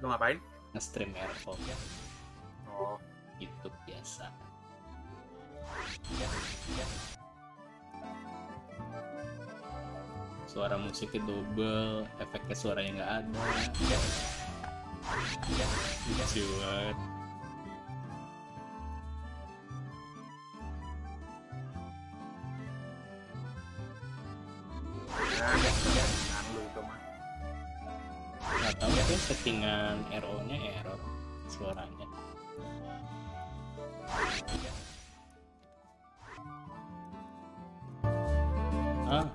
Lu ngapain? Nge-stream ROO. Oh, YouTube biasa. Suara musiknya double, efeknya suaranya nggak ada. Lucu banget. nah, lu itu mah. Nggak tahu sih settingan RO-nya error suaranya. Ah.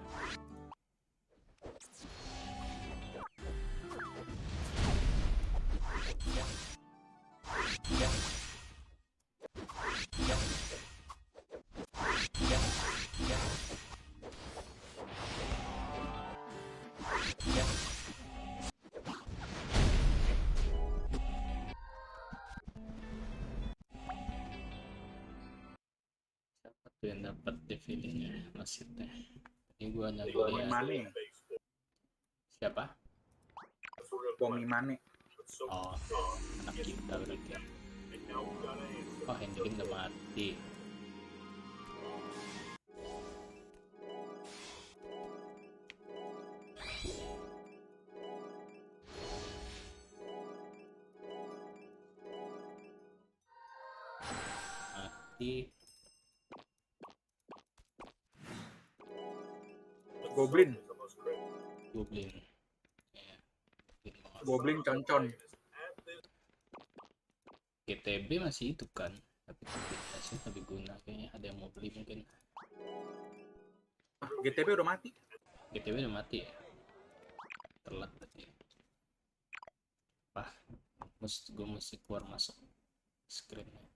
Siapa tuh yang dapat DVD-nya masitnya? Ini gua nyari Mane. siapa? Pomi Mane. Oh, anak kita berarti. Oh, Hendrik udah mati. Mati. Goblin. Goblin. Goblin concon. GTB masih itu kan, tapi masih lebih guna kayaknya. Ada yang mau beli mungkin. GTB udah mati. GTB udah mati ya? Telat tadi. Wah, gue mesti keluar masuk screennya.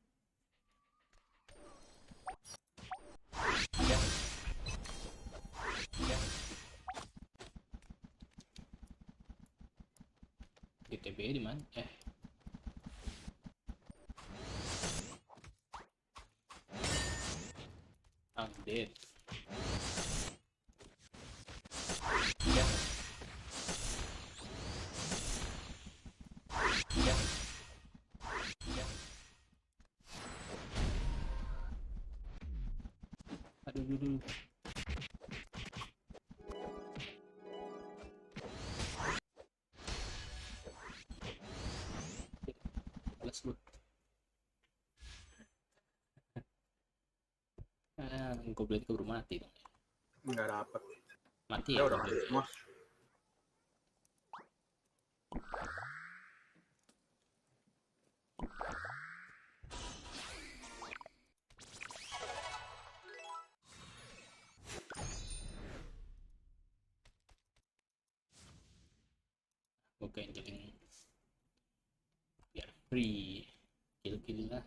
GTB di mana? I'm dead. Aduh. Let's go. Goblin keburu mati dong. Nggak dapet. Mati Ya ya? udah mati semua. Oke, jadi biar free kill lah.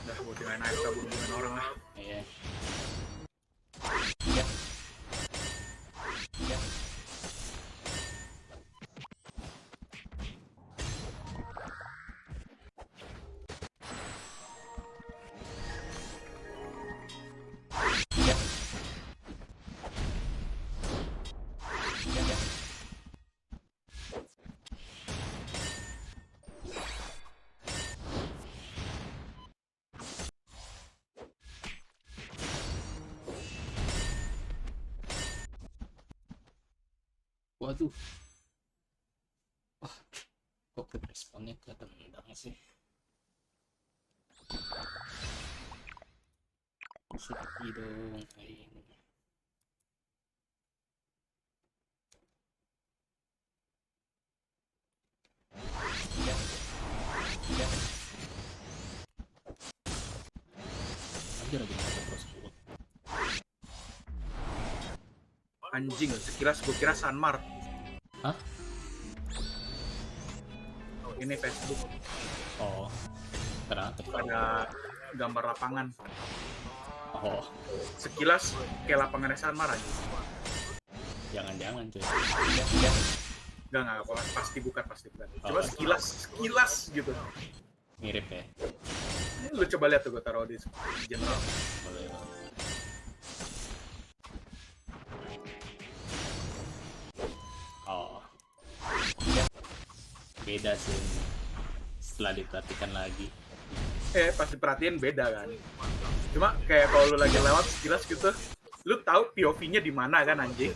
Udah gue tinggalin aja kabur-kaburin orang lah. Iya. Waduh. Wah, kok quick responnya ketendang sih? Sepi dong ini. Anjir lagi terus dulu. Anjing, sekilas gue kira Sanmar. Hah? Ini Facebook. Oh, kenapa? Ada gambar lapangan. Oh, Sekilas kayak lapangan Sanmar aja. jangan-jangan cuy. Enggak apa, pasti bukan. Oh, Cuma sekilas gitu. Mirip ya. Lu coba lihat tuh, gue taruh di general. Boleh. Oh, beda sih setelah diperhatikan lagi. Pas diperhatiin beda kan. Cuma kayak kalau lu lagi lewat sekilas gitu, lu tahu POV-nya di mana kan anjing.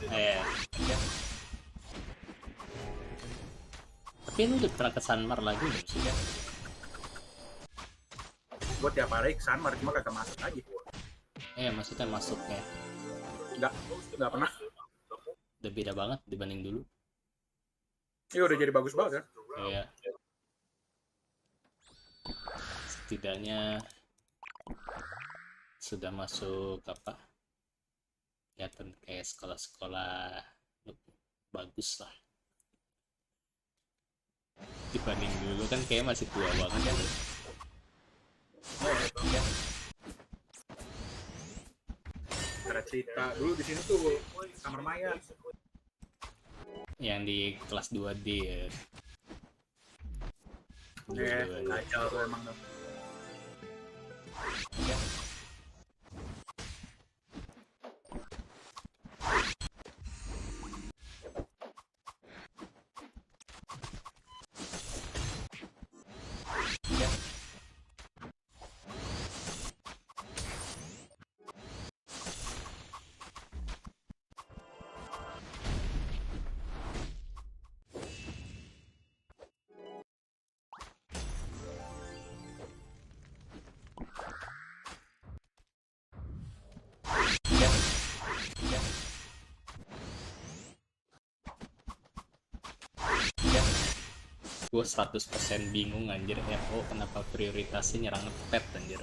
Tapi lu udah pernah ke Sanmar lagi belum sih? Gue tiap hari ke Sanmar, cuma kagak masuk lagi. Maksudnya masuknya Nggak pernah. udah beda banget dibanding dulu. Iya udah jadi bagus banget kan. Iya. Setidaknya sudah masuk apa? Kelihatan kayak sekolah-sekolah bagus lah. Dibanding dulu kan kayak masih tua banget ya. Ada cerita dulu di sini tuh kamar mayat. Yang di kelas 2D ya. Kacau tuh emang tuh. Gue 100% bingung anjir RO kenapa prioritasnya nyerang pet anjir.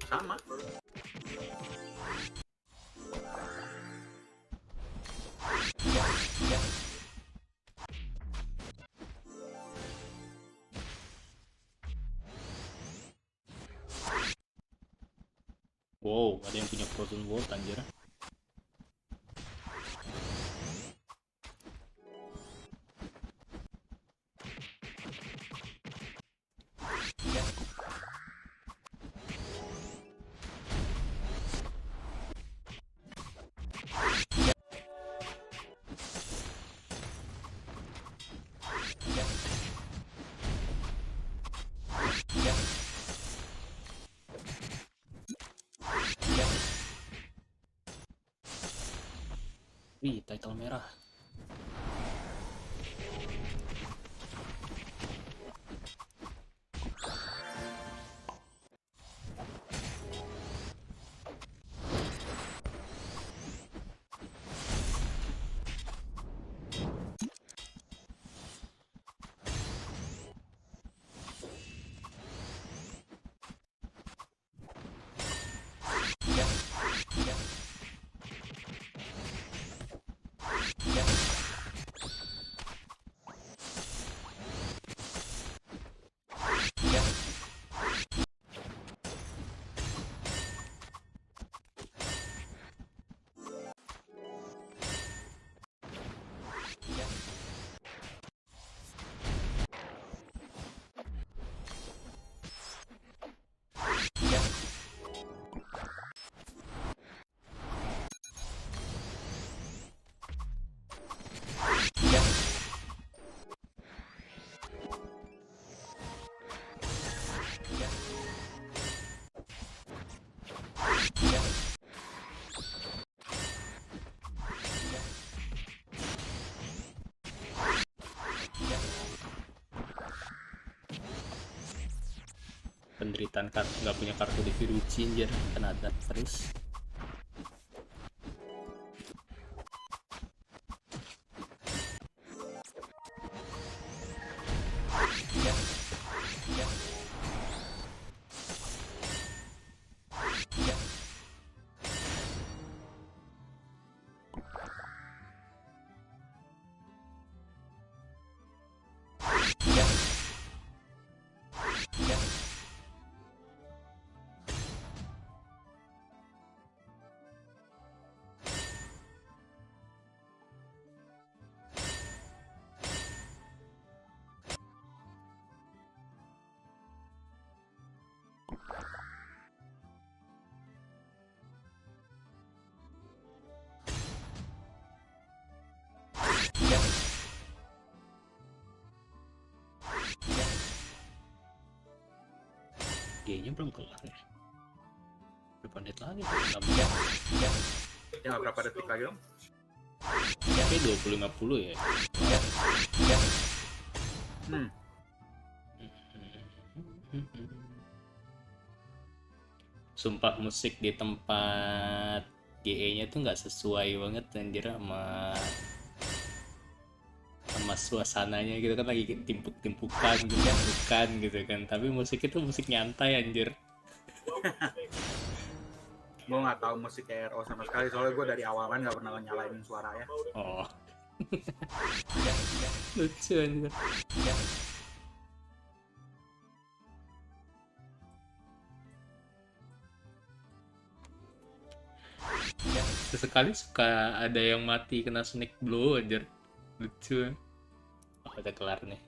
Sama. Wow, ada yang punya frozen world anjir. Wih, title merah. Penderitaan nggak punya kartu di Viruci anjir, kan ada terus. G-nya belum kelar ya. Berapa menit lagi? Ya nggak berapa detik lagi dong. Kayak 20-50 ya. Sumpah musik di tempat GE-nya tuh nggak sesuai banget anjir sama suasananya gitu kan, lagi timpuk-timpukan gitu bukan gitu kan, tapi musik itu musik nyantai anjir. Gue nggak tahu musik RO sama sekali, soalnya gue dari awal kan nggak pernah nyalain suaranya. Oh. Lucu anjir. Sesekali suka ada yang mati kena snake blow anjir. Lucu. Oh, udah kelar nih.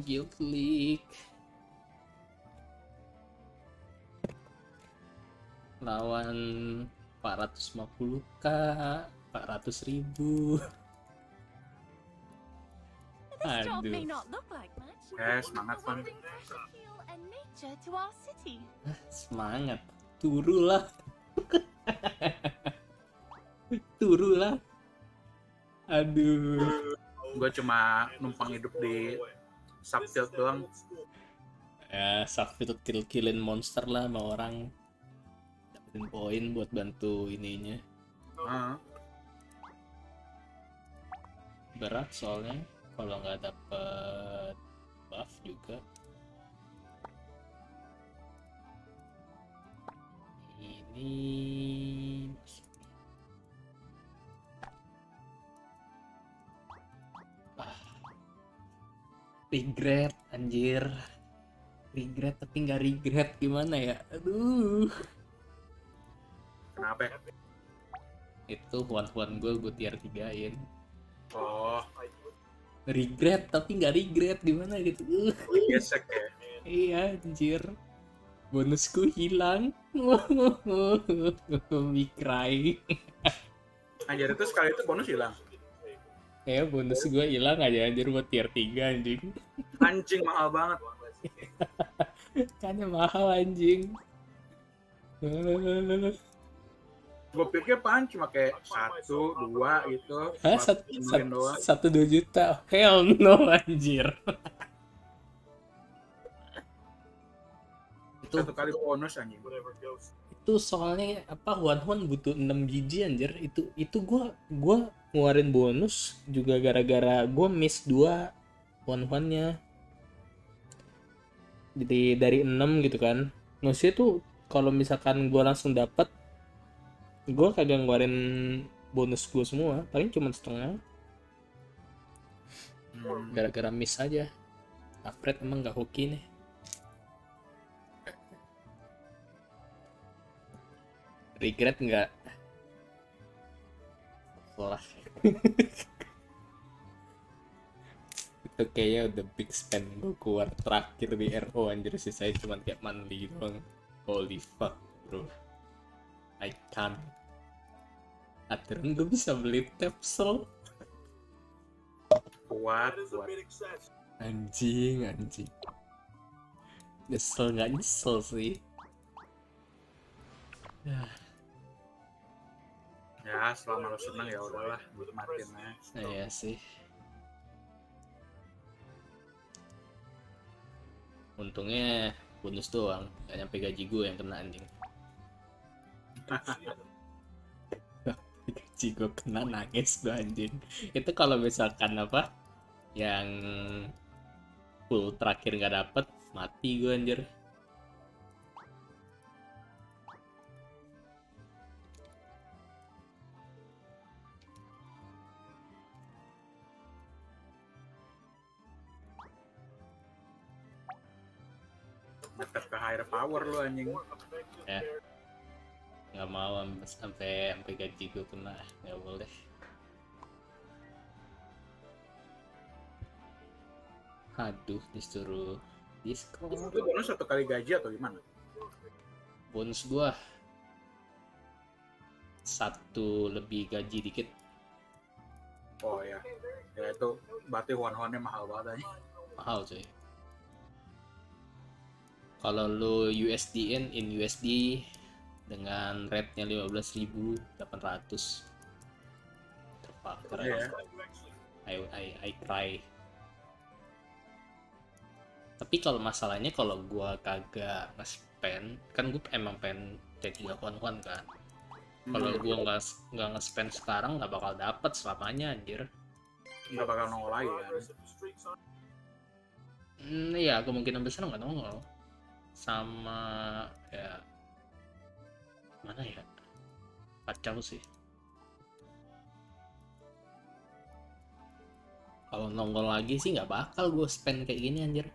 Guild League lawan 450k, 400.000. Aduh. Semangat Van. Semangat. Turulah. Turulah. Aduh. Gue cuma numpang hidup di subfield doang. Ya, subfield kill-killin monster lah sama orang. Dapetin poin buat bantu ininya. Berat soalnya kalau nggak dapet buff juga. Ini regret anjir, regret tapi nggak regret, gimana ya, aduh. Kenapa? Itu one gue tier 3-in. Oh, regret tapi nggak regret, gimana gitu. gesek ya. Iya anjir, bonusku hilang. Me cry. Anjir, itu sekali itu bonus hilang. Ya bonus gue hilang aja anjir buat tier 3 anjing. Anjing mahal banget. Kan mahal anjing. Gue pikir pan cuma kayak 1, 2 gitu. Hah? 1-2 juta? Hell no anjir. Satu kali bonus anjing. Itu soalnya apa, one butuh 6 biji anjir. Itu gua ngeluarin bonus juga gara-gara gua miss 2 one-nya. Jadi dari 6 gitu kan. Maksudnya tuh kalau misalkan gua langsung dapat, gua kagak ngeluarin bonus gua semua, paling cuma setengah. Gara-gara miss aja. Upgrade emang nggak hoki nih. Regret nggak? Wah. Itu kayaknya udah big spend gue keluar terakhir di RO anjir, sih saya cuma kayak monthly doang. Holy fuck bro, I can't. Aturan gue bisa beli capsule. Kuat. Anjing. Nyesel nggak nyesel sih. Ya selama lo seneng ya udahlah, nikmatin aja. Iya sih. Untungnya bonus doang, gak nyampe gaji gue yang kena anjing. Gaji gue kena, nangis gue anjing. Itu kalau misalkan apa yang full terakhir nggak dapet, mati gue anjir. Deket ke higher power lu anjing. Ya, nggak mau sampai gaji gue kena, nggak boleh. Aduh, disuruh diskon. Itu bonus 1 kali gaji atau gimana? Bonus gua satu lebih gaji dikit. Oh ya, ya itu berarti one-nya mahal banget aja. Mahal cuy. Kalau lu in USD dengan rate-nya 15.800. Terpakar Iya. I cry. Tapi kalau masalahnya kalau gua kagak nge-spend, kan gue emang pengen T3 one kan. Kalau gua nggak nge-spend sekarang nggak bakal dapet selamanya anjir. Nggak bakal nongol lagi kan. Iya, kemungkinan besar nggak nongol. Sama ya mana ya? Kacau sih. Kalau nongol lagi sih nggak bakal gue spend kayak gini anjir.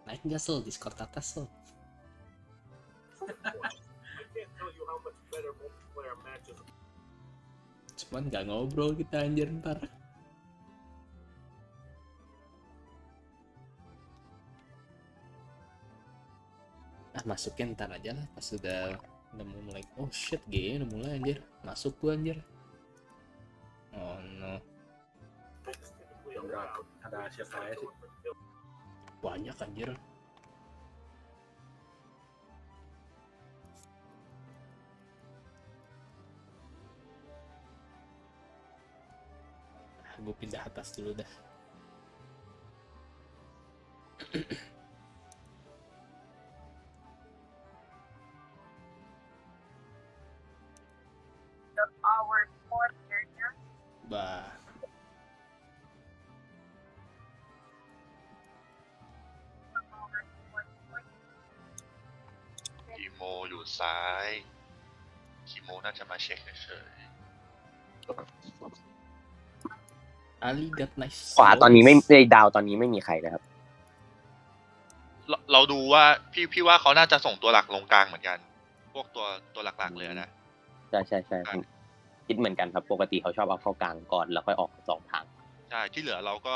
Naik nggak sel Discord atas sel? Cuman nggak ngobrol kita anjir ntar. Masukin ntar aja lah pas udah mau mulai. Oh shit, udah mulai anjir. Masuk gua anjir. Oh no. Ada siapa ya sih? Banyak anjir. Gue pindah atas dulu dah. Bah.คีโมอยู่ซ้ายคีโมน่าจะมาเช็คเฉย Ali got nice ขวาตอนนี้ไม่ได้ดาวตอนนี้ไม่มีใครนะครับ เราดูว่าพี่ว่าเขาน่าจะส่งตัวหลักลงกลางเหมือนกัน พวกตัวหลักๆเลยนะ ใช่ผมคิดเหมือนกันครับปกติเขาชอบเอาเข้ากลางก่อนแล้วค่อยออก2 ทาง ใช่ที่เหลือเราก็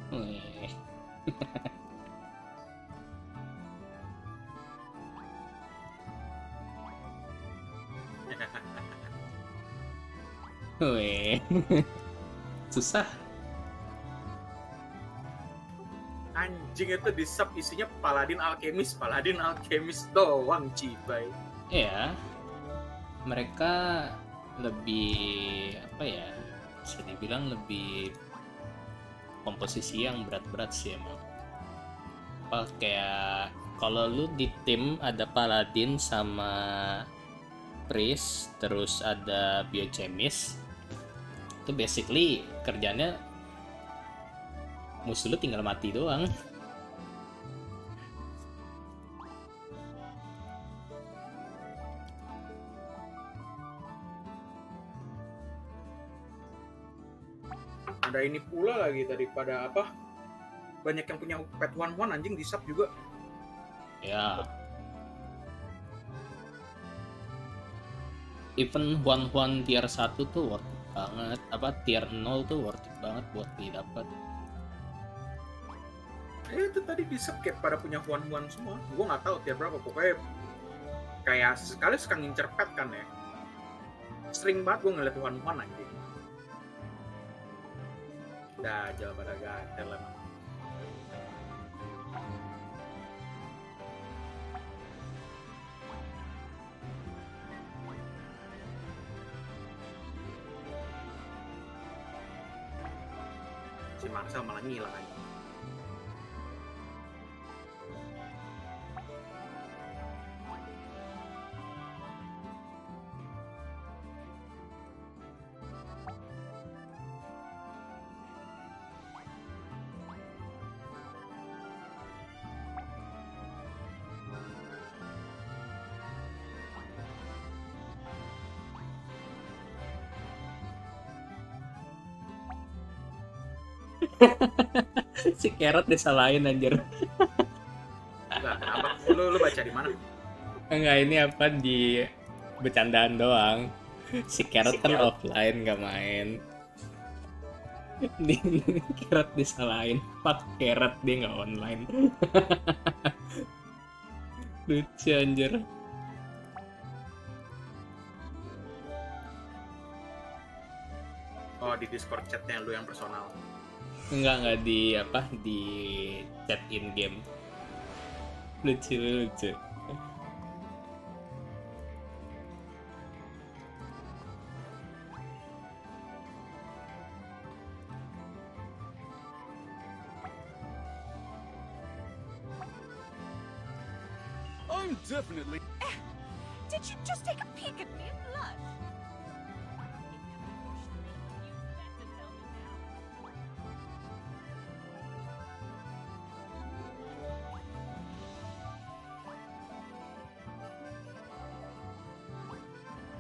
Weh. Weh. Susah. Anjing itu di sub isinya paladin alkemis doang cibai. Ya, mereka lebih apa ya? Bisa dibilang lebih komposisi yang berat-berat sih emang. Apa kayak kalau lu di tim ada paladin sama priest, terus ada biochemist, itu basically kerjanya musuh lu tinggal mati doang. Ada ini pula lagi daripada apa? Banyak yang punya pet one anjing di sub juga. Ya. Even one tier 1 tuh worth it banget. Apa tier 0 tuh worth it banget buat didapat. Itu tadi di sub kayak pada punya one semua. Gue nggak tahu tier berapa, pokoknya kayak sekali suka ngincer pet kan ya. Sering banget gue ngeliat one anjing. Dah jauh pada gatel lah. Si Marcel malah ngilang aja. Si Carrot disalahin anjir. Enggak, kenapa? Lu baca di mana? Enggak, ini apa di bercandaan doang. Si Carrot kan offline nggak main. Di Carrot disalahin. Fuck Carrot, dia nggak online. Lucu anjir. Oh, di Discord chatnya lu yang personal. Enggak di apa di chat in game. Lucu. I'm definitely. Did you just take a peek at me and blush?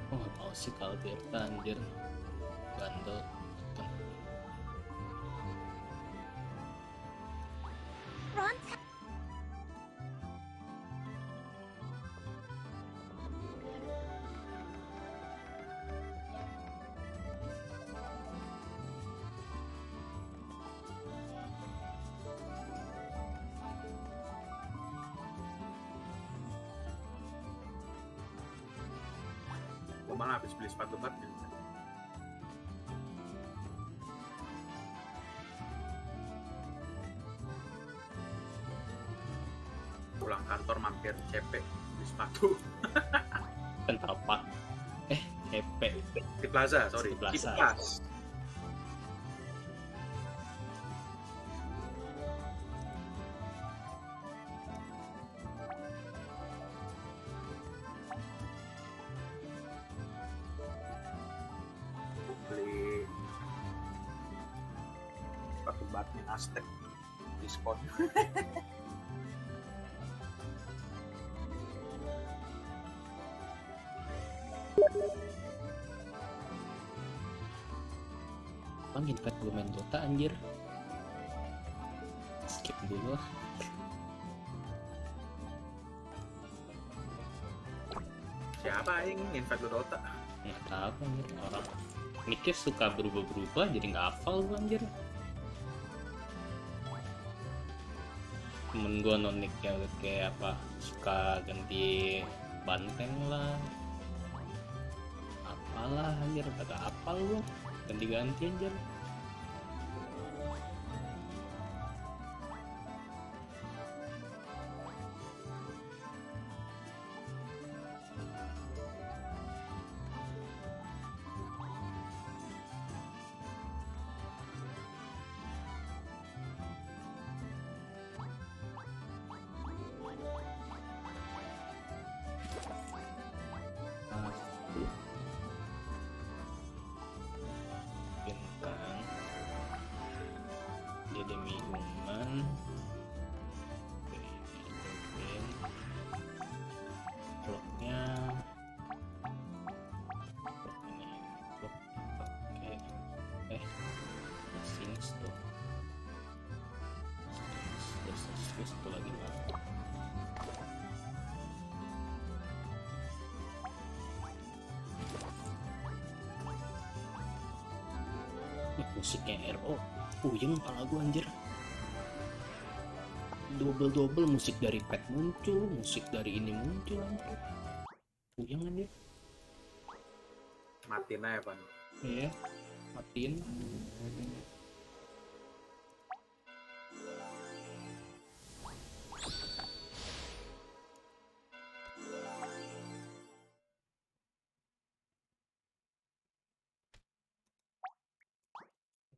Oh, nggak tahu sih kalau Tirta anjir bandel. Ron, Gue malah habis beli sepatu bat. Pulang kantor mampir CP beli sepatu. Kenapa? CP Di Plaza, sorry. Di Plaza. Plus. Beli sepatu batnya Aztec diskon. Bang, invite gue main Dota anjir. Skip dulu lah. Siapa yang invite lu Dota? Nggak tahu anjir, orang mikir suka berubah-berubah jadi nggak hafal gue anjir. temen gue nonik ya kayak apa suka ganti banteng lah apalah anjir kagak apal lu ganti-ganti anjir. Bintang jadi minuman bloknya ini blok pakai sini stop terus itu lagi lah. Musiknya RO puyeng kepala gua anjir, double musik dari pet muncul, musik dari ini muncul anjir, puyeng anjir. Matiin aja Pan. Iya matiin.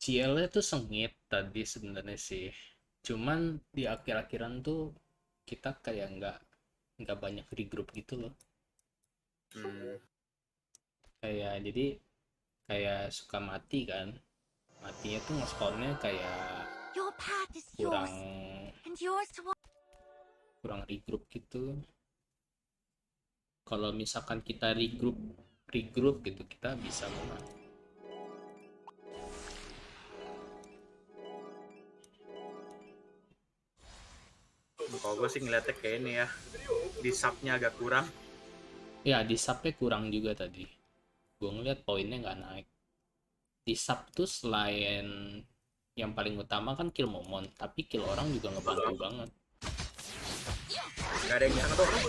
CL-nya tuh sengit tadi sebenarnya sih, cuman di akhir-akhiran tuh kita kayak nggak banyak regroup gitu loh, kayak jadi kayak suka mati kan, matinya tuh ngespawnnya kayak Your path is kurang yours, and yours to walk. kurang regroup gitu. Kalau misalkan kita regroup gitu kita bisa menang. Kalau gue sih ngeliatnya kayak ini ya, di subnya agak kurang. Ya di subnya kurang juga tadi, gue ngeliat poinnya nggak naik. Di sub tuh selain yang paling utama kan kill momon, tapi kill orang juga ngebantu banget. Gak ada yang bisa ngedorong.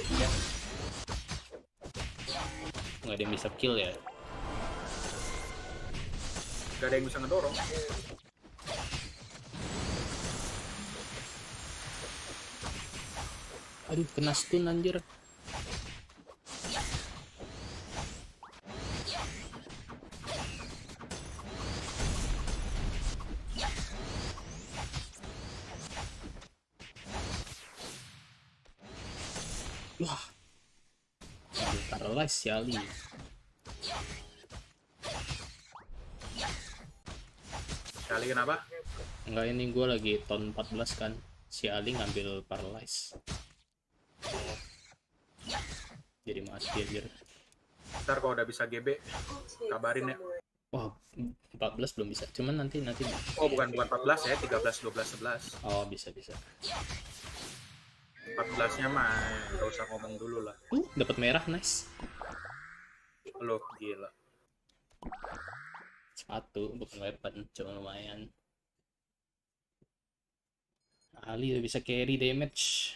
Nggak ada yang bisa kill ya. Gak ada yang bisa ngedorong. Aduh kena stun anjir. Wah, paralyze ya Ali. Kali kenapa? Enggak, ini gue lagi tahun 14 kan, si Ali ngambil paralyze, jadi mati anjir. Ntar kalau udah bisa GB, kabarin ya. Wah, 14 belum bisa, cuman nanti. Oh bukan 14 ya, 13, 12, 11. Oh bisa. 14-nya mah gak usah ngomong dulu lah. Dapat merah, nice. Lo gila. Sepatu bukan weapon, cuma lumayan. Ali udah bisa carry damage.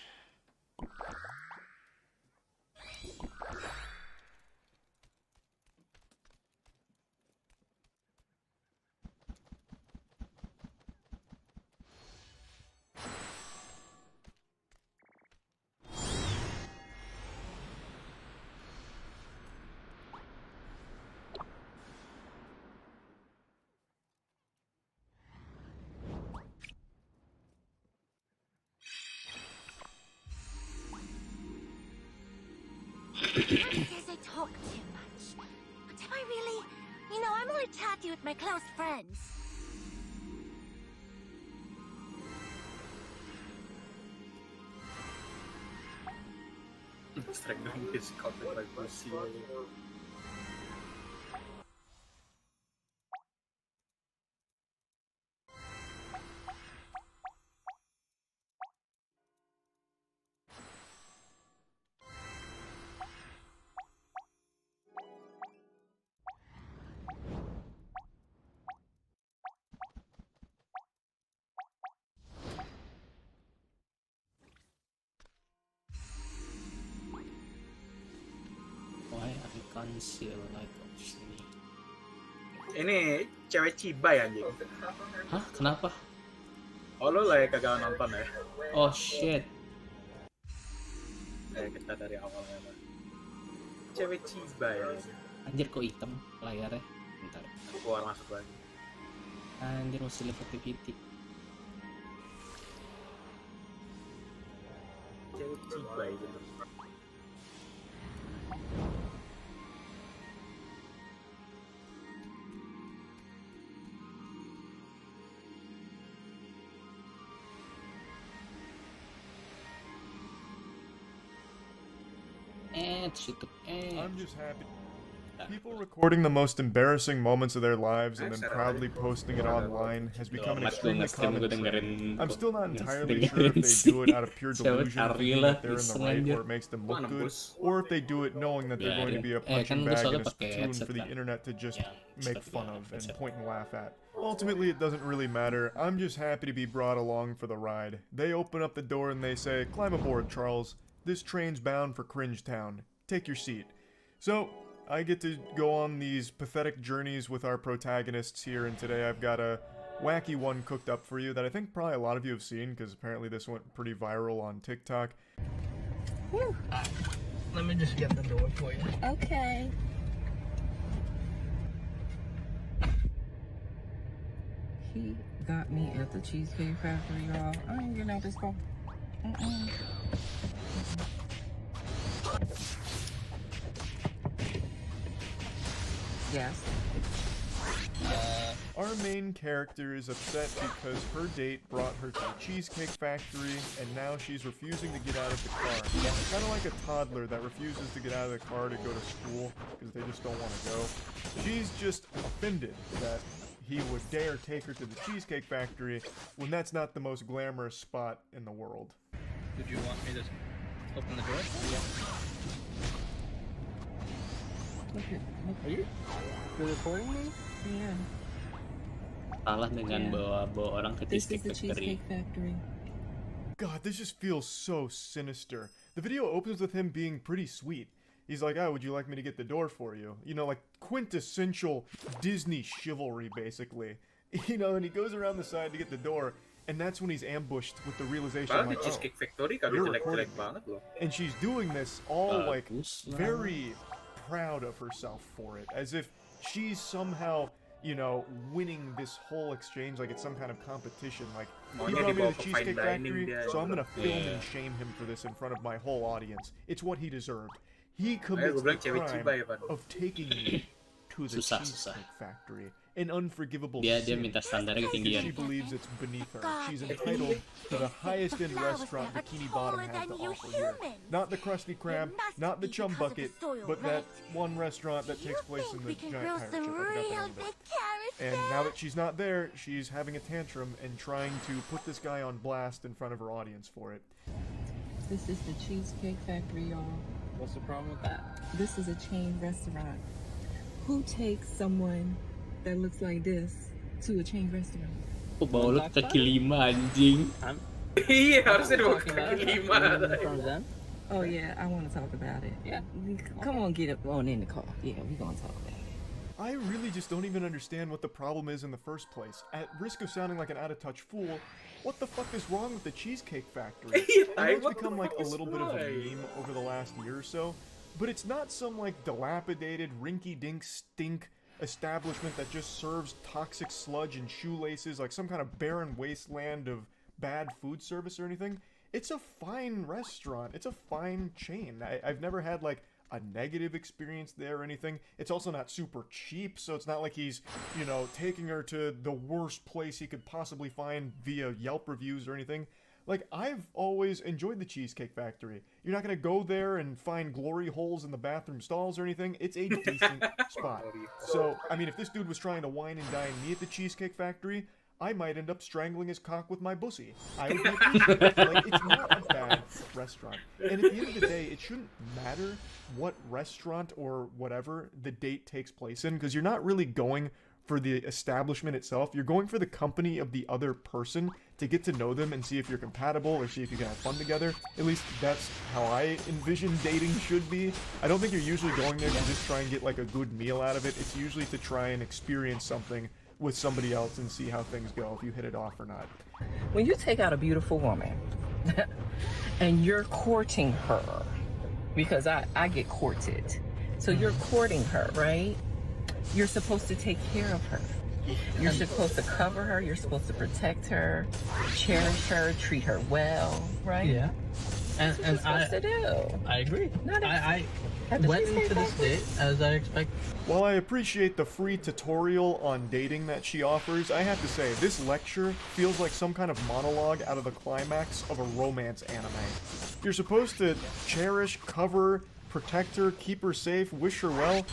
Guess I talk too much. But am I really? You know, I'm only chatty with my close friends. Strike down is countered by pussy. Conceal Light of Sneak. Ini cewek cibai anjing. Hah? Kenapa? Oh lo lah kagak nonton ya? Oh shit. Kita dari awal memang. Cewek cibai anjing. Anjir kok hitam layarnya. Bentar. Keluar masuk lagi. Anjir masih lihat activity. Cewek cibai gitu. Tutup. I'm just happy. People recording the most embarrassing moments of their lives and then proudly posting it online has become an extremely common trend. I'm still not entirely sure if they do it out of pure delusion, thinking that they're in the right or it makes them look good, or if they do it knowing that they're going to be a punching bag and a spittoon for the internet to just make fun of and point and laugh at. Ultimately, it doesn't really matter. I'm just happy to be brought along for the ride. They open up the door and they say, "Climb aboard, Charles. This train's bound for Cringe Town. Take your seat." So, I get to go on these pathetic journeys with our protagonists here, and today I've got a wacky one cooked up for you that I think probably a lot of you have seen, because apparently this went pretty viral on TikTok. Whew. Let me just get the door for you. Okay. He got me at the Cheesecake Factory, y'all. I ain't getting out this car. Yes. Our main character is upset because her date brought her to the Cheesecake Factory, and now she's refusing to get out of the car. Kind of like a toddler that refuses to get out of the car to go to school because they just don't want to go. She's just offended that he would dare take her to the Cheesecake Factory when that's not the most glamorous spot in the world. Did you want me to open the door? Are you recording me? Yeah. Salah dengan bawa orang ke This is Cheesecake the Cheesecake Factory. Factory. God, this just feels so sinister. The video opens with him being pretty sweet. He's like, "Oh, would you like me to get the door for you?" You know, like quintessential Disney chivalry, basically. You know, and he goes around the side to get the door, and that's when he's ambushed with the realization, Padahal like, di Cheesecake Factory you're kagak jelek-jelek recording. banget loh. And she's doing this all, like, Bagus lah. very proud of herself for it, as if she's somehow, you know, winning this whole exchange like it's some kind of competition. Like, he Maunya brought me to dibawa the ke Cheesecake fine dining Factory, dia. so I'm gonna film Yeah. and shame him for this in front of my whole audience. It's what he deserved. He Makanya commits gue the bilang cewek crime cibai Van. of taking me to the Susah. Cheesecake Factory. An unforgivable Dia sin. minta standarnya Because ketinggian. she believes it's beneath her. She's entitled to the highest end restaurant Bikini Bottom has to offer here. Not the Krusty Krab, not the Chum Bucket, but that one restaurant that takes place in the giant pirate ship. I forgot the name of it. And now that she's not there, she's having a tantrum and trying to put this guy on blast in front of her audience for it. This is the Cheesecake Factory, y'all. What's the problem with that? This is a chain restaurant. Who takes someone that looks like this to a chain restaurant? Oh, bawa lu ke kaki lima anjing. Iya, harusnya dibawa ke Talking about kaki it. lima. From them? Oh yeah, I want to talk about it. Yeah. Come on, get up on in the car. Yeah, we gonna talk about it. I really just don't even understand what the problem is in the first place. At risk of sounding like an out-of-touch fool, what the fuck is wrong with the Cheesecake Factory? I know it's What the become like fuck a is little bit of a wrong? meme over the last year or so, but it's not some like dilapidated, rinky-dink stink establishment that just serves toxic sludge and shoelaces like some kind of barren wasteland of bad food service or anything. It's a fine restaurant. It's a fine chain. I've never had like a negative experience there or anything. It's also not super cheap, so it's not like he's, you know, taking her to the worst place he could possibly find via Yelp reviews or anything. Like, I've always enjoyed the Cheesecake Factory. You're not gonna go there and find glory holes in the bathroom stalls or anything. It's a decent spot. So, I mean, if this dude was trying to wine and dine me at the Cheesecake Factory, I might end up strangling his cock with my bussy. I would be appreciative. Like, it's not a bad restaurant. And at the end of the day, it shouldn't matter what restaurant or whatever the date takes place in, because you're not really going for the establishment itself. You're going for the company of the other person to get to know them and see if you're compatible or see if you can have fun together. At least that's how I envision dating should be. I don't think you're usually going there to just try and get like a good meal out of it. It's usually to try and experience something with somebody else and see how things go, if you hit it off or not. When you take out a beautiful woman and you're courting her, because I get courted. So you're courting her, right? You're supposed to take care of her. You're supposed to cover her. You're supposed to protect her, cherish her, treat her well, right? Yeah. That's what you're supposed to do. I agree. Not I at the went Cheesecake into this Factory? date as I expected. While I appreciate the free tutorial on dating that she offers, I have to say, this lecture feels like some kind of monologue out of the climax of a romance anime. You're supposed to cherish, cover, protect her, keep her safe, wish her well.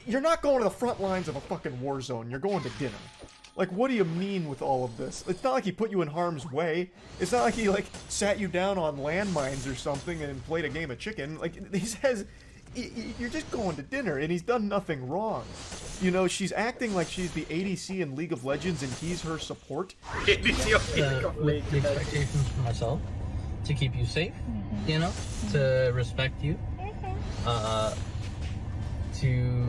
You're not going to the front lines of a fucking war zone. You're going to dinner. Like, what do you mean with all of this? It's not like he put you in harm's way. It's not like he, like, sat you down on landmines or something and played a game of chicken. Like, he says, you're just going to dinner, and he's done nothing wrong. You know, she's acting like she's the ADC in League of Legends and he's her support. With the expectations for myself, to keep you safe, you know, to respect you, to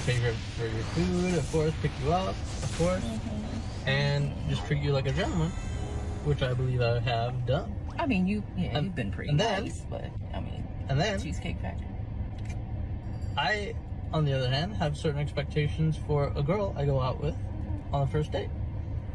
pay for your food, of course, pick you up, of course, and just treat you like a gentleman, which I believe I have done. I mean, you've been pretty nice, but I mean, and then Cheesecake Factory. I, on the other hand, have certain expectations for a girl I go out with on the first date.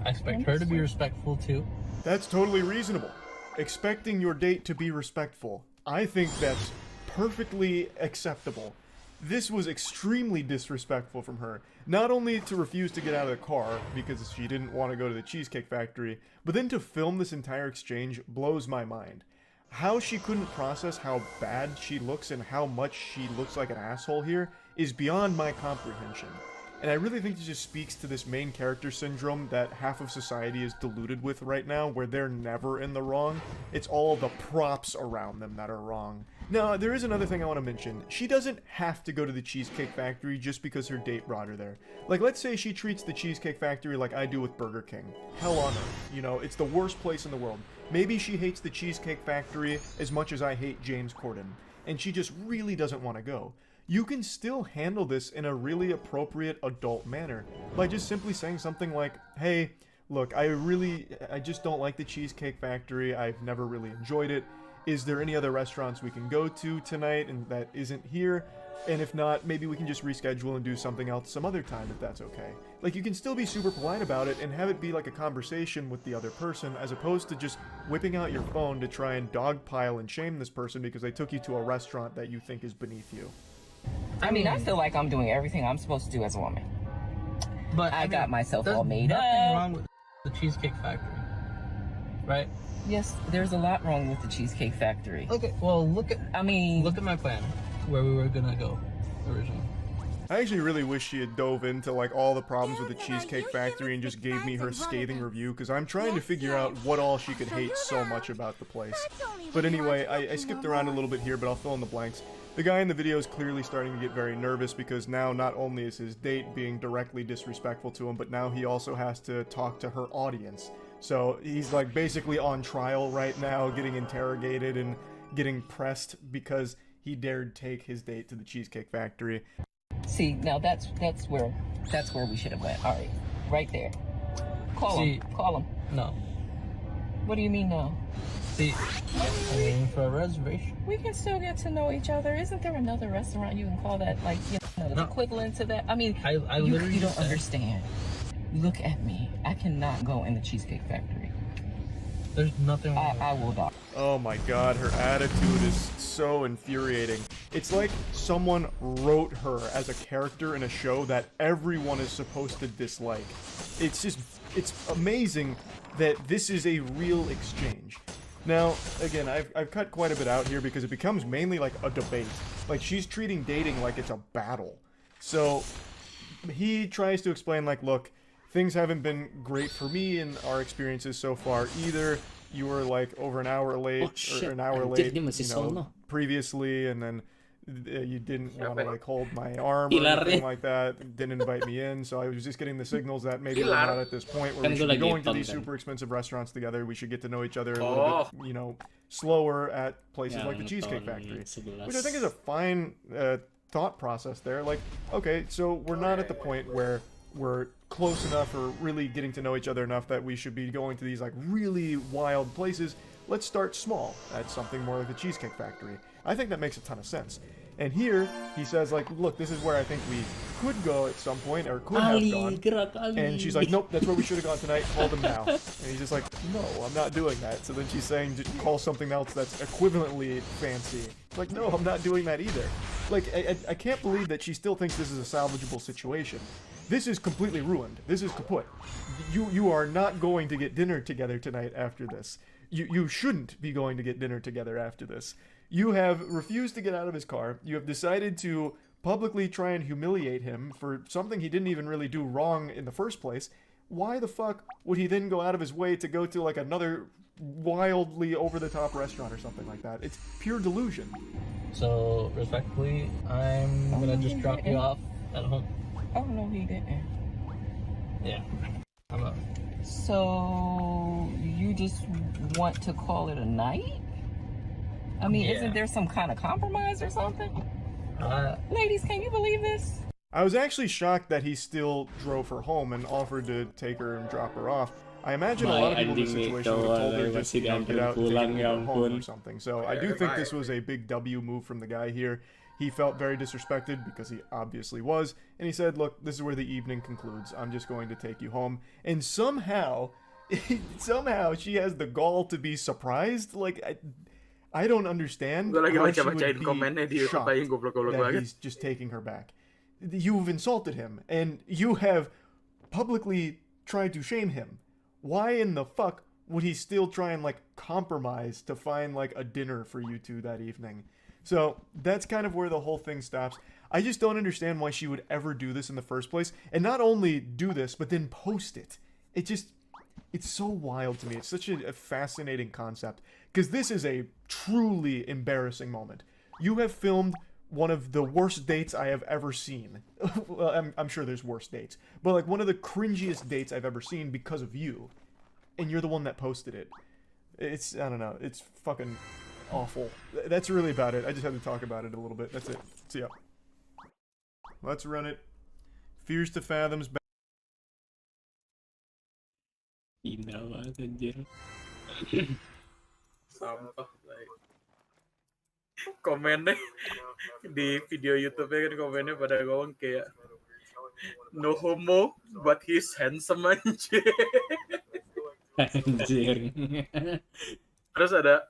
I expect her to be respectful too. That's totally reasonable. Expecting your date to be respectful. I think that's perfectly acceptable. This was extremely disrespectful from her. Not only to refuse to get out of the car because she didn't want to go to the Cheesecake Factory, but then to film this entire exchange blows my mind. How she couldn't process how bad she looks and how much she looks like an asshole here is beyond my comprehension. And I really think it just speaks to this main character syndrome that half of society is deluded with right now, where they're never in the wrong. It's all the props around them that are wrong. Now, there is another thing I want to mention. She doesn't have to go to the Cheesecake Factory just because her date brought her there. Like, let's say she treats the Cheesecake Factory like I do with Burger King. Hell on earth. You know, it's the worst place in the world. Maybe she hates the Cheesecake Factory as much as I hate James Corden, and she just really doesn't want to go. You can still handle this in a really appropriate adult manner by just simply saying something like, hey, look, I just don't like the Cheesecake Factory. I've never really enjoyed it. Is there any other restaurants we can go to tonight and that isn't here? And if not, maybe we can just reschedule and do something else some other time if that's okay. Like, you can still be super polite about it and have it be like a conversation with the other person, as opposed to just whipping out your phone to try and dogpile and shame this person because they took you to a restaurant that you think is beneath you. I mean, I feel like I'm doing everything I'm supposed to do as a woman. But I got myself there's all made nothing up. wrong with the Cheesecake Factory, right? Yes, there's a lot wrong with the Cheesecake Factory. Okay, well, look at my plan, where we were gonna go originally. I actually really wish she had dove into like all the problems with the Cheesecake Factory and just gave me her scathing review, because I'm trying to figure out what all she could hate so much about the place. But anyway, I skipped around a little bit here, but I'll fill in the blanks. The guy in the video is clearly starting to get very nervous because now not only is his date being directly disrespectful to him, but now he also has to talk to her audience. So he's like basically on trial right now, getting interrogated and getting pressed because he dared take his date to the Cheesecake Factory. See, now that's where we should have went. All right, right there. Call him. No. What do you mean no? See, I'm waiting for a reservation. We can still get to know each other. Isn't there another restaurant you can call that, like, you know, the equivalent to that? I mean, I literally you don't understand. Look at me. I cannot go in the Cheesecake Factory. There's nothing wrong. I will die. Oh my god, her attitude is so infuriating. It's like someone wrote her as a character in a show that everyone is supposed to dislike. It's amazing that this is a real exchange. Now, again, I've cut quite a bit out here because it becomes mainly like a debate. Like, she's treating dating like it's a battle. So, he tries to explain, like, look, things haven't been great for me in our experiences so far either. You were like over an hour late, or an hour late, you know, previously, and then You didn't want Siapa to ya? like hold my arm or Pilar anything nih. like that. Didn't invite me in, so I was just getting the signals that maybe we're Pilar. not at this point where Kan we gue should be lagi going to these tonton. super expensive restaurants together. We should get to know each other a little bit, you know, slower at places like the Yang Cheesecake tahun Factory, 11. which I think is a fine thought process there. Like, okay, so we're not at the point where we're close enough or really getting to know each other enough that we should be going to these like really wild places. Let's start small at something more like the Cheesecake Factory. I think that makes a ton of sense. And here he says like, look, this is where I think we could go at some point or could have gone. Gerak Ali. And she's like, nope, that's where we should have gone tonight. Call them now. And he's just like, no, I'm not doing that. So then she's saying, just call something else that's equivalently fancy. Like, no, I'm not doing that either. Like, I can't believe that she still thinks this is a salvageable situation. This is completely ruined. This is kaput. You are not going to get dinner together tonight after this. You shouldn't be going to get dinner together after this. You have refused to get out of his car. You have decided to publicly try and humiliate him for something he didn't even really do wrong in the first place. Why the fuck would he then go out of his way to go to like another wildly over-the-top restaurant or something like that? It's pure delusion. So, respectfully, I'm gonna just drop you off at home. Oh no, he didn't. Yeah. I'm up. So you just want to call it a night? I mean, Yeah. isn't there some kind of compromise or something? Uh, Ladies, can you believe this? I was actually shocked that he still drove her home and offered to take her and drop her off. I imagine a lot of people in this situation would have told her just, you know, get out and take her home or something. So I do think this was a big W move from the guy here. He felt very disrespected because he obviously was, and he said, look, this is where the evening concludes. I'm just going to take you home. And somehow she has the gall to be surprised. Like, I don't understand Gue lagi how she baca-bacain would komennya be di YouTube shocked aja goblok-goblok that banget. he's just taking her back. You've insulted him, and you have publicly tried to shame him. Why in the fuck would he still try and, like, compromise to find, like, a dinner for you two that evening? So, that's kind of where the whole thing stops. I just don't understand why she would ever do this in the first place. And not only do this, but then post it. It's so wild to me. It's such a fascinating concept. Because this is a truly embarrassing moment. You have filmed one of the worst dates I have ever seen. Well, I'm sure there's worse dates. But like one of the cringiest dates I've ever seen because of you. And you're the one that posted it. It's, I don't know, it's fucking awful. That's really about it. I just had to talk about it a little bit. That's it. See ya. Let's run it. Fears to Fathoms. Indah banget anjir. Sampah. Komennya di video YouTube-nya kan komennya pada ngomong kayak no homo but he's handsome anjir. Anjir. Terus ada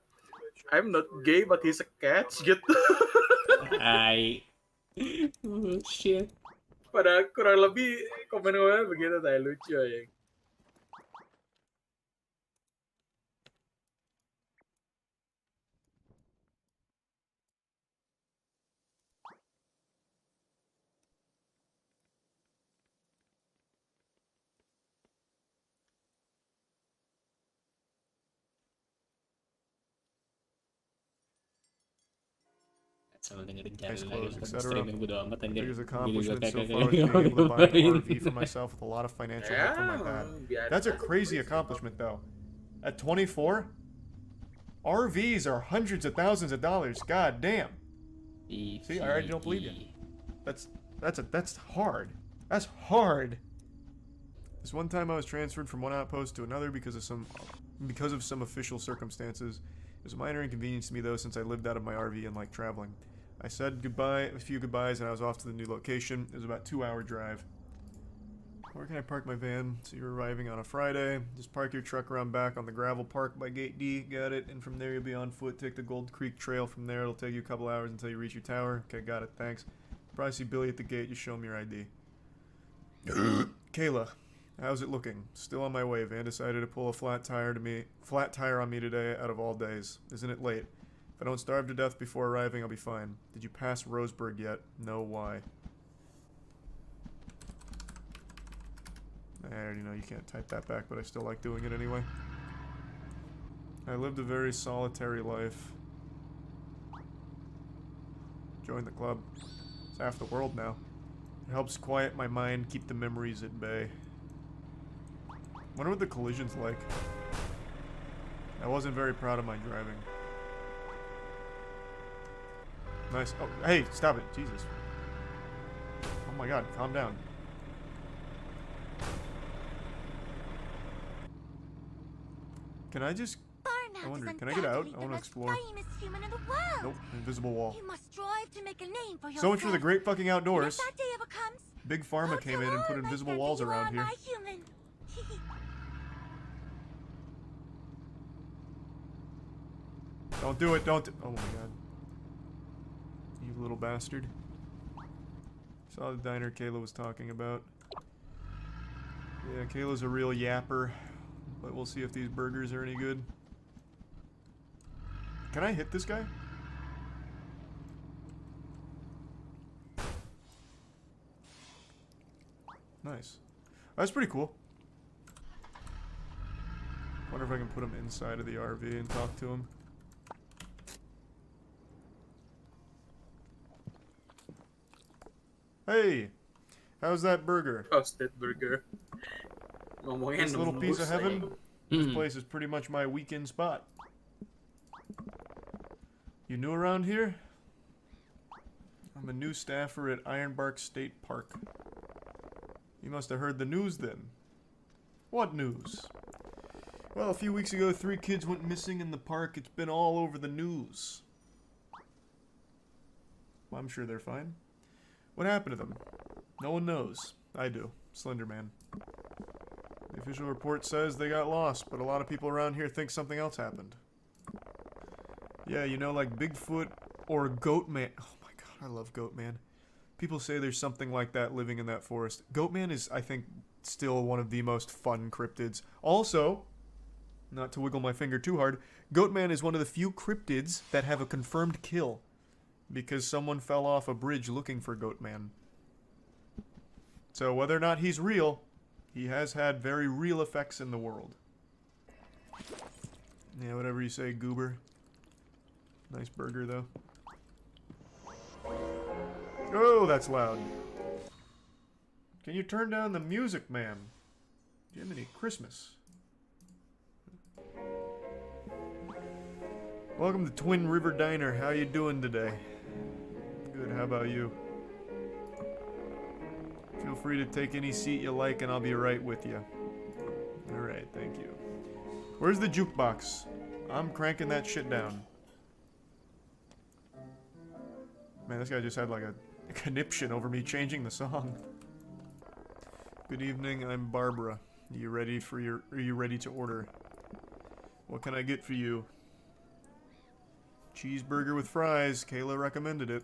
I'm not gay but he's a catch gitu. Hai. Bullshit. Pada kurang lebih komen-komennya begitu, tai lucu aja. Sama dengerin Case channel closed, lagi etc. streaming bodo amat anjir. Biggest Gini accomplishment juga so kagak far is being able to buy an ngapain. RV for myself with a lot of financial help from my dad. biar That's a crazy accomplishment, though. At 24, RVs are hundreds of thousands of dollars. God damn. See, I already don't believe you. That's hard. That's hard. This one time I was transferred from one outpost to another because of some official circumstances. It was a minor inconvenience to me though, since I lived out of my RV and liked traveling. I said a few goodbyes, and I was off to the new location. It was about a 2-hour drive. Where can I park my van? So you're arriving on a Friday. Just park your truck around back on the gravel park by Gate D. Got it. And from there you'll be on foot. Take the Gold Creek Trail from there. It'll take you a couple hours until you reach your tower. Okay, got it. Thanks. Probably see Billy at the gate. Just show him your ID. Kayla, how's it looking? Still on my way. Van decided to pull a flat tire on me today out of all days. Isn't it late? If I don't starve to death before arriving, I'll be fine. Did you pass Roseburg yet? No, why? I already know you can't type that back, but I still like doing it anyway. I lived a very solitary life. Join the club. It's half the world now. It helps quiet my mind, keep the memories at bay. Wonder what the collision's like. I wasn't very proud of my driving. Nice. Oh, hey, stop it. Jesus. Oh my god, calm down. Can I just... I wonder, can I get out? I want to explore. Human in the world. Nope, invisible wall. You must strive to make a name for yourself. So much for the great fucking outdoors. And if that day ever comes, Big Pharma came in and put invisible walls around here. Don't do it, don't... Oh my god. You little bastard. Saw the diner Kayla was talking about. Yeah, Kayla's a real yapper. But we'll see if these burgers are any good. Can I hit this guy? Nice. That's pretty cool. Wonder if I can put him inside of the RV and talk to him. Hey! How's that burger? Toasted burger. This little piece of heaven? This place is pretty much my weekend spot. You new around here? I'm a new staffer at Ironbark State Park. You must have heard the news then. What news? Well, a few weeks ago, 3 kids went missing in the park. It's been all over the news. Well, I'm sure they're fine. What happened to them? No one knows. I do. Slender Man. The official report says they got lost, but a lot of people around here think something else happened. Yeah, you know, like Bigfoot or Goatman. Oh my god, I love Goatman. People say there's something like that living in that forest. Goatman is, I think, still one of the most fun cryptids. Also, not to wiggle my finger too hard, Goatman is one of the few cryptids that have a confirmed kill. Because someone fell off a bridge looking for Goatman. So whether or not he's real, he has had very real effects in the world. Yeah, whatever you say, goober. Nice burger, though. Oh, that's loud. Can you turn down the music, ma'am? Jiminy Christmas. Welcome to Twin River Diner. How you doing today? Good, how about you? Feel free to take any seat you like and I'll be right with you. Alright, thank you. Where's the jukebox? I'm cranking that shit down. Man, this guy just had like a conniption over me changing the song. Good evening, I'm Barbara. Are you ready to order? What can I get for you? Cheeseburger with fries. Kayla recommended it.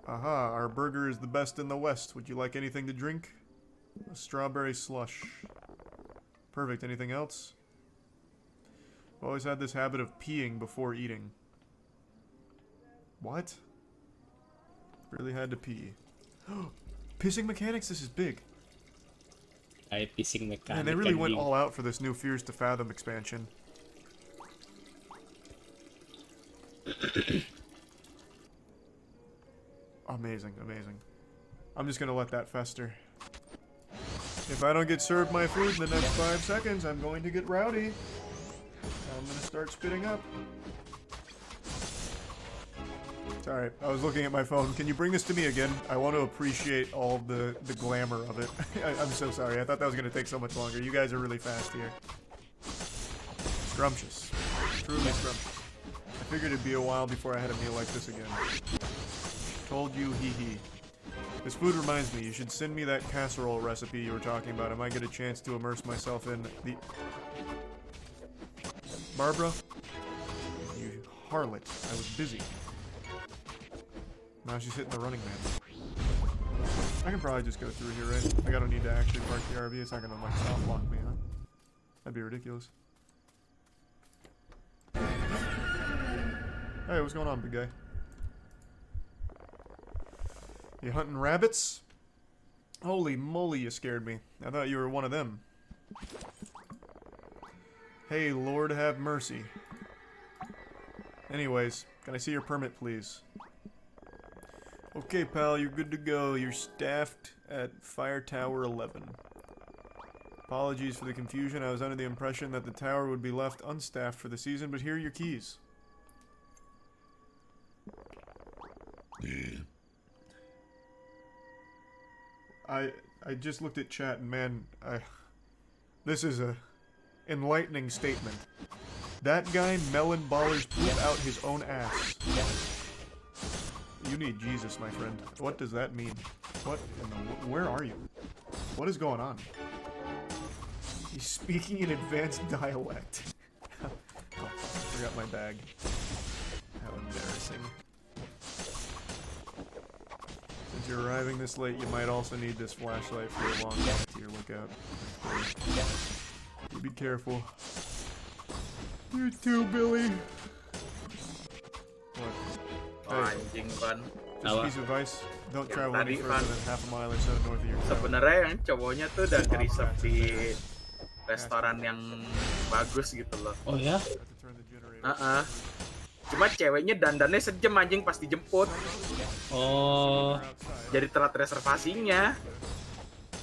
Aha, our burger is the best in the West. Would you like anything to drink? A strawberry slush. Perfect. Anything else? I've always had this habit of peeing before eating. What? Really had to pee. Pissing mechanics, this is big. Pissing mechanics. Man, they really went all out for this new Fears to Fathom expansion. Amazing, amazing. I'm just gonna let that fester. If I don't get served my food in the next 5 seconds, I'm going to get rowdy. I'm gonna start spitting up. Sorry, I was looking at my phone. Can you bring this to me again? I want to appreciate all the glamour of it. I'm so sorry. I thought that was going to take so much longer. You guys are really fast here. Scrumptious. Truly scrumptious. I figured it'd be a while before I had a meal like this again. Told you, hee. This food reminds me, you should send me that casserole recipe you were talking about. I might get a chance to immerse myself in the... Barbara? You harlot. I was busy. Now she's hitting the running man. I can probably just go through here, right? Like, I don't need to actually park the RV. It's not gonna, like, soft lock me, huh? That'd be ridiculous. Hey, what's going on, big guy? You hunting rabbits? Holy moly, you scared me. I thought you were one of them. Hey, Lord have mercy. Anyways, can I see your permit, please? Okay, pal, you're good to go. You're staffed at Fire Tower 11. Apologies for the confusion. I was under the impression that the tower would be left unstaffed for the season, but here are your keys. I just looked at chat and man, this is a enlightening statement. That guy melon ballers poop out his own ass. You need Jesus, my friend. What does that mean? What in the... Where are you? What is going on? He's speaking in advanced dialect. Oh, I forgot my bag. How embarrassing. Since you're arriving this late, you might also need this flashlight for your long walk to your lookout. You be careful. You too, Billy. What? Anjing Van. Just a piece of advice. Don't travel any tadi, further Van. than half a mile or so north of your town. Sebenarnya yang cowoknya tuh udah nge-reserve di restoran yang bagus gitu loh. Oh ya? Cuma ceweknya dandannya sejam anjing pas dijemput. Oh. Jadi telat reservasinya.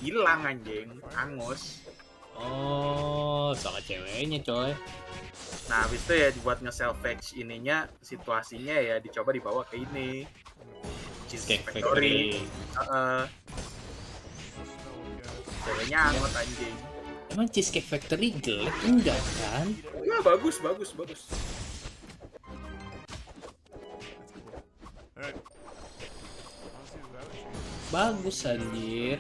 Hilang anjing, angus. Oh, sama ceweknya coy. Nah, habis itu ya buat nge-salvage ininya, situasinya ya dicoba dibawa ke ini. Cheesecake Factory. Ceweknya angot anjing. Emang Cheesecake Factory jelek enggak kan? Enggak, bagus, bagus, bagus. Bagus anjir.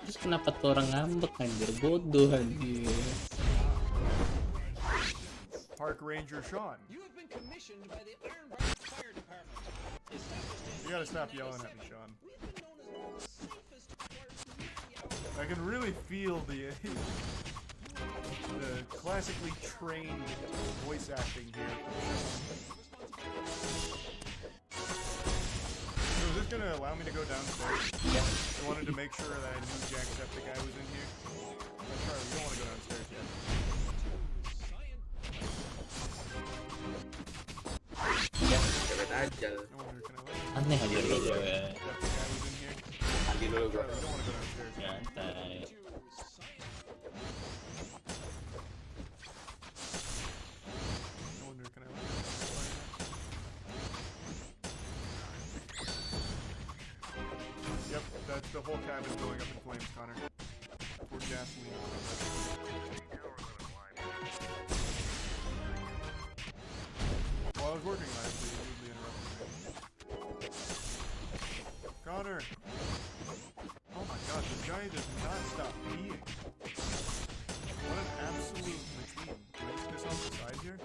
Terus kenapa tuh orang ngambek anjir? Bodoh anjir. Park Ranger Sean. You gotta stop yelling at me, Sean. I can really feel the classically trained voice acting here. So is this gonna allow me to go downstairs? I wanted to make sure that I knew Jacksepticeye was in here. Charlie, you don't want to go downstairs yet. Aneh aja dulu ya. Mandi dulu gua. Santai. Yep, that's the whole cabin going up in flames, Connor. Pour gasoline on it. While I was working last week, you rudely interrupted me. Connor! Oh my god, this guy does not stop peeing. What an absolute machine. Can I put this on the side here?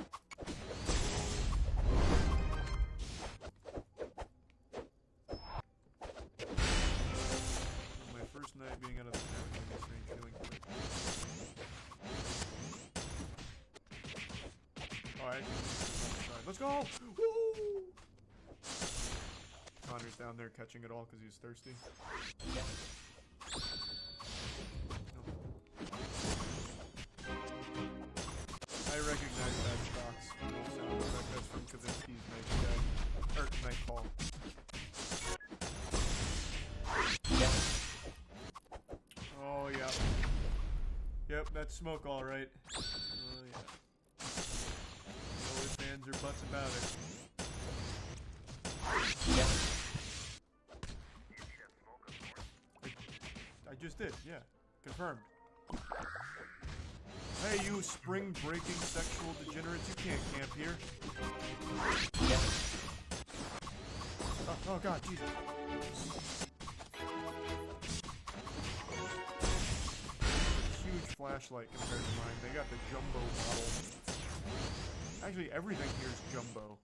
My first night being out of the cabin gave me a strange feeling. Alright, let's go! Woo! Connor's down there catching it all because he's thirsty. I recognize that Stocks sound effect. That's from Kavinsky's Nightfall. Oh yeah. Yep, that's smoke alright. Oh yeah. No ifs, ands, or buts about it. I just did, yeah. Confirmed. Hey, you spring-breaking sexual degenerates, you can't camp here. Oh god, Jesus. Huge flashlight compared to mine. They got the jumbo model. Actually, everything here is jumbo.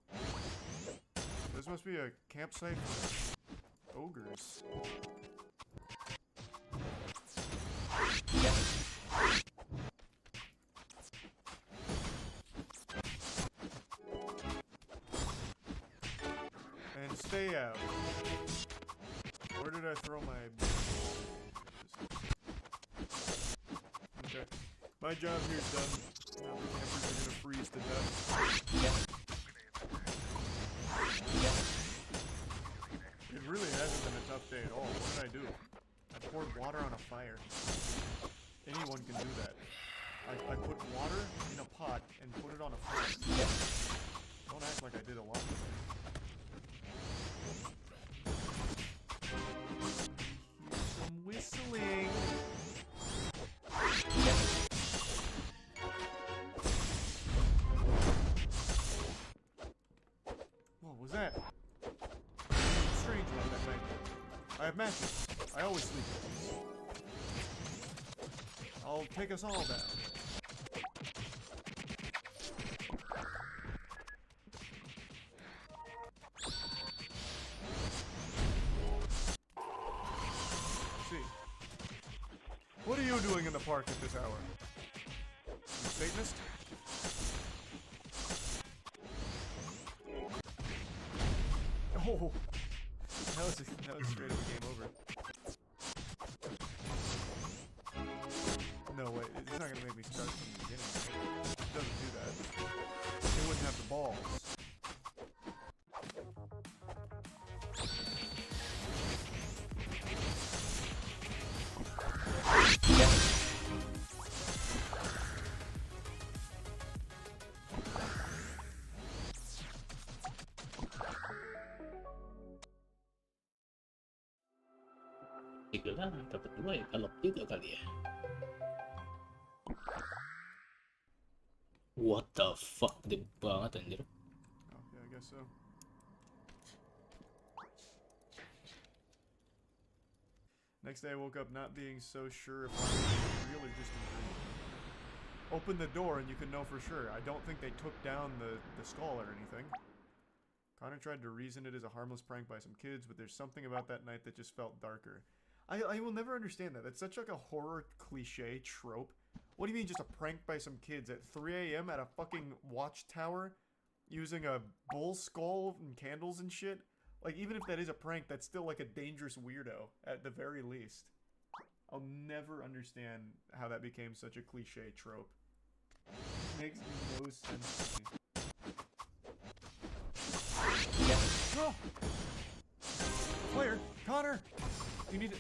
This must be a campsite for ogres. And stay out. Where did I throw my... Okay. My job here's done. Now the campers are gonna freeze to death. stay at all. What did I do? I poured water on a fire. Anyone can do that. I put water in a pot and put it on a fire. Don't act like I did a lot. Here's some whistling. What was that? Something strange about that night. I have matches. I always sleep with these. I'll take us all down. Let's see. What are you doing in the park at this hour? You Satanist? Oh! That was straight up a game over. No, wait, it's not gonna make me start from the beginning. It doesn't do that. It wouldn't have the balls. Lah, dapat 2 ya, galop juga kali ya. What the fuck, gede banget anjir. Oh, yeah, I guess so. Next day I woke up not being so sure if I was real or just a dream. Open the door and you can know for sure. I don't think they took down the skull or anything. Connor tried to reason it as a harmless prank by some kids, but there's something about that night that just felt darker. I will never understand that. That's such like a horror cliche trope. What do you mean just a prank by some kids at 3 a.m. at a fucking watchtower? Using a bull skull and candles and shit? Like, even if that is a prank, that's still like a dangerous weirdo, at the very least. I'll never understand how that became such a cliche trope. Makes no sense to me. No! Player! Connor! You need to...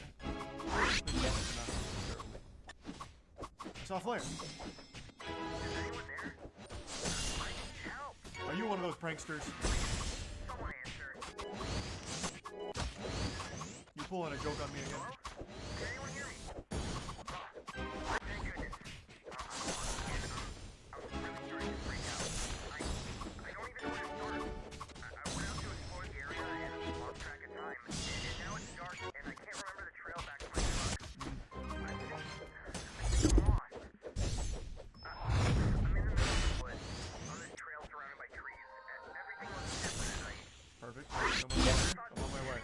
I saw a flare. Are you one of those pranksters? You pulling a joke on me again? Perfect. I'm on my way.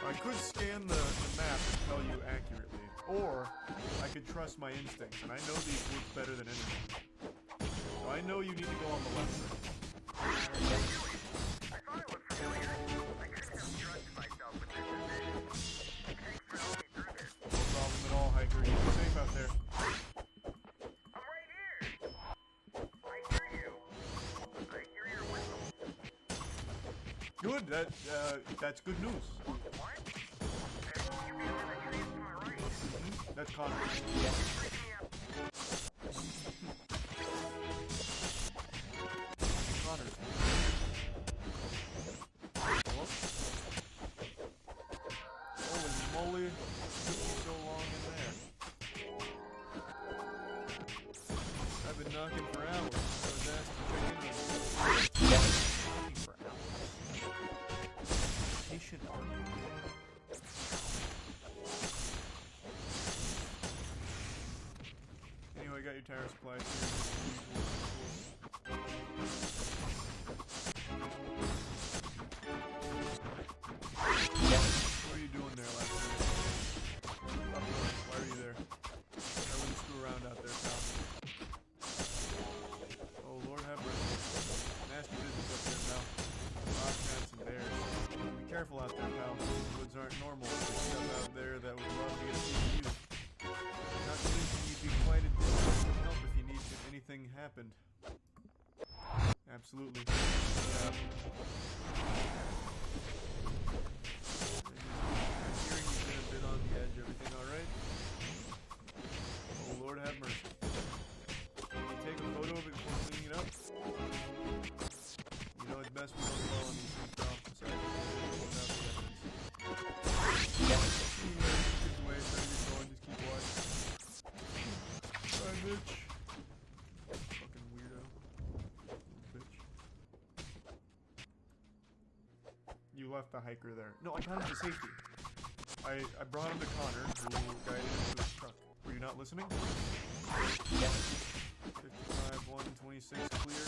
I could scan the map and tell you accurately, or I could trust my instincts, and I know these routes better than anything. So I know you need to go on the left side. No problem at all, hiker. You be safe out there. I'm right here. I hear you. I hear your whistle. Good. That's good news. What? You mean in the trees to my right? That's Connor. Connor's. Hello? Holy moly. It took me so long in there. I've been knocking for hours. I was asked to check in on knocking for hours. Patient argument. Anyway, I got your tire supplies here. What are you doing there, last night? Why are you there? I wouldn't screw around out there, pal. happened. Absolutely. Yeah. I'm hearing you've been a bit on the edge. Everything alright? Oh, Lord have mercy. Can you take a photo of it before cleaning it up? You know, it's best we don't dwell on these things, pal. Besides, we'll have the evidence. Anyway, just wait, try to get going, just keep watching. Bye, bitch. Fucking weirdo. Bitch. You left the hiker there. No, I got him to safety. I brought him to Connor, who guided him to his truck. Were you not listening? 55, 126 clear,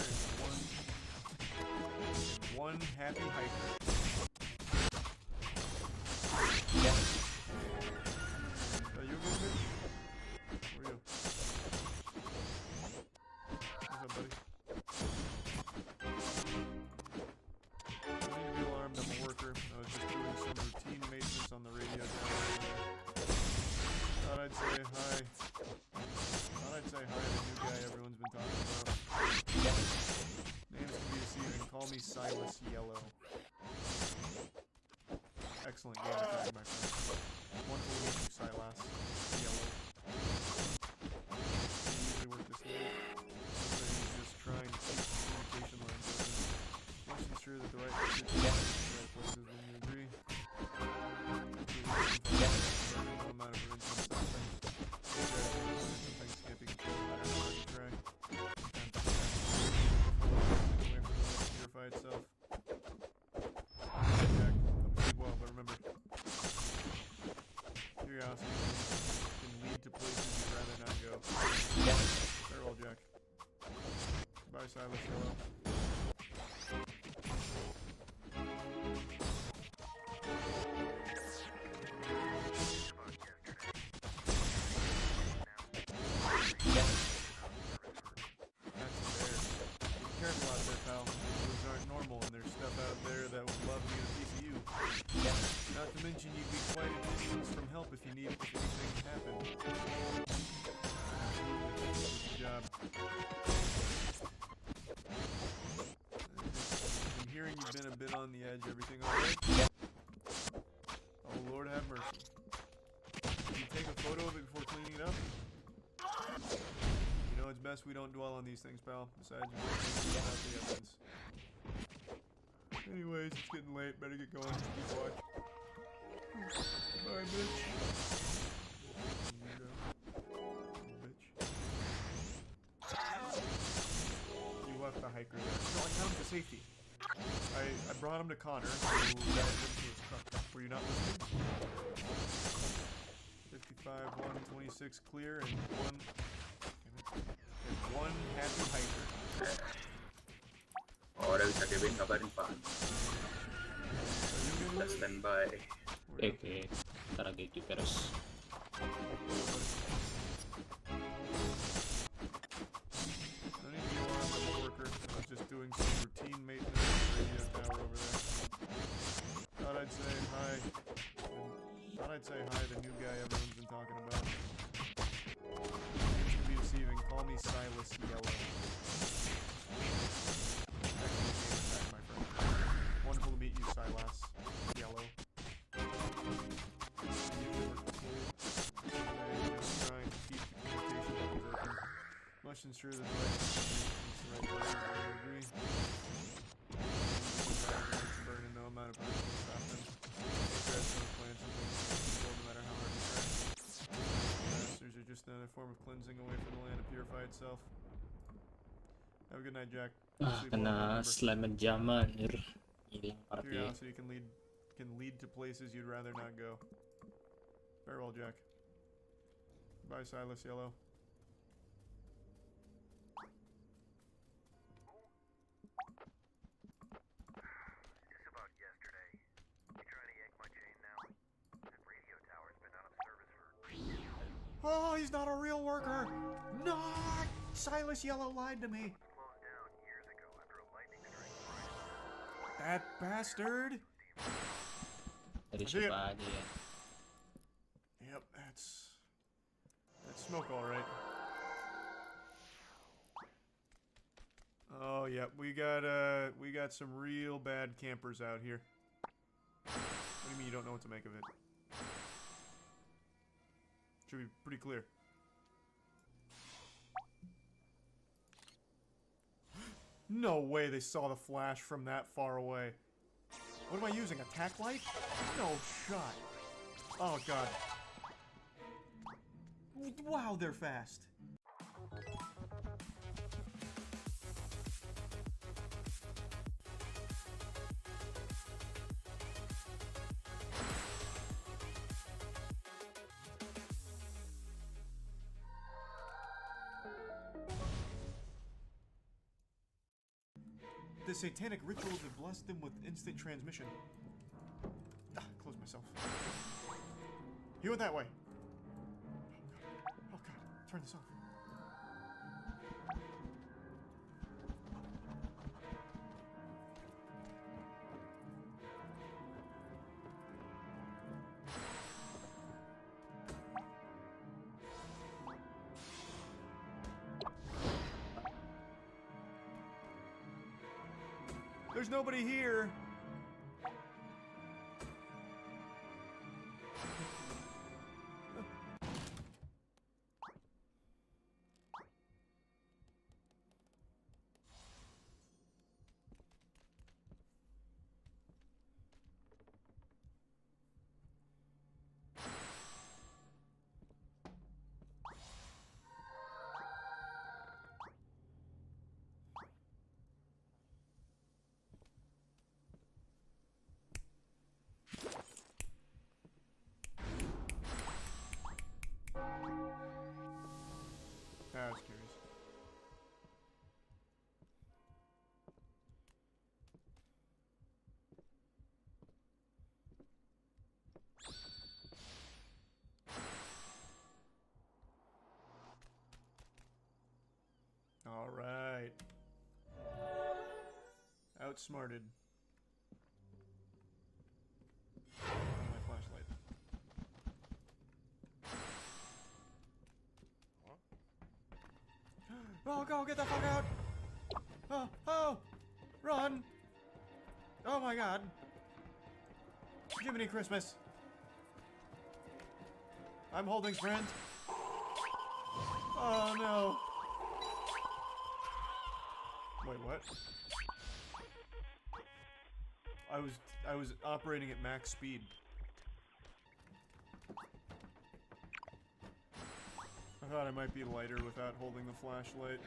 and one happy hiker. Are you good, bitch? Where are you? What's up, buddy? Don't need to be alarmed, I'm a worker. I was just doing some routine maintenance on the radio tower. Thought I'd say hi. Thought I'd say hi to the new guy everyone's been talking about. Names can be deceiving. Call me Silas Yellow. Excellent game attack, my friend. Wonderful to meet you, Silas Yellow. You usually work this late. Sometimes just trying to keep communication lines open. Must ensure that the right message is in the right places when you agree. No amount of religion is something. Some things can't be controlled no matter how hard you try. Away from the purify itself. Jack, sleep well, but remember, curiosity can lead to places you'd rather not go. Farewell, Jack. Bye, Silas Yellow. Careful out there, pal. Those aren't normal, and there's stuff out there that would love to get a piece of you. Not to mention you'd be quite a distance from help if anything happened. Good job. I'm hearing you've been a bit on the edge. Everything alright? Oh, Lord have mercy. Can you take a photo of it before cleaning it up? You know, it's best we don't dwell on these things, pal. Besides, you can't out the evidence. Anyways, it's getting late. Better get going. Keep watch. Bye, bitch. Weirdo. Bitch. You left the hiker there. No, I got him to safety. I brought him to Connor, who guided him to his truck. Were you not listening? 55, 126 clear, and one happy hiker. Ora bisa Kevin kabarin Pak. Kita standby. Oke, ntar lagi terus. Don't need to be alarmed, I'm a worker. I was just doing some routine maintenance on the radio tower over there. Thought I'd say hi. Thought I'd say hi to the new guy everyone's been talking about. Names can be deceiving. Call me Silas Yellow. Excellent game attack, my friend. Wonderful to meet you, Silas Yellow. Trying to keep the communication lines open. Must ensure that the right message is the right place. I agree. Burning no amount of pressure will stop them. Grabs no plants and things can't be controlled no matter how hard you try. Masters are just another form of cleansing away from the land to purify itself. Have a good night, Jack. Sleep well, Kena remember. selamat jam anjir. Ini yang party. Curiosity can lead to places you'd rather not go. Farewell, Jack. Bye, Silas Yellow. Just about yesterday. You trying to yank my chain now? That radio tower's been out of service for... Oh, he's not a real worker! Not! Silas Yellow lied to me! Closed down years ago after a lightning strike. That bastard! Dari See ya. siapa aja ya? Yep, that's smoke, all right. yeah, we got some real bad campers out here. What do you mean you don't know what to make of it? Should be pretty clear. No way they saw the flash from that far away. What am I using? Attack light? No shot. Oh god. Wow, they're fast. The satanic rituals have blessed them with instant transmission. Ah, close myself. He went that way. Oh god, turn this off. There's nobody here. I was curious. All right. Outsmarted. My flashlight. Oh, go get the fuck out! Oh, oh! Run! Oh my god! Jiminy Christmas! I'm holding friend. Oh no! Wait, what? I was operating at max speed. I thought I might be lighter without holding the flashlight,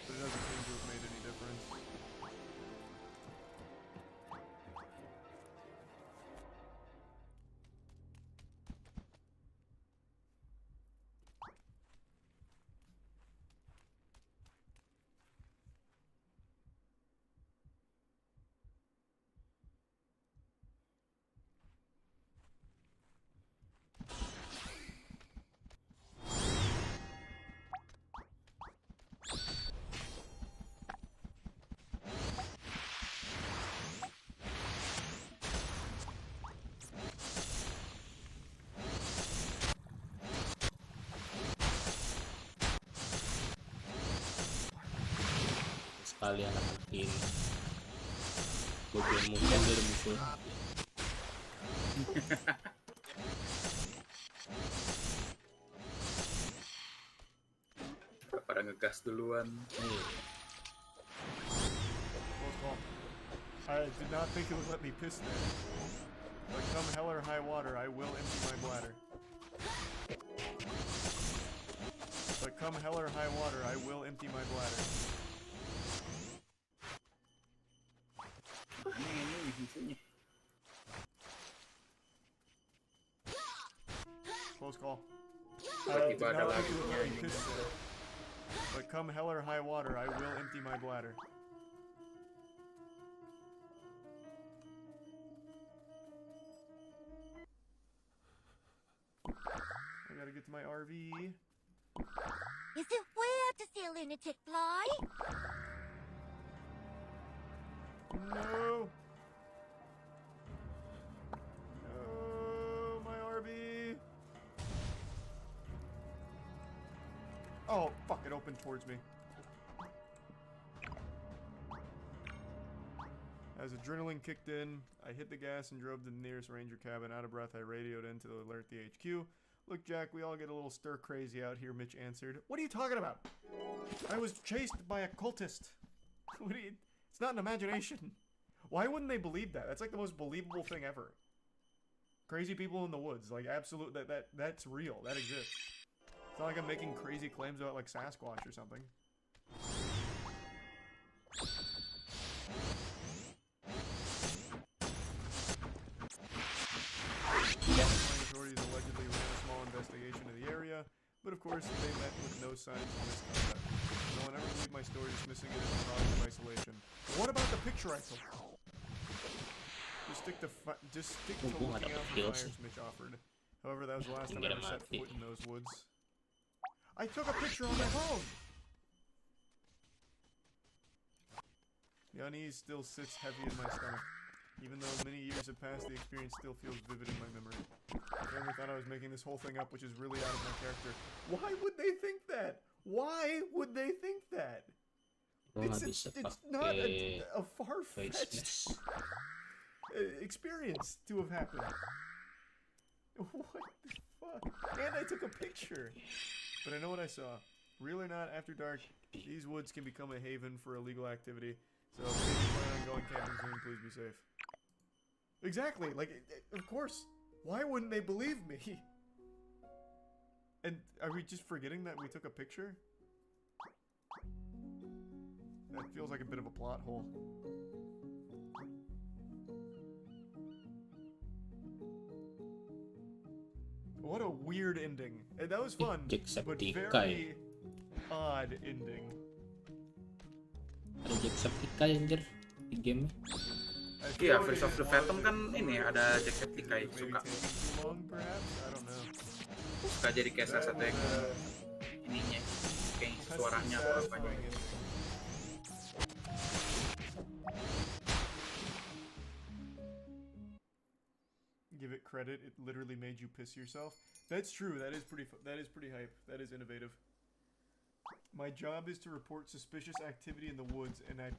but it doesn't seem to have made any difference. Sekalian matiin bagian muka dari musuh. Pada ngegas duluan. I did not think it would let me piss there. But come hell or high water, I will empty my bladder. But come hell or high water, I will empty my bladder. Close call. I did not think it would let me piss there. But come hell or high water, I will empty my bladder. I gotta get to my RV. Is it weird to see a lunatic fly? No! No, my RV! Oh, fuck, it opened towards me. As adrenaline kicked in, I hit the gas and drove to the nearest ranger cabin. Out of breath, I radioed in to alert the HQ. Look, Jack, we all get a little stir-crazy out here, Mitch answered. What are you talking about? I was chased by a cultist. It's not an imagination. Why wouldn't they believe that? That's like the most believable thing ever. Crazy people in the woods, like absolute that's real. That exists. It's not like I'm making crazy claims about like Sasquatch or something. Authorities allegedly ran a small investigation of the area, but of course they met with no signs of misconduct. No one ever believed my story, dismissing it as a product of isolation. What about the picture I took? Just stick to looking out for fires, Mitch offered. However, that was the last time I ever set foot in those woods. I took a picture on my phone! The unease still sits heavy in my stomach. Even though many years have passed, the experience still feels vivid in my memory. My family thought I was making this whole thing up, which is really out of my character. Why would they think that? Why would they think that? It's not a far-fetched experience to have happened. What the fuck? And I took a picture. But I know what I saw. Real or not, after dark, these woods can become a haven for illegal activity. So if you plan on going camping soon, please be safe. Exactly, like, of course. Why wouldn't they believe me? And are we just forgetting that we took a picture? That feels like a bit of a plot hole. What a weird ending. That was fun, but very odd ending. Ada Jacksepticeye anjir di game. Iya, Face of the Phantom kan ini ada Jacksepticeye suka. Suka jadi kayak salah satu yang ininya, kayak suaranya atau apanya. Give it credit, it literally made you piss yourself. That's true. That is pretty hype. That is innovative. My job is to report suspicious activity in the woods, and I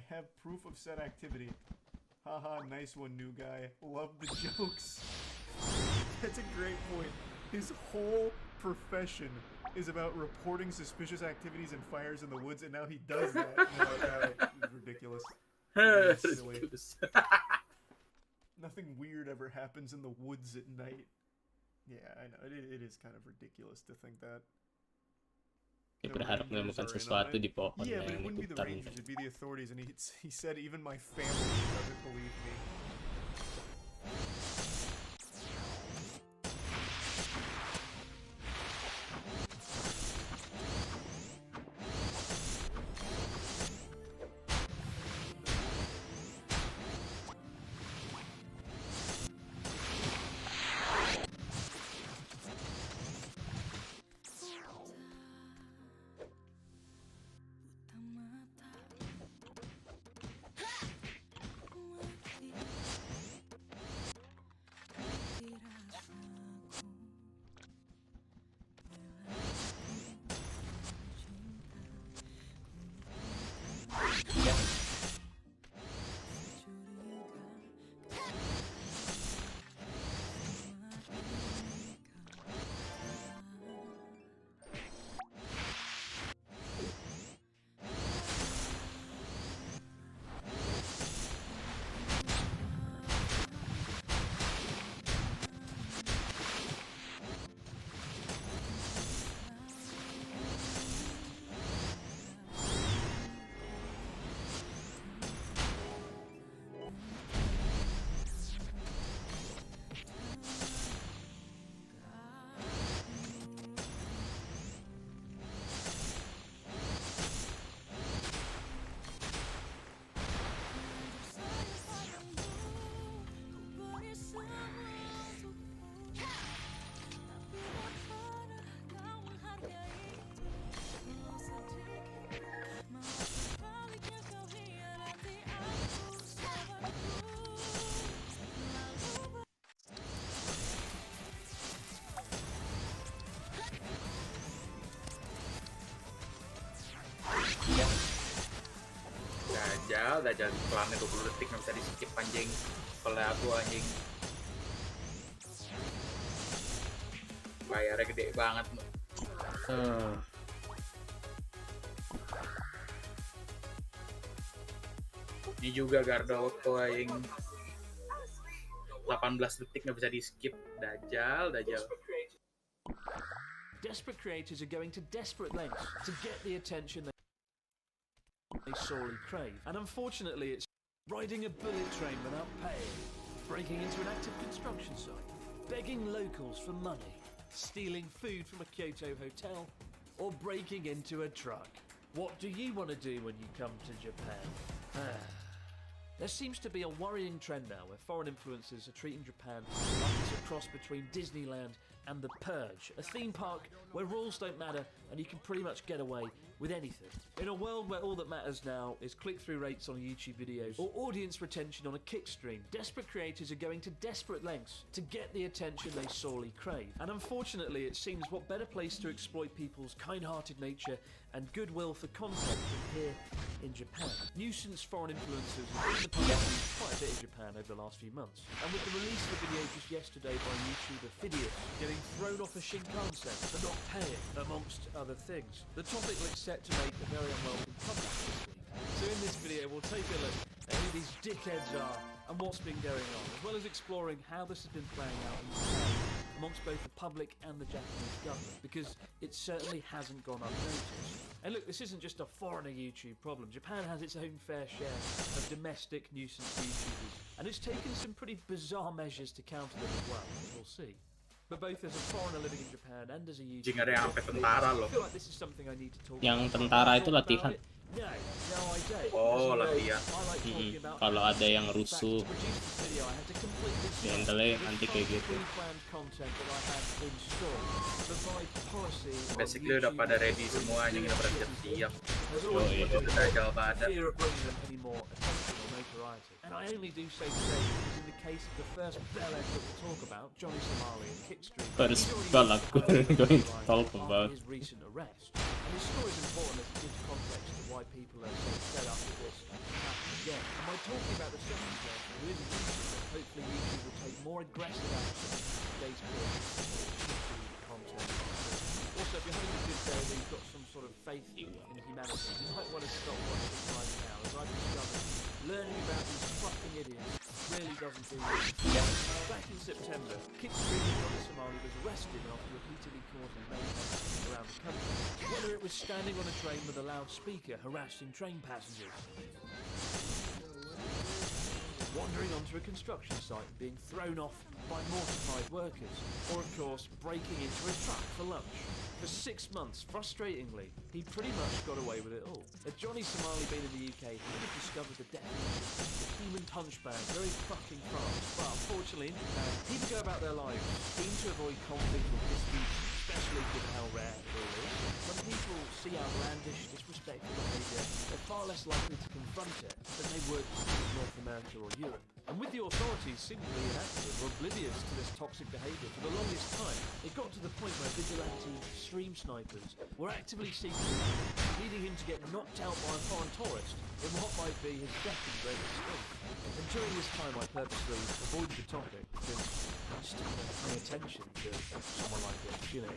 have proof of said activity. Haha, nice one, new guy. Love the jokes. That's a great point. His whole profession is about reporting suspicious activities and fires in the woods, and now he does that. It's ridiculous. It's silly. Nothing weird ever happens in the woods at night. Yeah, I know. It is kind of ridiculous to think that. Dia berharap menemukan sesuatu di pohon yeah, but it yang wouldn't be the diputar. Rangers, it'd be the authorities, and he said even my family doesn't believe me. Dajal iklannya 20 detik nggak bisa di skip anjing. Kalau aku anjing. Bayarnya gede banget. Ini juga Garda waktu aing 18 detik nggak bisa di skip. Dajal. Desperate creators are going to desperate lengths to get the attention they sorely crave. And unfortunately, it's riding a bullet train without paying, breaking into an active construction site, begging locals for money, stealing food from a Kyoto hotel, or breaking into a truck. What do you want to do when you come to Japan? There seems to be a worrying trend now where foreign influencers are treating Japan like it's a cross between Disneyland and The Purge, a theme park where rules don't matter and you can pretty much get away with anything. In a world where all that matters now is click-through rates on YouTube videos or audience retention on a Kick stream, desperate creators are going to desperate lengths to get the attention they sorely crave. And unfortunately, it seems what better place to exploit people's kind-hearted nature and goodwill for content than here in Japan. Nuisance foreign influencers have been the public quite a bit in Japan over the last few months. And with the release of a video just yesterday by YouTuber Phidias getting thrown off a Shinkansen for not paying, amongst other things, the topic looks set to make a very unwelcome comeback this week. So in this video we'll take a look at who these dickheads are and what's been going on, as well as exploring how this has been playing out in Japan amongst both the public and the Japanese government, because it certainly hasn't gone unnoticed. And look, this isn't just a foreigner YouTube problem. Japan has its own fair share of domestic nuisance YouTubers, and it's taken some pretty bizarre measures to counter them as well, as we'll see. But both as a foreigner living in Japan and as a YouTuber, Jing ada yang sampai tentara loh. I feel like this is something I need to talk Yang about. tentara itu latihan. No, I don't. Oh, latihan. I like talking about Kalau ada yang rusuh, to produce this video, I had to completely handle nanti kayak gitu. pre-planned content that I had installed. Provide policy on Basically udah pada ready semua, anjing udah pada siap. Udah Dajal pada. fear of bringing them any more attention or notoriety. And I only do so today because in the case of the first bellend that we'll talk about, Johnny Somali and Kickstream, First bellend we're going to talk about his recent arrest. And his story is important as it gives context to why people are so fed up with this happening again. And by talking about the second person who is a YouTuber, hopefully YouTube will take more aggressive action in today's period content. Also, if you're having a good day that you've got some sort of faith in humanity, you might want to stop watching right now, as I've discovered learning about these fucking idiots really doesn't do you. Back in September, Kickstreamer Johnny Somali was arrested after repeatedly causing mayhem around the country, whether it was standing on a train with a loudspeaker harassing train passengers, wandering onto a construction site and being thrown off by mortified workers, or of course breaking into a truck for lunch. For 6 months, frustratingly, he pretty much got away with it all. Had Johnny Somali been in the UK, he would have discovered the definition of human punchbag very fucking fast. But unfortunately, in Japan, people go about their lives keen to avoid conflict or disputes, especially given how rare it all is. When people see outlandish, disrespectful behaviour, they're far less likely to confront it than they would in North America or Europe. And with the authorities seemingly inactive or oblivious to this toxic behaviour for the longest time, it got to the point where vigilante stream snipers were actively seeking him, leading him to get knocked out by a foreign tourist in what might be his second greatest stream. And during this time I purposely avoided the topic because I just don't want to pay attention to someone like this, you know.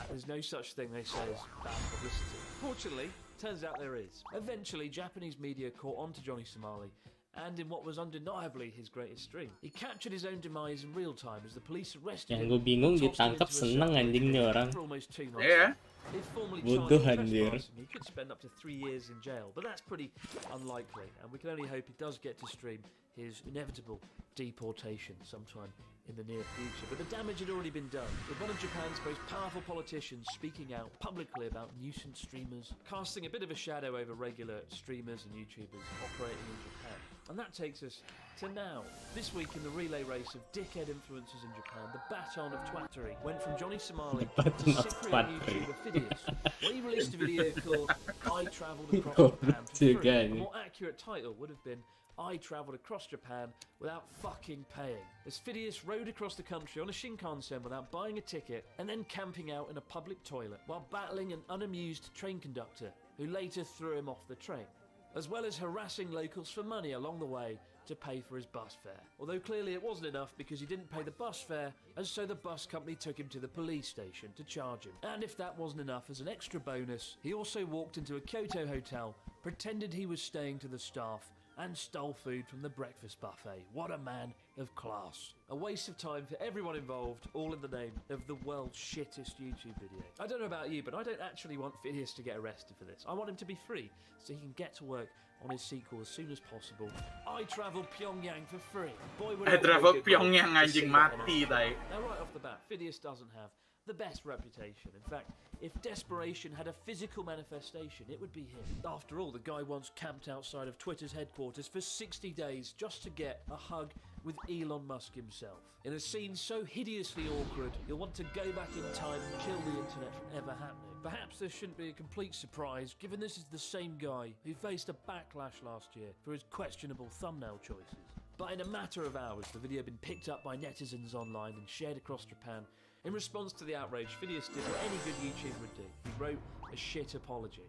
There's no such thing, they say, as bad publicity. Fortunately, turns out there is. Eventually, Japanese media caught on to Johnny Somali, and in what was undeniably his greatest stream. He captured his own demise in real time as the police arrested him. Yang gue bingung ditangkap seneng anjing nih orang. For almost 2 months. Yeah. They formally Bodoh charged him anjir. trespassing. He could spend up to 3 years in jail, but that's pretty unlikely, and we can only hope he does get to stream his inevitable deportation sometime in the near future. But the damage had already been done, with one of Japan's most powerful politicians speaking out publicly about nuisance streamers, casting a bit of a shadow over regular streamers and YouTubers operating in Japan. And that takes us to now. This week in the relay race of dickhead influencers in Japan, the baton of twattery went from Johnny Somali to Cypriot YouTuber Phidias, where he released a video called I Travelled Across Japan for free. A more accurate title would have been I travelled across Japan without fucking paying, as Phidias rode across the country on a Shinkansen without buying a ticket and then camping out in a public toilet while battling an unamused train conductor who later threw him off the train. as well as harassing locals for money along the way to pay for his bus fare. Although clearly it wasn't enough because he didn't pay the bus fare, and so the bus company took him to the police station to charge him. And if that wasn't enough as an extra bonus, he also walked into a Kyoto hotel, pretended he was staying to the staff, and stole food from the breakfast buffet. What a man of class. A waste of time for everyone involved, all in the name of the world's shittest YouTube video. I don't know about you, but I don't actually want Phineas to get arrested for this. I want him to be free, so he can get to work on his sequel as soon as possible. I travel Pyongyang for free. Boy, would I travel Pyongyang anjing mati tai. Now right off the bat, Phineas doesn't have the best reputation. In fact, if desperation had a physical manifestation, it would be him. After all, the guy once camped outside of Twitter's headquarters for 60 days just to get a hug with Elon Musk himself. In a scene so hideously awkward, you'll want to go back in time and kill the internet from ever happening. Perhaps this shouldn't be a complete surprise, given this is the same guy who faced a backlash last year for his questionable thumbnail choices. But in a matter of hours, the video had been picked up by netizens online and shared across Japan. In response to the outrage, Phineas did what any good YouTuber would do. He wrote a shit apology.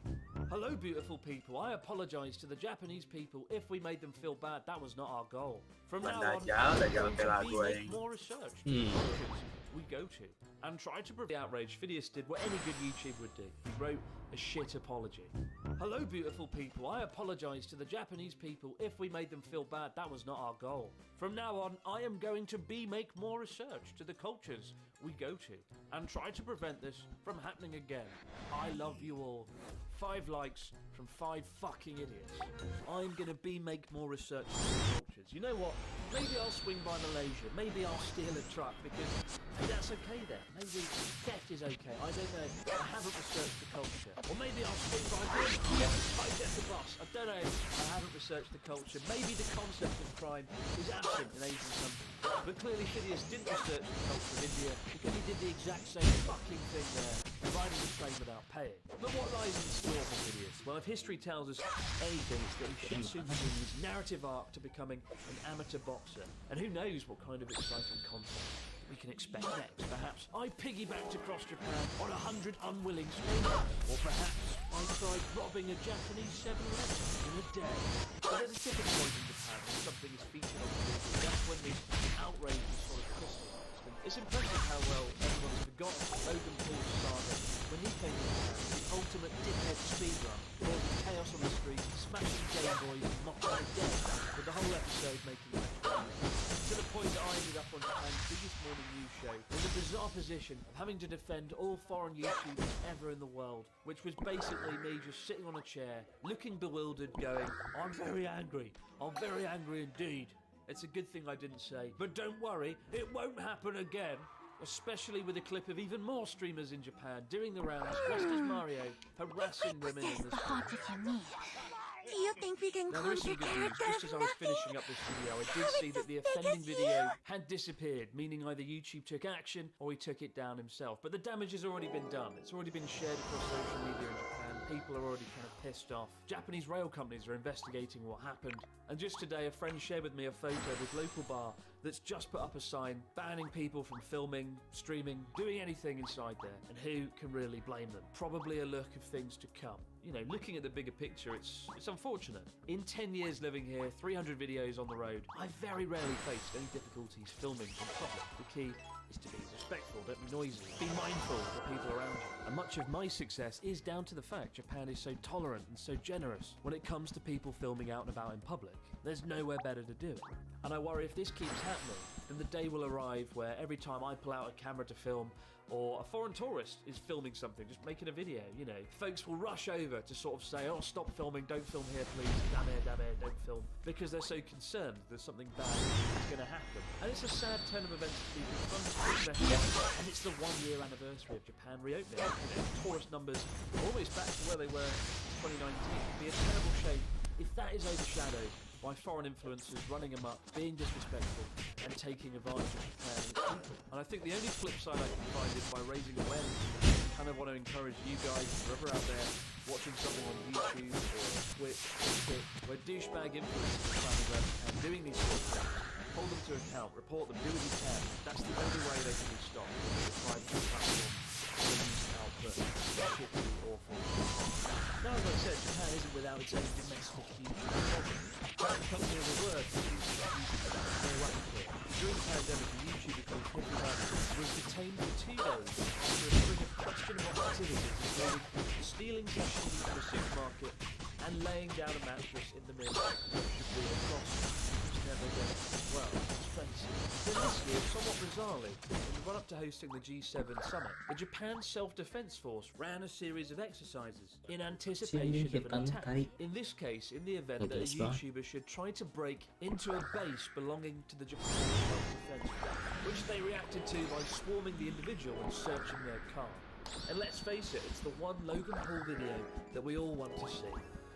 Hello, beautiful people. I apologise to the Japanese people if we made them feel bad. That was not our goal. From now on, we make more research to the countries we go to and try to prevent the outrage. Phineas did what any good YouTuber would do. He wrote a shit apology. Hello, beautiful people. I apologise to the Japanese people if we made them feel bad. That was not our goal. From now on, I am going to make more research to the cultures we go to and try to prevent this from happening again. I love you all. 5 likes from 5 fucking idiots. I'm gonna make more research to the cultures. You know what? Maybe I'll swing by Malaysia. Maybe I'll steal a truck because that's okay there. Maybe theft is okay. I don't know. I haven't researched the culture. Or maybe I'll swing by India. Hijack the bus. I don't know. I haven't researched the culture. Maybe the concept of crime is absent in Asian countries. But clearly Phineas didn't research the culture of India because he did the exact same fucking thing there, riding the train without paying. But what lies in store for Phineas? Well, if history tells us anything, it's that he should soon begin his narrative arc to becoming an amateur boxer. And who knows what kind of exciting content we can expect next. Perhaps I piggybacked across Japan on 100 unwilling strangers. Or perhaps I tried robbing a Japanese 7-Eleven in a day. But there's a tipping point in Japan when something is featured on the video. That's when the outrage is sort of crystallized. And it's impressive how well everyone's forgotten Logan Paul's saga when he came to Japan. The ultimate dickhead speedrun, causing chaos on the streets, smashing Game Boys and knocking them dead, with the whole episode making it to the point that I ended up on Japan's biggest morning news show in the bizarre position of having to defend all foreign YouTubers ever in the world, which was basically me just sitting on a chair, looking bewildered, going, I'm very angry indeed. It's a good thing I didn't say, but don't worry, it won't happen again. Especially with a clip of even more streamers in Japan doing the rounds dressed as Mario, harassing women in the street. Do you think we can Now there is some good news. Just as I was finishing up this video, I did see that the offending video had disappeared, meaning either YouTube took action or he took it down himself. But the damage has already been done. It's already been shared across social media in Japan. People are already kind of pissed off. Japanese rail companies are investigating what happened. And just today, a friend shared with me a photo of his local bar that's just put up a sign banning people from filming, streaming, doing anything inside there. And who can really blame them? Probably a look of things to come. You know, looking at the bigger picture, it's unfortunate. In 10 years living here, 300 videos on the road, I've very rarely faced any difficulties filming in public. The key is to be respectful, don't be noisy, be mindful of the people around you. And much of my success is down to the fact Japan is so tolerant and so generous when it comes to people filming out and about in public. There's nowhere better to do it. And I worry if this keeps happening, then the day will arrive where every time I pull out a camera to film, or a foreign tourist is filming something, just making a video, you know, folks will rush over to sort of say, oh, stop filming, don't film here, please, damn it, don't film, because they're so concerned that something bad is going to happen. And it's a sad turn of events to be confronted with, and it's the 1-year anniversary of Japan reopening. You know, tourist numbers are almost back to where they were in 2019. It'd be a terrible shame if that is overshadowed by foreign influencers running amok, being disrespectful, and taking advantage of Japan and its people. And I think the only flip side I can find is by raising awareness. I kind of want to encourage you guys, whoever out there, watching something on YouTube or Twitch or Twitch, where douchebag influencers are planning and doing these sort of things. Hold them to account, report them, do what you can. That's the only way they can be stopped. Private platforms, output, shit, awful. Now, as I said, Japan isn't without its own domestic and laying down a mattress in the middle should be a crossing. It's never going to, well, let's face it. Then this year, somewhat bizarrely, in the run-up to hosting the G7 summit, the Japan Self-Defense Force ran a series of exercises in anticipation of an attack. In this case, in the event that a YouTuber should try to break into a base belonging to the Japan Self-Defense Force, which they reacted to by swarming the individual and searching their car. And let's face it, it's the one Logan Paul video that we all want to see.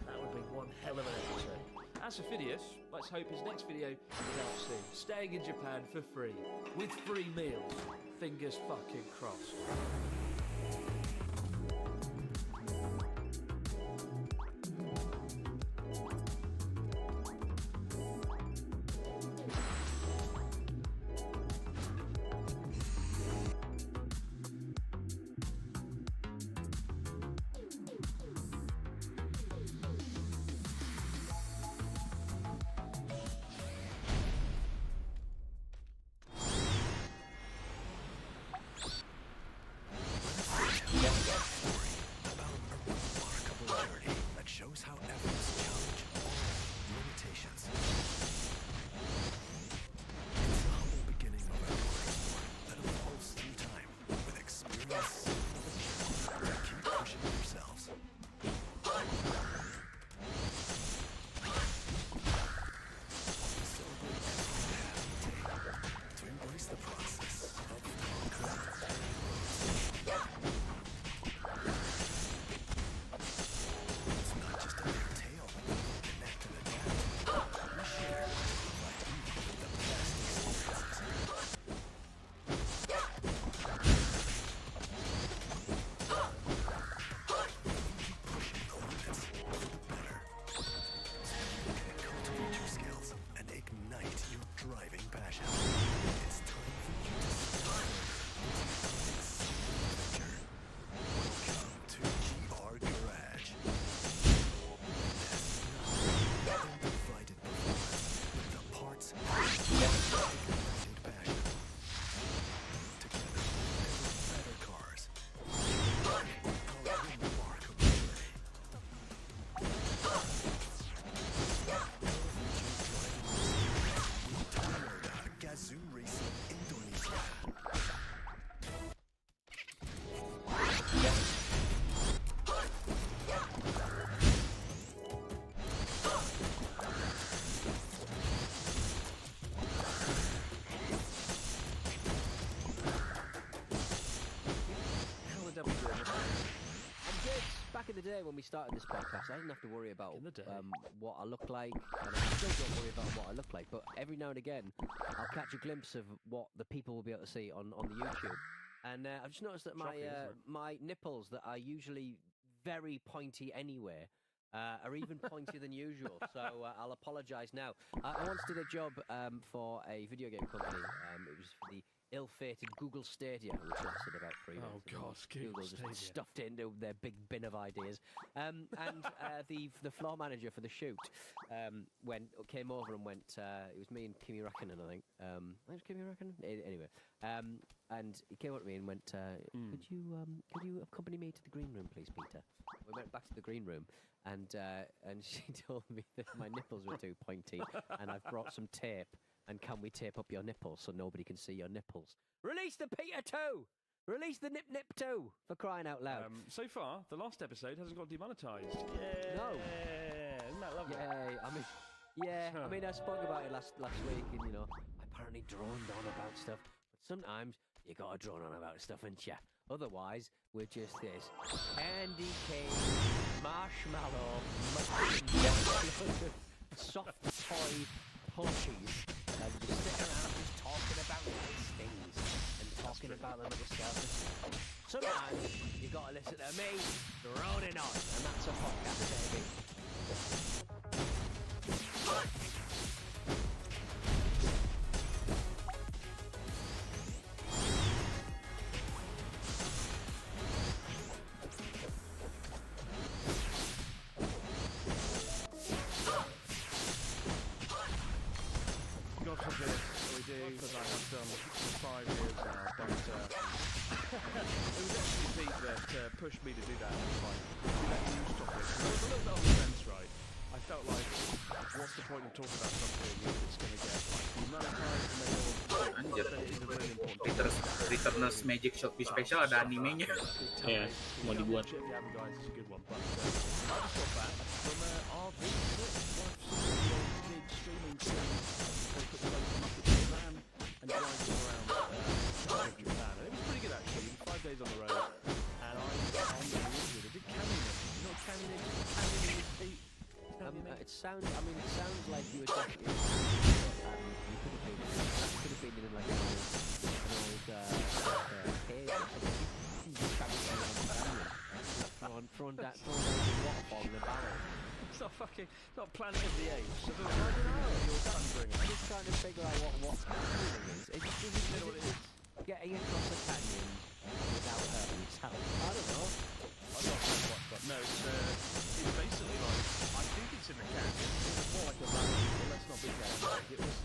That would be one hell of an episode. As for Phineas, let's hope his next video is out soon. Staying in Japan for free, with free meals. Fingers fucking crossed. Back in the day when we started this podcast, I didn't have to worry about what I look like, and I still don't worry about what I look like, but every now and again, I'll catch a glimpse of what the people will be able to see on the YouTube. And I've just noticed that my nipples that are usually very pointy anyway are even pointier than usual, so I'll apologise now. I once did a job for a video game company. It was for the ill-fated Google Stadia, which lasted about 3 months. Oh God, Google just stuffed it into their big bin of ideas. And the floor manager for the shoot came over and went. It was me and Kimi Räikkönen, I think. I think it was Kimi Räikkönen. Anyway, and he came up to me and went, "Could you accompany me to the green room, please, Peter?" We went back to the green room, and she told me that my nipples were too pointy, and I've brought some tape. And can we tape up your nipples so nobody can see your nipples? Release the Peter 2! Release the Nip 2, for crying out loud. So far, the last episode hasn't got demonetised. Yeah. No. Isn't that lovely? Yeah, I mean, I spoke about it last week, and, you know, I apparently droned on about stuff. But sometimes you gotta drone on about stuff, ain't ya? Otherwise, we're just this candy cane, marshmallow, soft toy plushies. And just sitting around just talking about nice things and talking about them yourself. Sometimes you gotta listen to me droning on, and that's a podcast, baby. God forbid we do, because I have done for 5 years now, but it was actually Pete that pushed me to do that fight. Do that news topic. I was a little bit on the fence, right? going to talk about something that's going to get demonetized and Anjir. then it is a really important Returners Magic Shot B Special ada animenya. Iya, mau dibuat. Check the album, guys. It's a good one. But I just got back from ROO Village, one of the big streaming things. They put the local market in Japan and driving around Japan. And it was pretty good actually. 5 days on the road, and I did canyoning. You know canyoning? Canyoning with feet. It sounds like you were definitely. You could have been in like an old cave or something. Throwing down the waterfall in a barrel. It's not Planet of the Apes. So I don't know. You're thundering. I'm just trying to figure out what canyoning is. It's getting across a canyon without hurting yourself. I don't know. I'm not sure what, but no, it's basically like, I think it's in the canyon. It's more like a valley, but let's not be careful. It was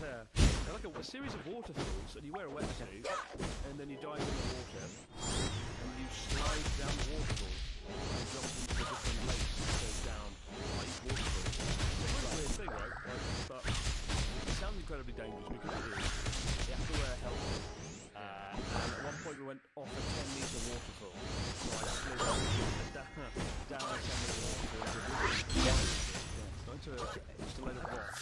like a series of waterfalls, and you wear a wetsuit, and then you dive in the water, and you slide down the waterfall, and jump into the different lakes that goes down by each waterfall. It's a really weird thing, right? But it sounds incredibly dangerous because it is. You have to wear a helmet. And at one point we went off a 10-metre waterfall, so I slid down a 10-metre waterfall. It's just a load of rocks.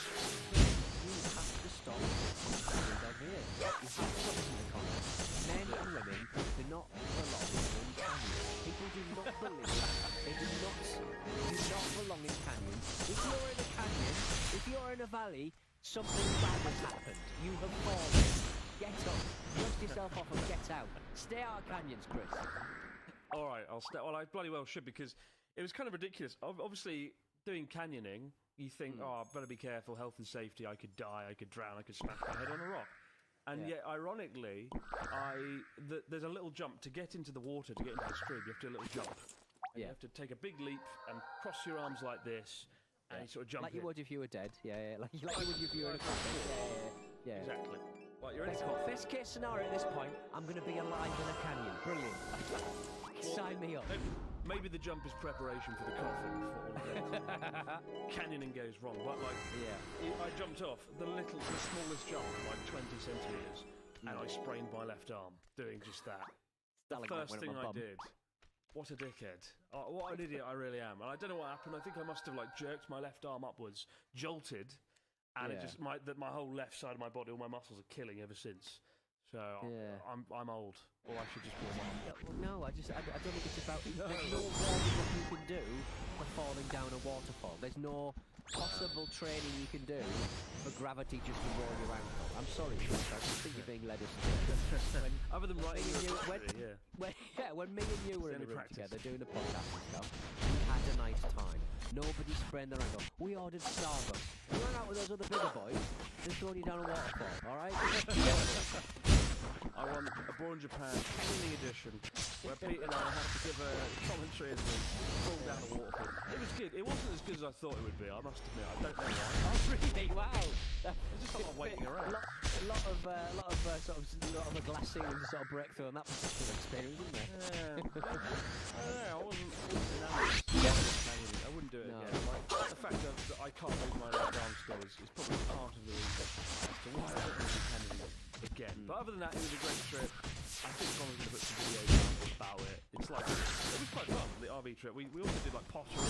You have to stop over here. You have to stop in the comments. Men and women do not belong in canyons. People do not believe they do not belong in canyons. If you're in a canyon, if you're in a valley, something bad has happened. You have fallen. Get up, dust yourself off and get out. Stay out of canyons, Chris. Alright, I'll stay. Well, I bloody well should, because it was kind of ridiculous. Obviously, doing canyoning, you think, oh, I better be careful, health and safety, I could die, I could drown, I could smash my head on a rock. And yet, ironically, there's a little jump to get into the water, to get into the stream. You have to do a little jump. And you have to take a big leap and cross your arms like this, and you sort of jump like you would if you were dead. Yeah. Like you would if you were in a coffin. Yeah. Exactly. Like you're in Best case scenario at this point, I'm going to be alive in a canyon. Brilliant. Sign me up. Maybe the jump is preparation for the coffin before canyoning goes wrong. But I jumped off the smallest jump, like 20 centimeters, and I sprained my left arm doing just that. The first thing I did. What a dickhead. What an idiot I really am. And I don't know what happened. I think I must have jerked my left arm upwards, jolted, and it just my whole left side of my body, all my muscles are killing ever since. So I'm old, or I should just warm up. No, I don't think it's about. There's no warming up you can do for falling down a waterfall. There's no possible training you can do for gravity just to roll your ankle. I'm sorry, Chris, I just think you're being led astray. Other than writing when me and you were in the room together doing the podcast and stuff, we had a nice time. Nobody sprained their ankle. We ordered Starbucks. You hung out with those other bigger boys, they're throwing you down a waterfall, alright? I won a Born Japan Canyoning edition, where Pete and I had to give a commentary as we fall down a waterfall. It was good. It wasn't as good as I thought it would be, I must admit. I don't know why. Oh, really? Wow. There's just a lot of waiting around. A lot of a glass ceiling to sort of break through on that particular experience, isn't there? Yeah. I don't know, I wasn't enamored. I wouldn't do it again. The fact that I can't move my left arm still is probably part of the reason as to why I don't want to do canyoning again. But other than that, it was a great trip. I think I'm going to put some videos out about it. It was quite fun, the RV trip. We also did pottery,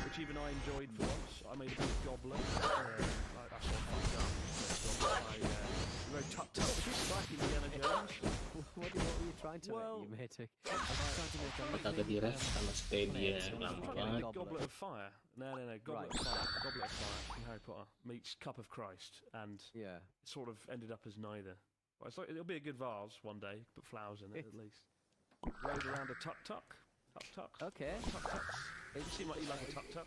which even I enjoyed for once. I made a big goblet. That's what fucked up. We wrote tut-tut, like Indiana Jones. What were you trying to make? You made I was trying to make Kagedira sama Stadia lama Goblet of Fire. No. Goblet of Fire from Harry Potter meets Cup of Christ, and sort of ended up as neither. But it'll be a good vase one day. Put flowers in it at least. Rode around a tuk-tuk. Okay. Tuk-tuks. It seemed like you like a tuk-tuk.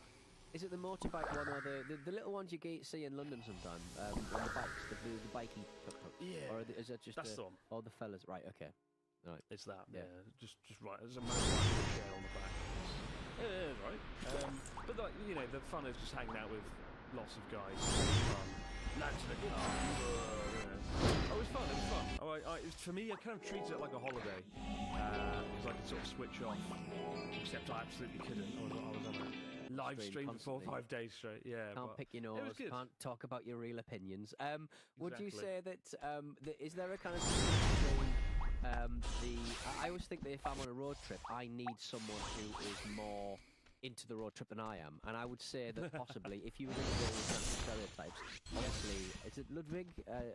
Is it the motorbike one or the little ones you see in London sometime on the bikes, the bikey tuk-tuk? Yeah. Or is that just that's the one? Oh, the fellas. Right. Okay. Right. It's that. Yeah. Just right. There's a motorbike chair on the back. Yeah, right. But the fun is just hanging out with lots of guys. Fun. Lads in the car. Oh, it was fun. For me, I kind of treated it like a holiday because I could sort of switch off. Except I absolutely couldn't. I was on a live stream for 4 or 5 days straight. Yeah, Can't but pick your it was nose. good. Can't talk about your real opinions. Would you Exactly. say that is there a kind of between I always think that if I'm on a road trip, I need someone who is more into the road trip than I am, and I would say that possibly if you were going to go with national stereotypes, obviously is it Ludwig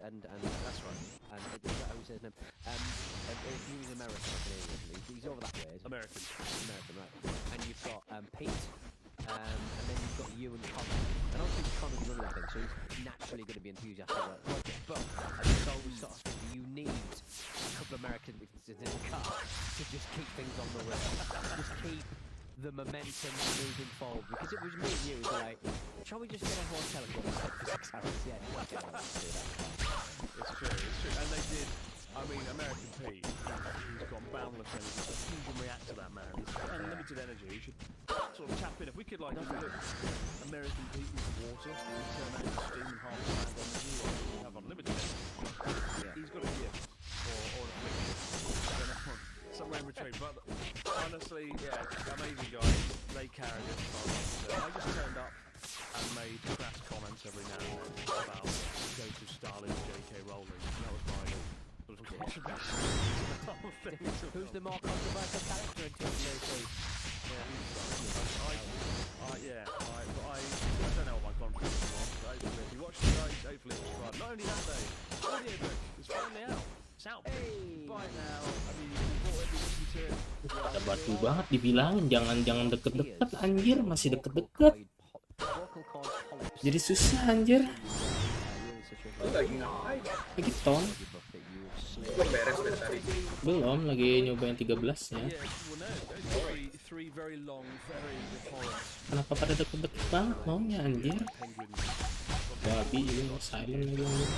and That's right. and is that how he says his name? If he was American or Canadian, he's over that way. Isn't he? American, right? And you've got Pete, and then you've got you and Connor. And obviously Connor's running the thing, so he's naturally going to be enthusiastic about the project. But I just always sort of think that you need a couple of Americans in the car to just keep things on the road, just keep the momentum moving forward. Because it was me and you who were like, shall we just get a hotel and go for 6 hours? Yeah, okay, let's do that. It's true, and they did. I mean, American Pete, he's got boundless energy. You can react to that man. He's got unlimited energy. You should sort of tap in. If we could, like, look, American Pete with water, and turn that into steam and half stand energy, or we have unlimited energy. Yeah. He's got a gift, or a affliction. I don't know, somewhere in between. But honestly, yeah, amazing guys. They carried it. I just turned up and made crass comments every now and then about Joseph Stalin and J.K. Rowling. That was my sort of contribution to the whole thing. Who's the more controversial character in 2018? I don't know what my contribution was, but hopefully, if you watched it, guys, hopefully it was fun. Not only that, though, audiobook is finally out. It's out. Buy it now. I mean, you can bought it, you listen to it. Ada batu banget dibilangin jangan deket-deket anjir, masih deket-deket. Jadi susah anjir. Lagi tong. Belum beres dari tadi. Belum, lagi nyobain 13 ya. Kenapa pada deket-deket banget maunya anjir? Babi juga silent lagi anjir.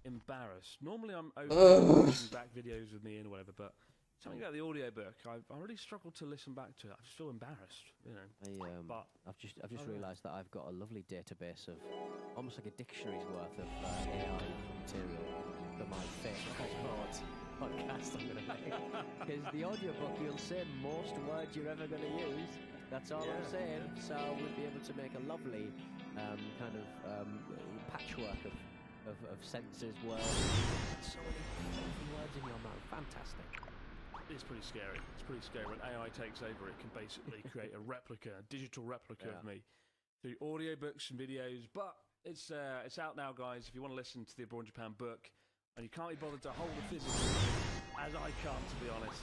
Embarrassed. Normally I'm watching back videos with me and whatever, but something about the audiobook, I really struggle to listen back to it. I just feel embarrassed, you know. I've just realised that I've got a lovely database of almost like a dictionary's worth of AI material for my favourite podcast I'm going to make. Because the audiobook, you'll say most words you're ever going to use. That's all I'm saying. So we'll be able to make a lovely kind of patchwork of sentences, words. So many words in your mouth. Fantastic. It's pretty scary. It's pretty scary. When AI takes over, it can basically create a digital replica of me through audiobooks and videos. But it's out now, guys. If you want to listen to the Abroad in Japan book, and you can't be bothered to hold the physical, as I can't, to be honest,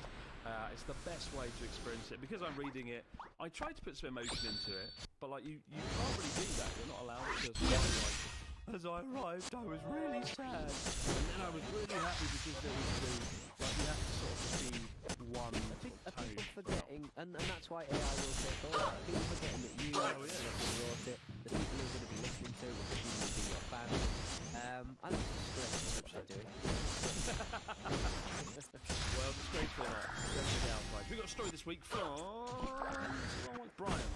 it's the best way to experience it. Because I'm reading it, I try to put some emotion into it, but like you can't really do that. You're not allowed to. As I arrived, I was really sad, and then I was really happy because there was two. Like you have to sort of be one. I think we're forgetting, and that's why AI will take over. I think we're forgetting that you wrote it, the people who are going to be listening to will presumably be your fans. I think it's disgraceful what they're doing. Well, disgraceful or not, definitely outside. We've got a story this week from Brian.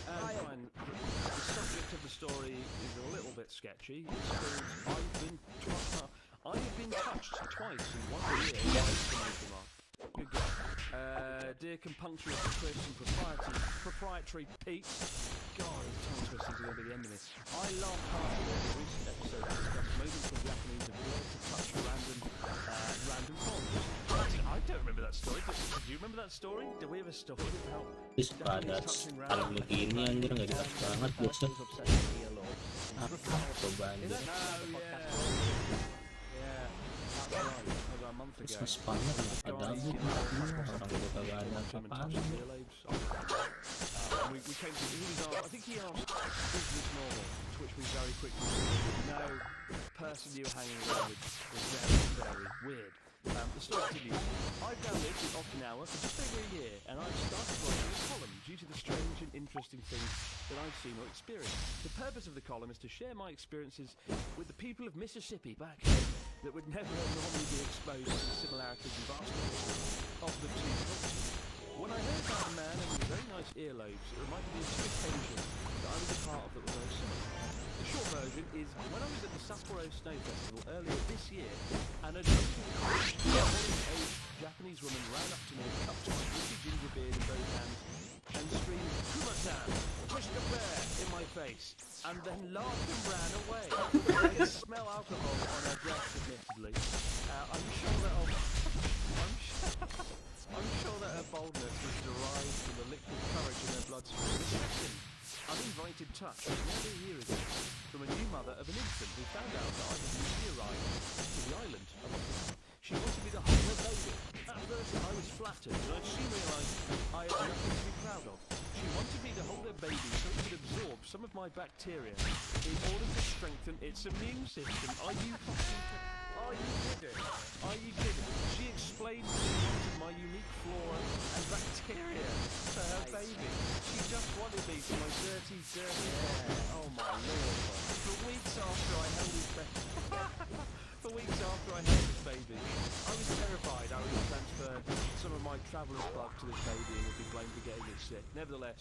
Brian, the subject of the story is a little bit sketchy. It's called I've been touched twice in 1 year. Good guy. Dear compunctuous Chris and proprietary Pete. God, tongue twisters are going to be the end of this. I laughed hard at the recent episode that discussed moments when Japanese have learned to touch random forms. I don't remember that story. Do you remember that story? Did we have a story about Japanese touching random? Begini anjir nggak dikasih banget bosan. Cobaan deh. Christmas banget nggak ada bu, orang udah kagak ada apaan. We came to, I think he asked, is this normal? To which we very quickly said, no, the person you were hanging around with was very, very weird. The story continues. I've now lived in Okinawa for just over a year, and I've started writing a column due to the strange and interesting things that I've seen or experienced. The purpose of the column is to share my experiences with the people of Mississippi back home that would never normally be exposed to the similarities and vastness of the two cultures. When I heard about a man with very nice earlobes, it reminded me of two occasions that I was a part of that were very similar. The short version is, when I was at the Sapporo Snow Festival earlier this year, and a drunken college-aged Japanese woman ran up to me, cupped my bushy ginger beard in both hands, and screamed, "Kuma-san, Mr. Bear," in my face, and then laughed and ran away. I could smell alcohol on her breath, admittedly. I'm sure that her boldness was derived from the liquid courage in her bloodstream. The second uninvited touch was nearly a year ago from a new mother of an infant who found out that I had newly arrived to the island. She wanted me to hold her baby. At first I was flattered, but I soon realised I had nothing to be proud of. She wanted me to hold her baby so it could absorb some of my bacteria in order to strengthen its immune system. Are you kidding? Are you kidding? She explained my unique flora and bacteria to her baby. She just wanted me for my dirty body. Oh my lord. For weeks after I held his baby. For weeks after I held this baby, I was terrified I would have transferred some of my traveller's blood to this baby and would be blamed for getting it sick. Nevertheless,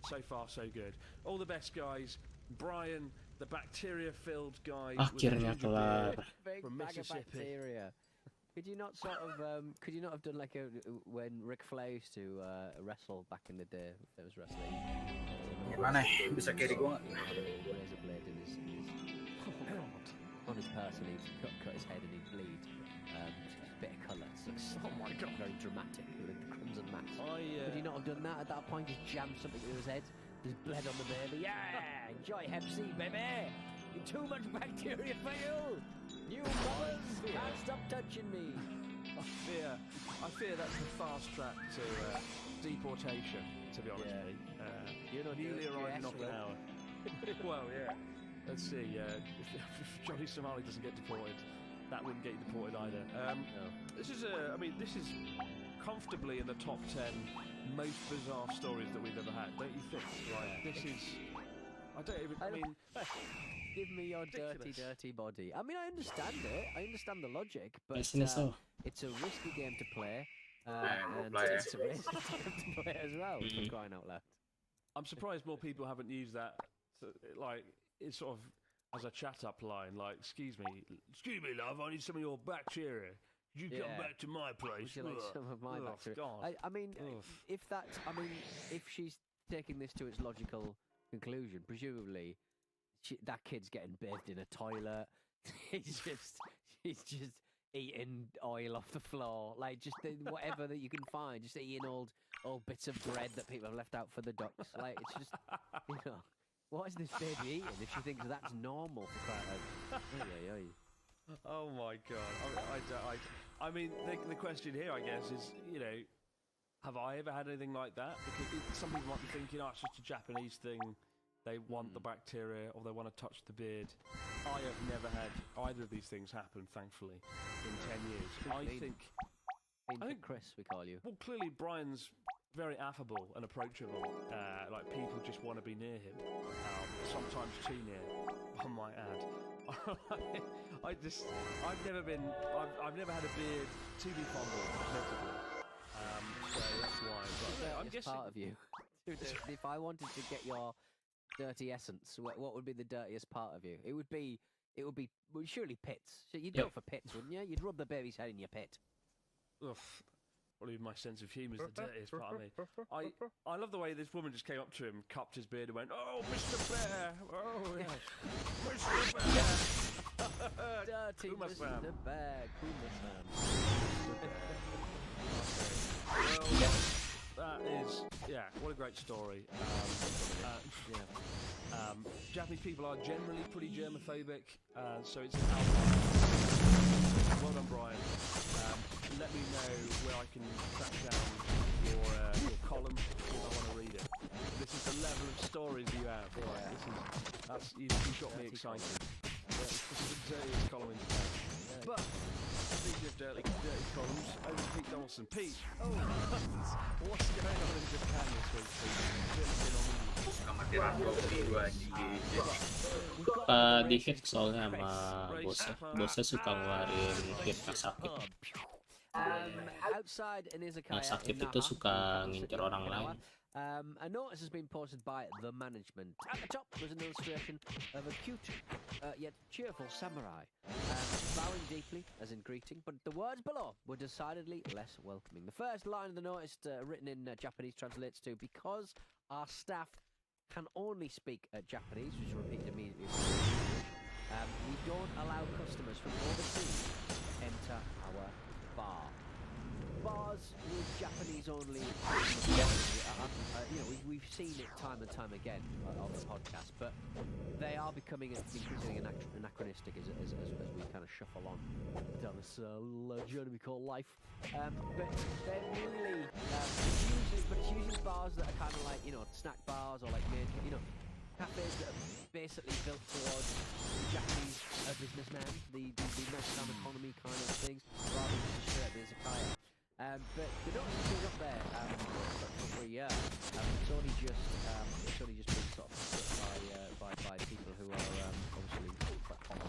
so far so good. All the best, guys. Brian, the bacteria-filled guy with the Akhirnya ginger kelar. beard Big from bag of Mississippi. bacteria. Could you not have done like when Ric Flair used to wrestle back in the day? If there was wrestling. Gimana ya? Bisa kiri gua. Razor blade in his on his person, he'd cut his head and he'd bleed. Just a bit of colour. Oh my god! Very dramatic with the crimson mask. Could you not have done that at that point? Just jammed something to his head. There's blood on the baby. Yeah, enjoy Hep C, baby. Too much bacteria for you. You mothers can't stop touching me. I fear that's the fast track to deportation. To be honest, mate. You're not newly arrived in dirty Okinawa. Well, yeah. Let's see. If Johnny Somali doesn't get deported, that wouldn't get you deported either. This is this is comfortably in the top 10 most bizarre stories that we've ever had, don't you think? Right. This is. Give me your dirty body. I mean, I understand it. I understand the logic, but Yes, so. it's a risky game to play, and play it. it's a risky game to play as well. For crying out loud! I'm surprised more people haven't used that, it's sort of as a chat-up line. Like, excuse me, love, I need some of your bacteria. You come back to my place. Would you like some of my bacteria? I mean, if she's taking this to its logical conclusion, presumably that kid's getting bathed in a toilet. He's just eating oil off the floor, like just whatever that you can find. Just eating old bits of bread that people have left out for the ducks. Like, it's just, what is this baby eating if she thinks that's normal for crying out? Oh my god! I mean, the question here, I guess, is have I ever had anything like that? Because some people might be thinking, oh, it's just a Japanese thing. They want the bacteria, or they want to touch the beard. I have never had either of these things happen, thankfully, in 10 years. I think Chris, we call you. Well, clearly Brian's very affable and approachable. Like, people just want to be near him. Sometimes too near, I might add. I've never had a beard to be fondled, admittedly. So that's why. But, I'm guessing part of you. If I wanted to get your dirty essence, what would be the dirtiest part of you? It would be well, surely pits. So you'd go for pits, wouldn't you? You'd rub the baby's head in your pit. Ugh. Probably my sense of humour is the dirtiest part of me. I love the way this woman just came up to him, cupped his beard, and went, "Oh, Mr. Bear! Oh, yes, Mr. Bear!" Dirty Mr. Bear, Well, that is, what a great story. Japanese people are generally pretty germophobic, so it's an outlier. Well done, Brian. Let me know where I can track down your column if I want to read it. This is the level of stories you have. Right? You got me excited. This is the dirtiest column in Japan. But speaking of dirty columns, over to Pete Donaldson. Pete, what's going on in Japan this week, Pete? Di hit soalnya sama bosnya suka ngeluarin hit yang sakit. Outside in Izakaya, Yang sakit itu suka ngincer orang lain. A notice has been posted by the management. At the top was an illustration of a cute yet cheerful samurai, bowing deeply, as in greeting, but the words below were decidedly less welcoming. The first line of the notice, written in Japanese, translates to, because our staff can only speak Japanese, which is repeated immediately. We don't allow customers from overseas to enter our bar. Bars with Japanese only, we've seen it time and time again on the podcast, but they are becoming increasingly anachronistic as we kind of shuffle on down this journey we call life. But they're really, it's usually bars that are kind of like, snack bars or like cafes that are basically built towards the Japanese businessman, the Mexican economy kind of things, rather than just straight the izakaya. But the notice has been up there for a year. It's only just been sort of put by people who are obviously quite common.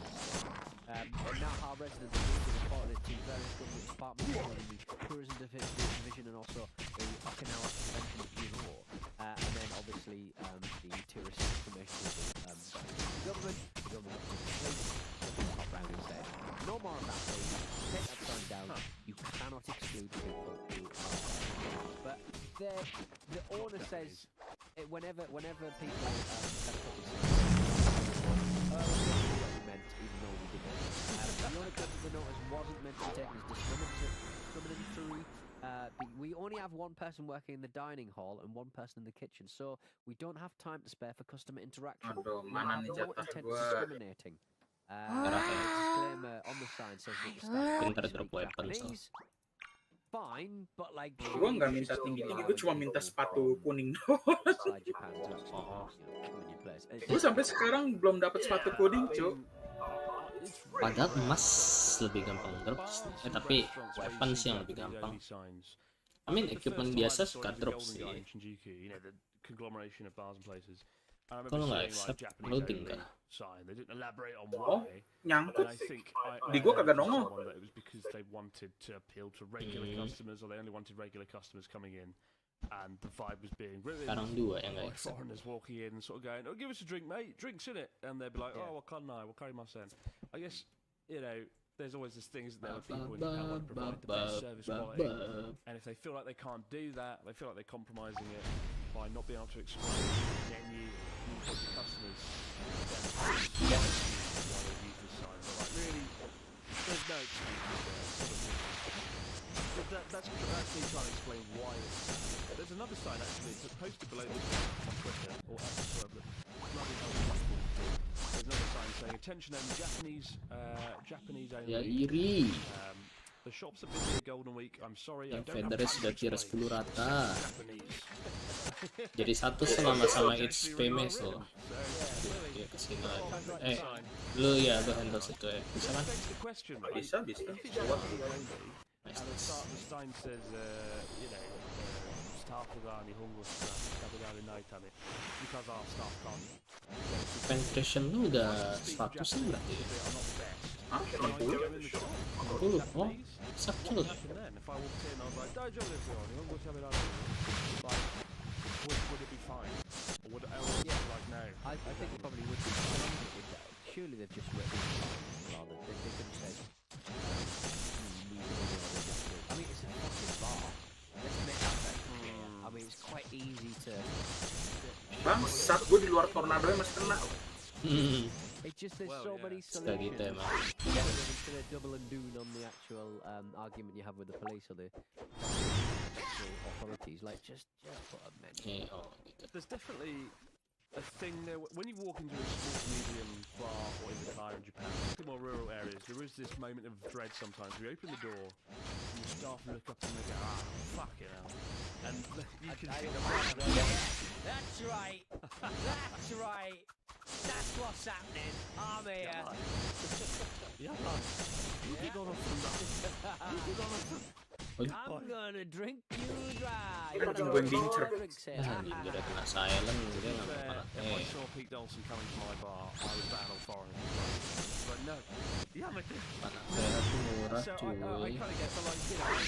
And now our residents have reported it to various government departments, including the Tourism Division and also the Okinawa Convention Bureau. And then obviously the Tourist Information Government, the government of the police, top round and said, no more of that, please. Take that sign down. You cannot exclude people who are. But the owner says whenever people kind of put this meant, even though we didn't. The owner claims the notice wasn't meant to be taken as discriminatory. We only have one person working in the dining hall and one person in the kitchen, so we don't have time to spare for customer interaction. Aduh, We mana have nih no jatah intent of gua? discriminating. Disclaimer on the sign says that the staff speak Japanese. Fine, but like Gua nggak minta tinggi-tinggi, gua cuma minta sepatu kuning doang. outside Japan to actually, come in your place. Gua sampai sekarang belum dapat sepatu kuning, Cuk. Padahal emas lebih gampang drop, tapi weapon sih yang lebih gampang. I mean, equipment biasa suka drop sih. Kalau nggak accept loading kah? Oh, nyangkut. Di gua kagak nongol. And the vibe was being ruined. Sekarang dua yang nggak accept. Foreigners walking in and sort of going, "Oh, give us a drink, mate. Drinks in it," and they'd be like, "Oh, what can I? What can I send?" I guess there's always this thing, isn't there, with people who want to provide the best service quality, and if they feel like they can't do that, they feel like they're compromising it by not being able to explain the menu to customers. Then why they use this sign? But like, really, there's no excuse. That's me trying to explain why there's another sign actually, it's posted below this on Twitter or X, whatever. There's another sign saying attention only Japanese only. Ya iri. The shops are busy at Golden Week. I'm sorry. Yang Federer sudah tier 10 rata. Jadi satu sama it's famous loh. Dia kesini lagi. Lu handle situ ya. Bisa kan? Bisa. And the sign says, staff because our staff can't. Penetration lu udah 100 berarti ya? Hah? 60? 60? Oh, sakit. If I walked in, I was like, would it be fine? Or would it like, no? I think it probably would be fine. Surely they've just written rather. They could have said, I mean, it's a fucking bar. Let's make that very clear. I mean, it's quite easy to... Bangsat, gue di luar tornado masih kena. It's just there's so many Suka solutions. gitu emang. Instead of double and doing on the actual argument you have with the police or the actual authorities, like just put a menu. There's definitely a thing there when you walk into a small medium bar or in the car in Japan, in more rural areas, there is this moment of dread sometimes. You open the door and the staff look up and they go, fucking hell. And you can see the That's right. That's right. That's what's happening. I'm here. I'm gonna drink you dry. Anjing gue yang diincer. Dia udah kena silent, dia nggak apa-apa. If I saw Pete Dolson coming to my bar, I would ban all foreigners. But no. Yeah, I'm Panasnya tuh murah so cuy. I kind of get, but like,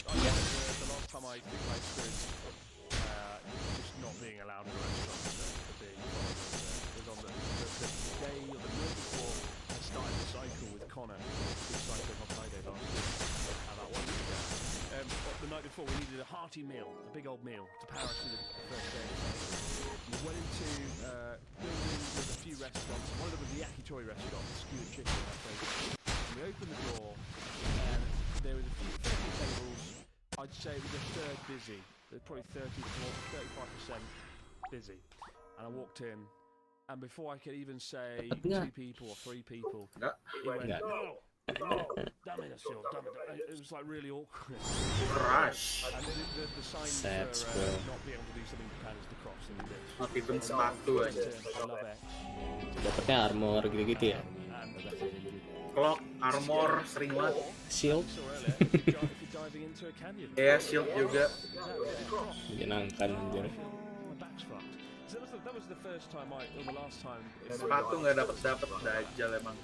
I guess the last time I experienced just not being hearty meal, a big old meal to power us through the first day. We went into building with a few restaurants. One of them was the yakitori restaurant, skewered chicken. And we opened the door, and there was a few tables. I'd say it was a third busy. There's probably 35% busy. And I walked in, and before I could even say 2 people or 3 people, it went, no, damn it, it was like really awkward. Crush. And the sign Sad for squirrel. not being able to do something in Japan is the cross. And we did. Notipin sepatu aja. I love it. Dapatnya armor gitu-gitu ya. Clock, armor, sering banget. Shield. Iya, shield juga. Menyenangkan anjir. So that was the first time or the last time. Sepatu nggak dapet dajal emang.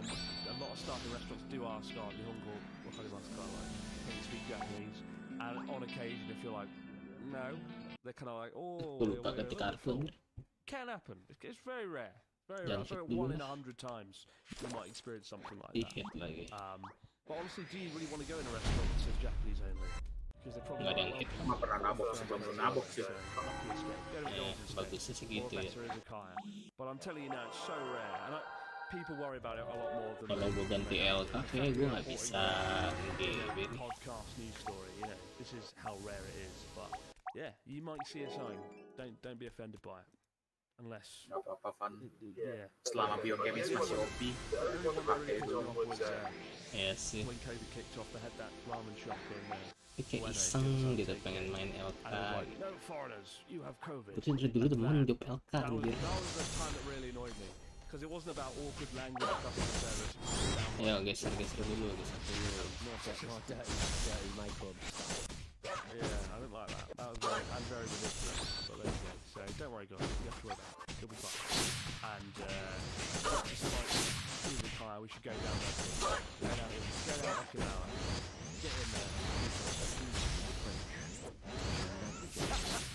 And a lot of staff in restaurants do ask, "Nihongo, wakarimasu ka?" Like, can you speak Japanese? And on occasion, if you're like, no, they're kind of like, oh, Lupa ganti kartu. can happen. It's very rare. Very Jangan rare. hit 1 dulu in lah. 100 times you might experience something like Di-hit that. lagi. But honestly, do you really want to go in a restaurant that says Japanese only? Because they're probably Nggak ada yang hit. Cuma pernah nabok sih, belum pernah nabok sih. Bagusnya sih gitu ya. But I'm telling you now, it's so rare. And people worry about it a lot more than Kalau gue ganti LK, kayaknya gue nggak bisa nge-game. podcast news story. You know, this is how rare it is. But yeah, you might see a sign. Don't be offended by it, unless. Gak apa-apa, Van. Yeah. Selama biochemist masih OP, pakai dulu. Iya sih. When COVID kicked off, they had that ramen shop in Kayak iseng gitu pengen main LK. no foreigners, you have COVID. Gue dari dulu temen job LK anjir. That was the time that really annoyed me. Because it wasn't about awkward language customer service. Ayo geser dulu. Yeah, I don't like that. That was very ridiculous. But there you go. So don't worry, guys. You have to worry about it. You'll be fine. And despite the car, we should go down there. Go down Okinawa. Get in there.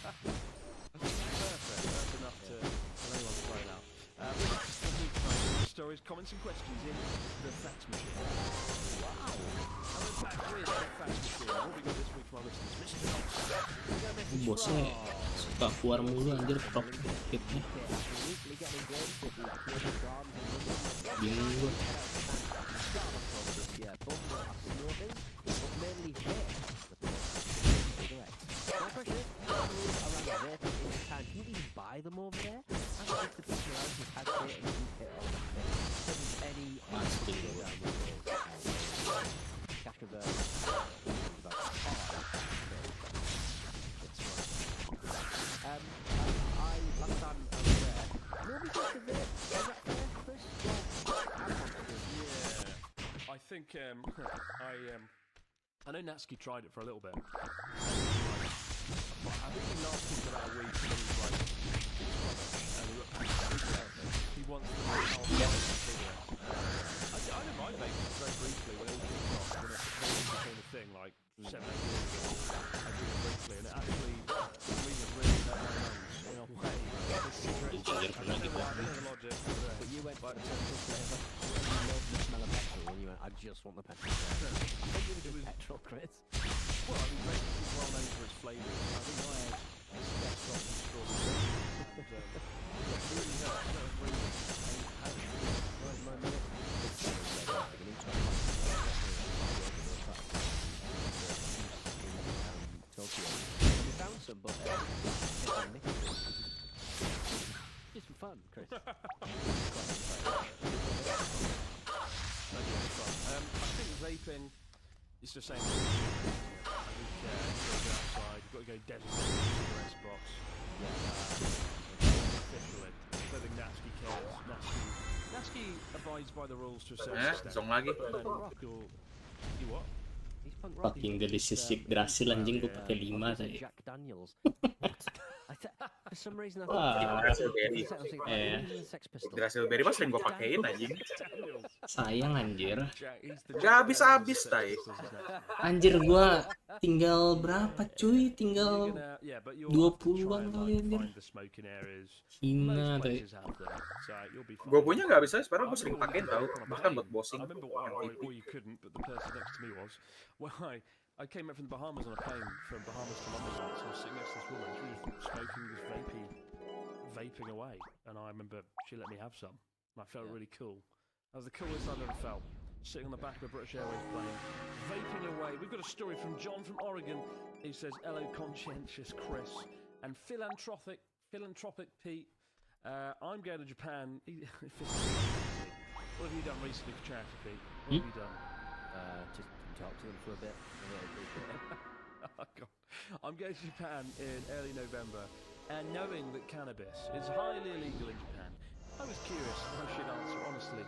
Perfect. That's enough to anyone throw it out. Stories, comments, and questions in the fax machine. Wow! And we're back with the fax machine. What have we got this week from our listeners? Mr. Thompson. Bosnya suka keluar mulu anjir prop hitnya. Bingung gue. Can you even buy them over there? I don't think the specializers had it and you hit all that. Any cash conversion. Last time I was there, nobody took the bit. Is that fair, Chris? Yeah, I think I know Natsuki tried it for a little bit. I think he lasted for about a week and he was like, he wants to know how I don't mind making it very briefly when it all kicked off, when it became a thing like 7-8 years ago. I did it briefly and it actually really hurt my nose in a way. I don't know logic. But you went by the petrol flavour. You loved the smell of petrol and you went, I just want the petrol flavour. I think it was petrol, Chris. Well, I mean, Ryzen is well known for its flavours. I think I had espresso and strawberry. We found some, but just for fun, Chris. I think vaping is the same. I think you go outside, you've got to go designated cigarettes box. Officially. I don't think Natsuki cares. Natsuki abides by the rules to a certain extent. Zong lagi. You what? Fucking delicious Yggdrasil anjing gue pakai 5 tadi. Jack Daniels. For some reason I Yggdrasil berry. Yggdrasil berry mas sering gue pakein anjing. Sayang anjir. Gak habis-habis tay. Anjir gue tinggal berapa cuy? Tinggal 20-an kali anjir. Hina tay. Gue punya gak bisa, sekarang gue sering pakein tau. Bahkan buat bossing. Or you couldn't, but the person next to me was. Well, I came back from the Bahamas on a plane from Bahamas to London once. I was sitting next to this woman. She was smoking this vaping away, and I remember she let me have some, and I felt really cool. That was the coolest I've ever felt. Sitting on the back of a British Airways plane, vaping away. We've got a story from John from Oregon. He says, "Hello, conscientious Chris and philanthropic Pete. I'm going to Japan." What have you done recently for charity, Pete? What have you done? Just talk to them for a bit. Oh, God. I'm going to Japan in early November, and knowing that cannabis is highly illegal in Japan, I was curious how I should answer honestly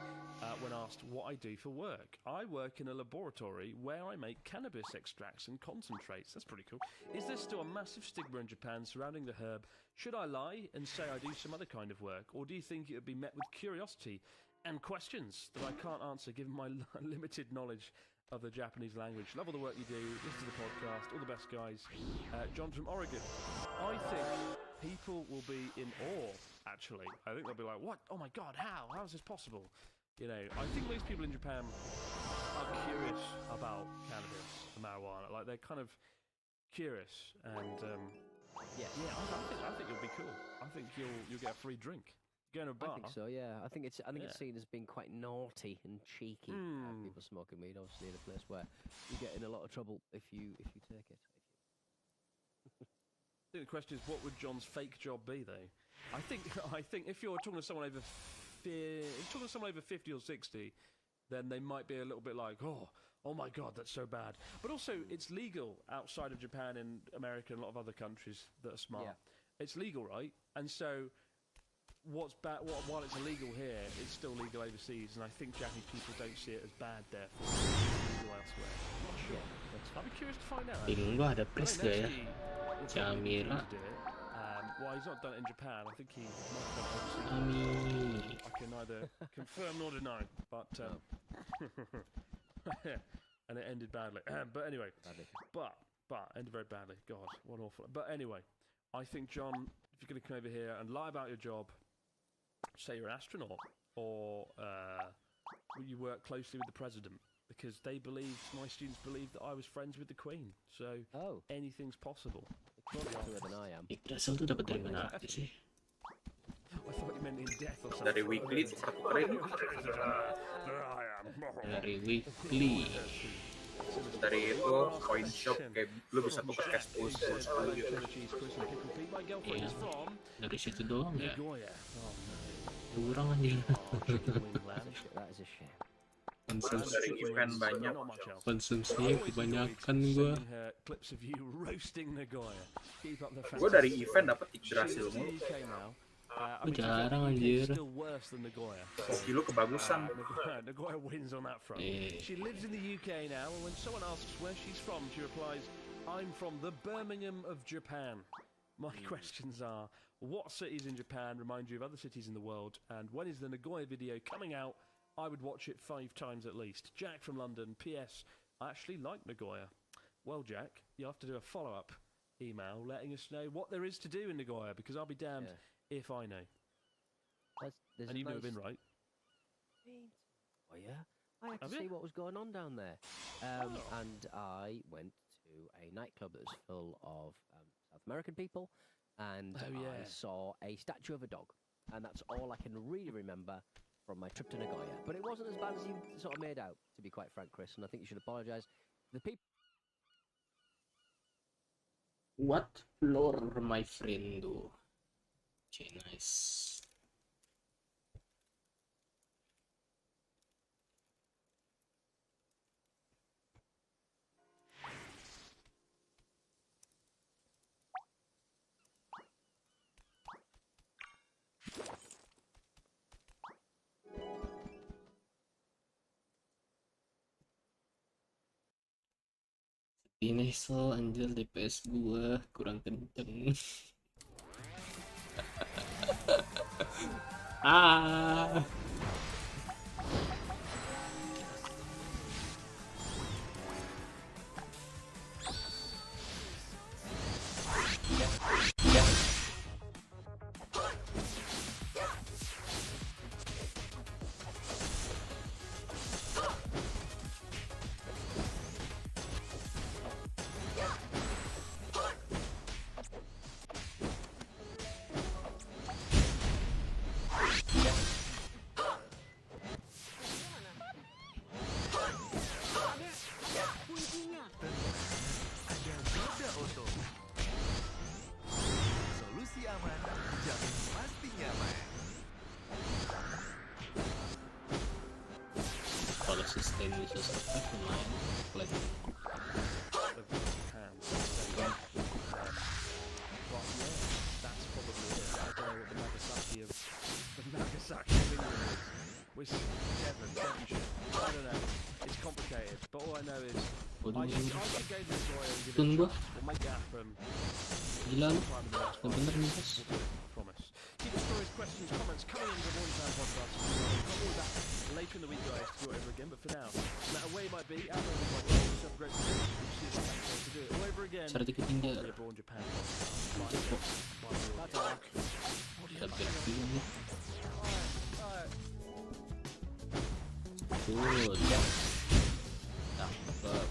when asked what I do for work. I work in a laboratory where I make cannabis extracts and concentrates. That's pretty cool. Is there still a massive stigma in Japan surrounding the herb? Should I lie and say I do some other kind of work, or do you think it would be met with curiosity and questions that I can't answer given my limited knowledge of the Japanese language? Love all the work you do. Listen to the podcast. All the best, guys. John from Oregon. I think people will be in awe, actually. I think they'll be like, what? Oh my God, how? How is this possible? You know, I think most people in Japan are curious about cannabis and marijuana. Like, they're kind of curious. And, I think it'll be cool. I think you'll get a free drink. Go in a bar. I think so, yeah. I think it's seen as being quite naughty and cheeky. People smoking weed, obviously, in a place where you get in a lot of trouble if you take it. I think the question is, what would John's fake job be, though? I think if you're talking to someone over 50 or 60, then they might be a little bit like, oh my God, that's so bad. But also, it's legal outside of Japan and America and a lot of other countries that are smart. Yeah. It's legal, right? And so, what's bad? While it's illegal here, it's still legal overseas, and I think Japanese people don't see it as bad. Therefore, it's legal elsewhere. I'm not sure. I'd be curious to find out. Feeling lu ada Pris gak ya? Camila. Well, he's not done it in Japan. I think he might have done it overseas. I can neither confirm nor deny. But and it ended badly. But anyway, but ended very badly. God, what awful. But anyway, I think, John, if you're going to come over here and lie about your job, say you're an astronaut, or you work closely with the president, because my students believed that I was friends with the Queen. So anything's possible. Closer to her than I am. Iqbal tuh dapat dari mana aja sih? I thought you meant in death or something. Dari weekly tukerin. Dari weekly. Dari itu coin shop kayak lu bisa tuker cash pools gitu. Iya. Dari situ doang ya. Kurang aja. Dari event banyak. Konsumsinya kebanyakan gua. Gua dari event dapat Yggdrasil mulu. Jarang anjir. Skill lu kebagusan. Nagoya wins on that front. She lives in the UK now, and when someone asks where she's from, she replies, "I'm from the Birmingham of Japan." My questions are, what cities in Japan remind you of other cities in the world, and when is the Nagoya video coming out? I would watch it 5 times at least. Jack from London. P.S. I actually like Nagoya. Well, Jack, you have to do a follow-up email letting us know what there is to do in Nagoya, because I'll be damned if I know. And you've never been, right? Oh, yeah? I had to see what was going on down there. And I went to a nightclub that was full of South American people, and I saw a statue of a dog. And that's all I can really remember from my trip to Nagoya. But it wasn't as bad as you sort of made out, to be quite frank, Chris, and I think you should apologise to the people. What floor, my friend? Okay, nice. Ini anjir DPS gua kurang kenceng. aman, dijamin pasti nyaman. Kalau sustain bisa survive lumayan. Like That's probably it. I don't know what the Nagasaki of England is. Which Devonshire. I don't know. It's complicated, but all I know is I should go to the lawyer and give it a Tunggu. try. We'll make it happen. gila lu. Sometime in the next Gak bener nih bos. promise. Keep the stories, questions, comments coming in the Morning Time podcast. Come all that later in the week, guys, to do it over again. But for now, no matter where you might be, out there you might be, yourself a great day. We'll see you next time to do it all over again. Cara ketinggian. The Abroad Japan podcast. Bye. Udah berarti ini. Good. Cakep.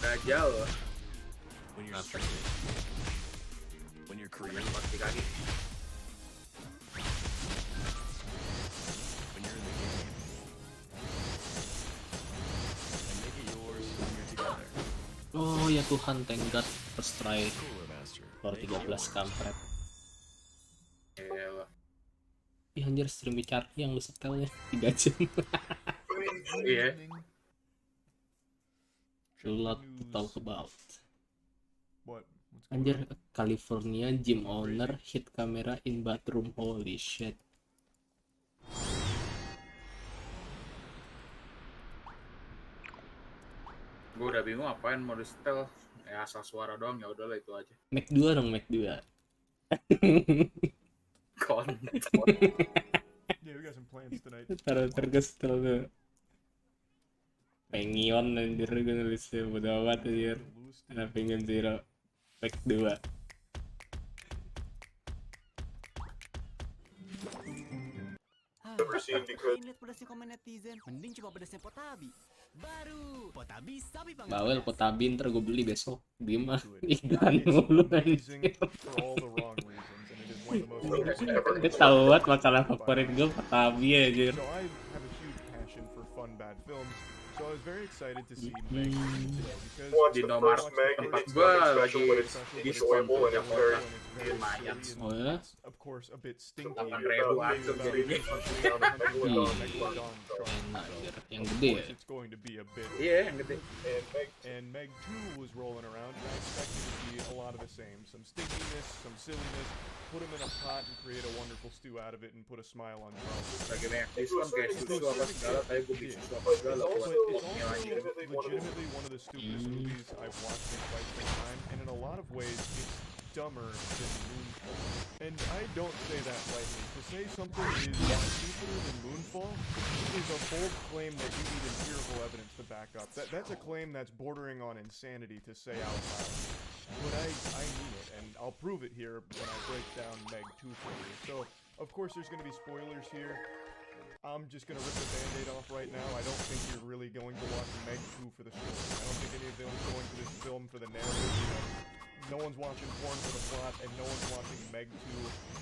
Dajjal. When you're streaming, when you're creating, Mati kaki. when you're in the game, and make it yours when you're together. Oh ya Tuhan, thank God first try Cooler Master. for 13 kampret. Elah. Ih anjir, stream bicara yang lu setelnya 3 jam. Iya. A lot to talk about. What? Anjir, California gym owner hit camera in bathroom. Holy shit. Gue udah bingung apain mau di setel. Ya asal suara doang, ya udahlah itu aja. Mac 2 dong, Mac 2. Yeah, we got some plans tonight. Taruh tergestel tuh. Pengion anjir, gue nulisnya bodo amat anjir. Pengen zero Mac 2. Lihat pedasnya komen netizen, mending coba pedasnya Potabi. Baru Potabi sapi panggang. Bawel Potabi ntar gue beli besok. Bima iklan mulu anjir. Dia tau banget makanan favorit gue Potabi anjir. So I have a huge passion for fun bad films. So I was very excited to see Meg today because Di nomor tempat gue lagi diskon tuh yang murah. Lumayan. Oh ya? Of course a bit stinky. 8.000-an segini. Enak anjir, yang gede ya? It's going to be a bit. Iya, yang gede. And Meg 2 was rolling around, and I expected to see a lot of the same. Some stinkiness, some silliness, put them in a pot and create a wonderful stew out of it and put a smile on Charles. Lagi banyak diskon kayak susu apa segala, tapi gue beli susu apa segala buat It's pokoknya also lagi. legitimately one of the stupidest movies I've watched in quite some time, and in a lot of ways, it's dumber than Moonfall. And I don't say that lightly. To say something is stupider than Moonfall is a bold claim that you need empirical evidence to back up. That's a claim that's bordering on insanity to say out loud. But I mean it, and I'll prove it here when I break down Meg 2 for you. So, of course, there's going to be spoilers here. I'm just gonna rip the band-aid off right now. I don't think you're really going to watch Meg 2 for the story. I don't think any of them going to this film for the narrative. You know, no one's watching porn for the plot, and no one's watching Meg 2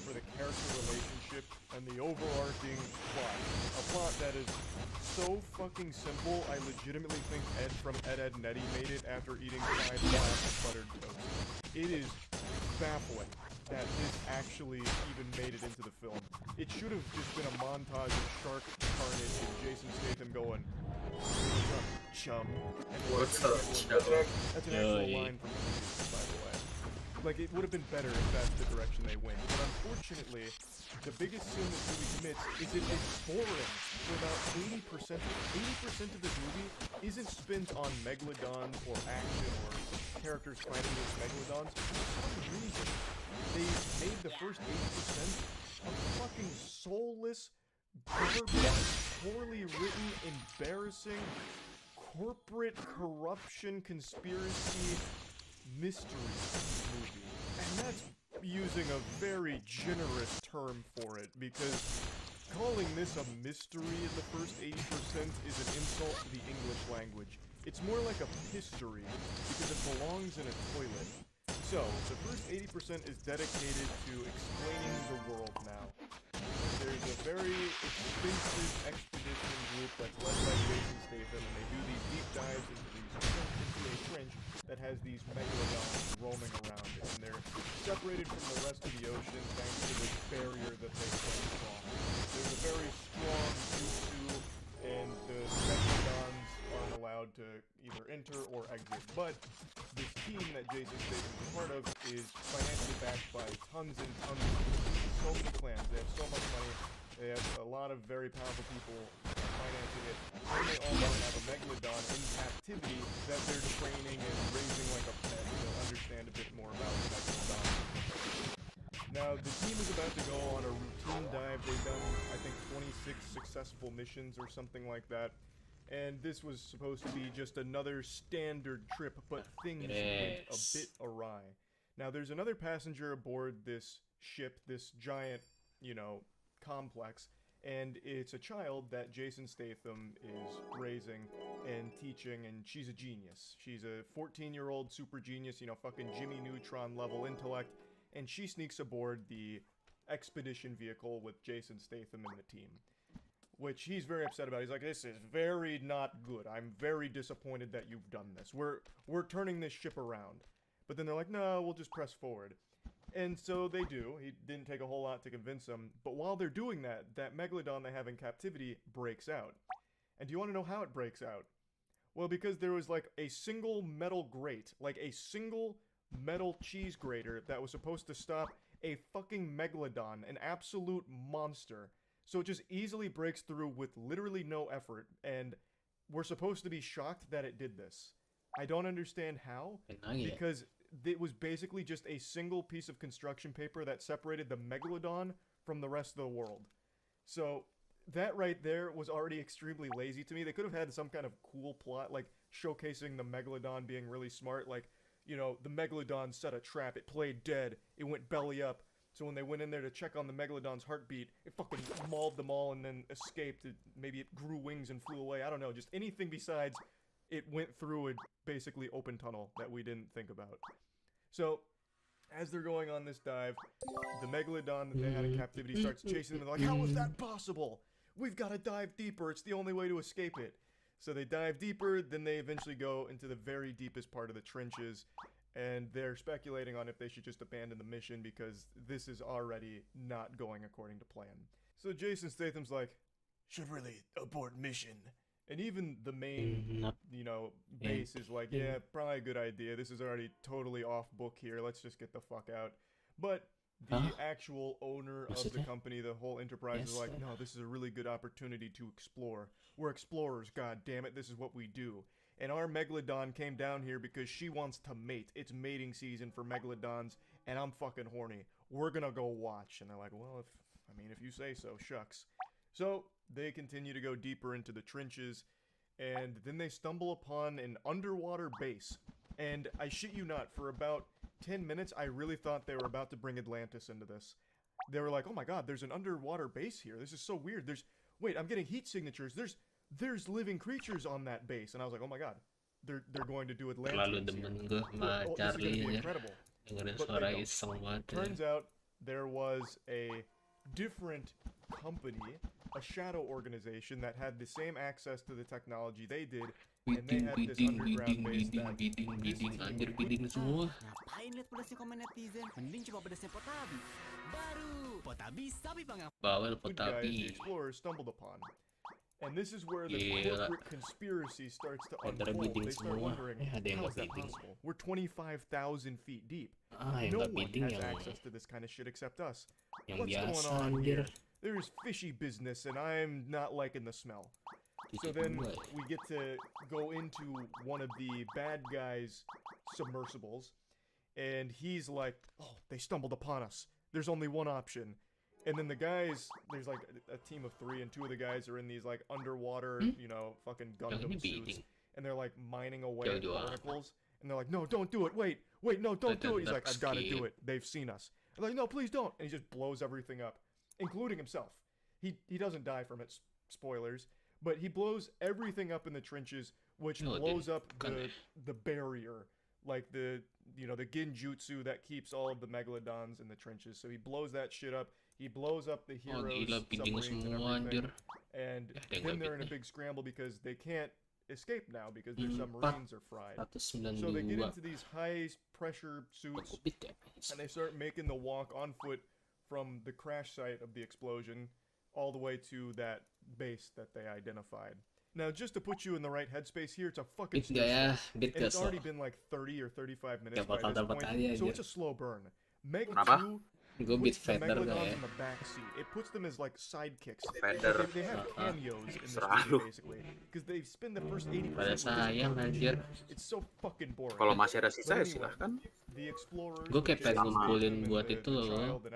for the character relationship and the overarching plot. A plot that is so fucking simple, I legitimately think Ed from Ed, Edd n Eddy made it after eating 5 slabs of buttered toast. It is baffling that this actually even made it into the film. It should have just been a montage of shark carnage and Jason Statham going, "What's up, chum?" And What's up, chum? That's an actual line from the movie, by the way. Like, it would have been better if that's the direction they went. But unfortunately, the biggest sin this movie commits is it is boring for about 80%. 80% of this movie isn't spent on megalodons or action or characters fighting with megalodons. For some reason, they made the first 80% a fucking soulless, garbage, poorly written, embarrassing, corporate corruption conspiracy mystery movie. And that's using a very generous term for it, because calling this a mystery in the first 80% is an insult to the English language. It's more like a history, because it belongs in a toilet. So, the first 80% is dedicated to explaining the world now. There's a very expensive expedition group that's led by Jason Statham, and they do these deep dives into a trench that has these megalodons roaming around it, and they're separated from the rest of the ocean thanks to this barrier that they can't cross. There's a very strong jutsu, and the megalodons aren't allowed to either enter or exit. But this team that Jason Statham is part of is financially backed by tons and tons of people. So many clans. They have so much money. They have a lot of very powerful people financing it. And they also have a megalodon in captivity that they're training and raising like a pet to understand a bit more about the megalodon. Now, the team is about to go on a routine dive. They've done, I think, 26 successful missions or something like that. And this was supposed to be just another standard trip, but things went a bit awry. Now, there's another passenger aboard this ship, this giant, you know, complex, and it's a child that Jason Statham is raising and teaching, and she's a genius. She's a 14-year-old super genius, you know, fucking Jimmy Neutron level intellect, and she sneaks aboard the expedition vehicle with Jason Statham and the team. Which he's very upset about. He's like, this is very not good. I'm very disappointed that you've done this. We're turning this ship around. But then they're like, no, we'll just press forward. And so they do. He didn't take a whole lot to convince them. But while they're doing that, that megalodon they have in captivity breaks out. And do you want to know how it breaks out? Well, because there was like a single metal grate, like a single metal cheese grater that was supposed to stop a fucking megalodon, an absolute monster. So it just easily breaks through with literally no effort, and we're supposed to be shocked that it did this. I don't understand how, because it was basically just a single piece of construction paper that separated the megalodon from the rest of the world. So that right there was already extremely lazy to me. They could have had some kind of cool plot, like showcasing the megalodon being really smart, like, you know, the megalodon set a trap, it played dead, it went belly up. So when they went in there to check on the megalodon's heartbeat, it fucking mauled them all and then escaped. Maybe it grew wings and flew away. I don't know. Just anything besides it went through a basically open tunnel that we didn't think about. So as they're going on this dive, the megalodon that they had in captivity starts chasing them. And they're like, how is that possible? We've got to dive deeper. It's the only way to escape it. So they dive deeper. Then they eventually go into the very deepest part of the trenches. And they're speculating on if they should just abandon the mission because this is already not going according to plan. So Jason Statham's like, should really abort mission. And even the main, you know, base is like, yeah, probably a good idea. This is already totally off book here. Let's just get the fuck out. But the actual owner of the company, the whole enterprise is like, no, this is a really good opportunity to explore. We're explorers, god damn it. This is what we do. And our megalodon came down here because she wants to mate. It's mating season for megalodons, and I'm fucking horny. We're gonna go watch. And they're like, well, if you say so, shucks. So they continue to go deeper into the trenches, and then they stumble upon an underwater base. And I shit you not, for about 10 minutes, I really thought they were about to bring Atlantis into this. They were like, oh my god, there's an underwater base here. This is so weird. Wait, I'm getting heat signatures. There's living creatures on that base, and I was like, oh my god, they're going to do Atlantis. Terlalu demen gue sama Charlie ya. Dengerin suara iseng banget. Turns out there was a different company, a shadow organization that had the same access to the technology they did, and they had this underground base that bidding semua. Ngapain liat pedasnya komen netizen? Mending coba pedasnya Potabi. Baru Potabi sapi pangang. Bawel The explorers stumbled upon. And this is where the corporate conspiracy starts to unfold. They start wondering, how is that possible? We're 25,000 feet deep. No one has access to this kind of shit except us. What's going on here? There's fishy business, and I'm not liking the smell. So then we get to go into one of the bad guys' submersibles, and he's like, oh, they stumbled upon us. There's only one option. And then the guys, there's like a team of 3, and 2 of the guys are in these like underwater, you know, fucking Gundam suits, and they're like mining away at barnacles, and they're like, no, don't do it, wait, no, don't do it. He's like, I've got to do it. They've seen us. They're like, no, please don't. And he just blows everything up, including himself. He doesn't die from it, spoilers, but he blows everything up in the trenches, which blows up the barrier, like the genjutsu that keeps all of the megalodons in the trenches. So he blows that shit up. He blows up the heroes' submarines and everything. And then they're in a big scramble because they can't escape now because their submarines are fried. So they get into these high pressure suits and they start making the walk on foot from the crash site of the explosion all the way to that base that they identified. Now, just to put you in the right headspace here, it's a fucking slow and it's already been like 30 or 35 minutes by this point, so it's a slow burn. Mega 2 puts the megalodons in the back seat. It puts them as like sidekicks. They have cameos in this movie, basically, because they spend the first 80% with this. It's so fucking boring. Kalau masih ada sisa, silahkan. Gue kayak pengen ngumpulin buat itu loh, buat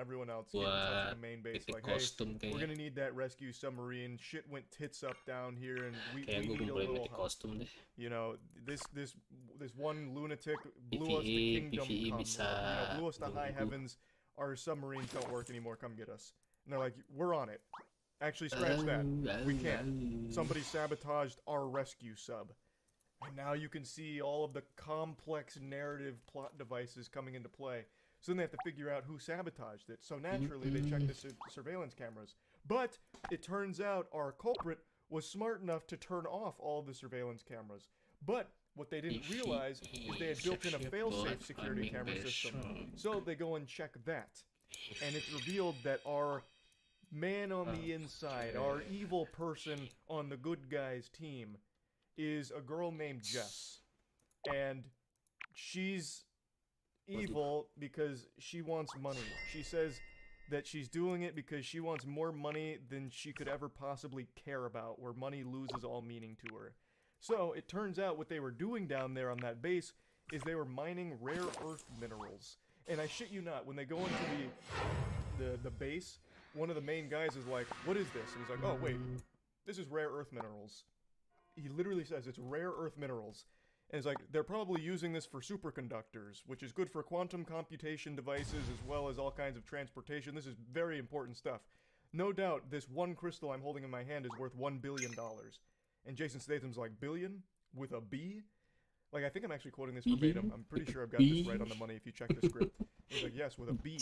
titik kostum We're kayaknya. gonna need that rescue submarine. Shit went tits up down here, and we Kayak gue need a kumpulin little titik help. kostum deh. You know, this one lunatic blew us the kingdom come. bisa Blew us the high heavens. Our submarines don't work anymore. Come get us. And they're like, we're on it. Actually, scratch that. We can't. Somebody sabotaged our rescue sub. And now you can see all of the complex narrative plot devices coming into play. So then they have to figure out who sabotaged it. So naturally, they check the surveillance cameras. But it turns out our culprit was smart enough to turn off all of the surveillance cameras. But what they didn't realize is they had built in a fail-safe security camera system. So they go and check that. And it's revealed that our man on the inside, our evil person on the good guys team, is a girl named Jess. And she's evil because she wants money. She says that she's doing it because she wants more money than she could ever possibly care about, where money loses all meaning to her. So it turns out what they were doing down there on that base is they were mining rare earth minerals. And I shit you not, when they go into the base, one of the main guys is like, what is this? And he's like, oh wait, this is rare earth minerals. He literally says it's rare earth minerals. And it's like, they're probably using this for superconductors, which is good for quantum computation devices as well as all kinds of transportation. This is very important stuff. No doubt, this one crystal I'm holding in my hand is worth $1 billion. And Jason Statham's like, billion? With a B? Like, I think I'm actually quoting this verbatim. I'm pretty sure I've got this right on the money if you check the script. He's like, yes, with a B.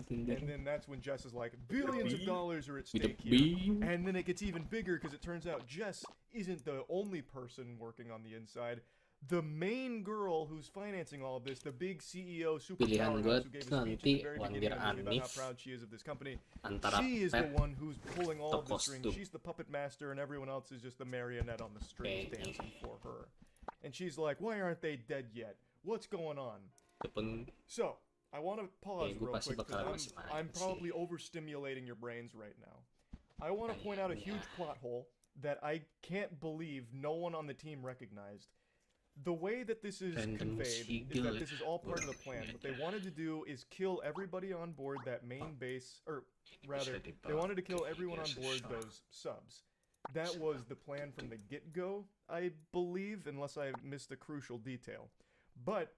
And then that's when Jess is like, billions of dollars are at stake here. And then it gets even bigger because it turns out Jess isn't the only person working on the inside. The main girl who's financing all of this, the big CEO, super powerhouse who gave a speech at the very beginning about how proud she is of this company, she is the one who's pulling all of the strings. She's the puppet master, and everyone else is just the marionette on the strings dancing for her. And she's like, why aren't they dead yet? What's going on? So, I want to pause real quick because I'm probably overstimulating your brains right now. I want to point out a huge plot hole that I can't believe no one on the team recognized. The way that this is conveyed is that this is all part of the plan. What they wanted to do is kill everybody on board that main base, or rather, they wanted to kill everyone on board those subs. That was the plan from the get-go, I believe, unless I missed a crucial detail. But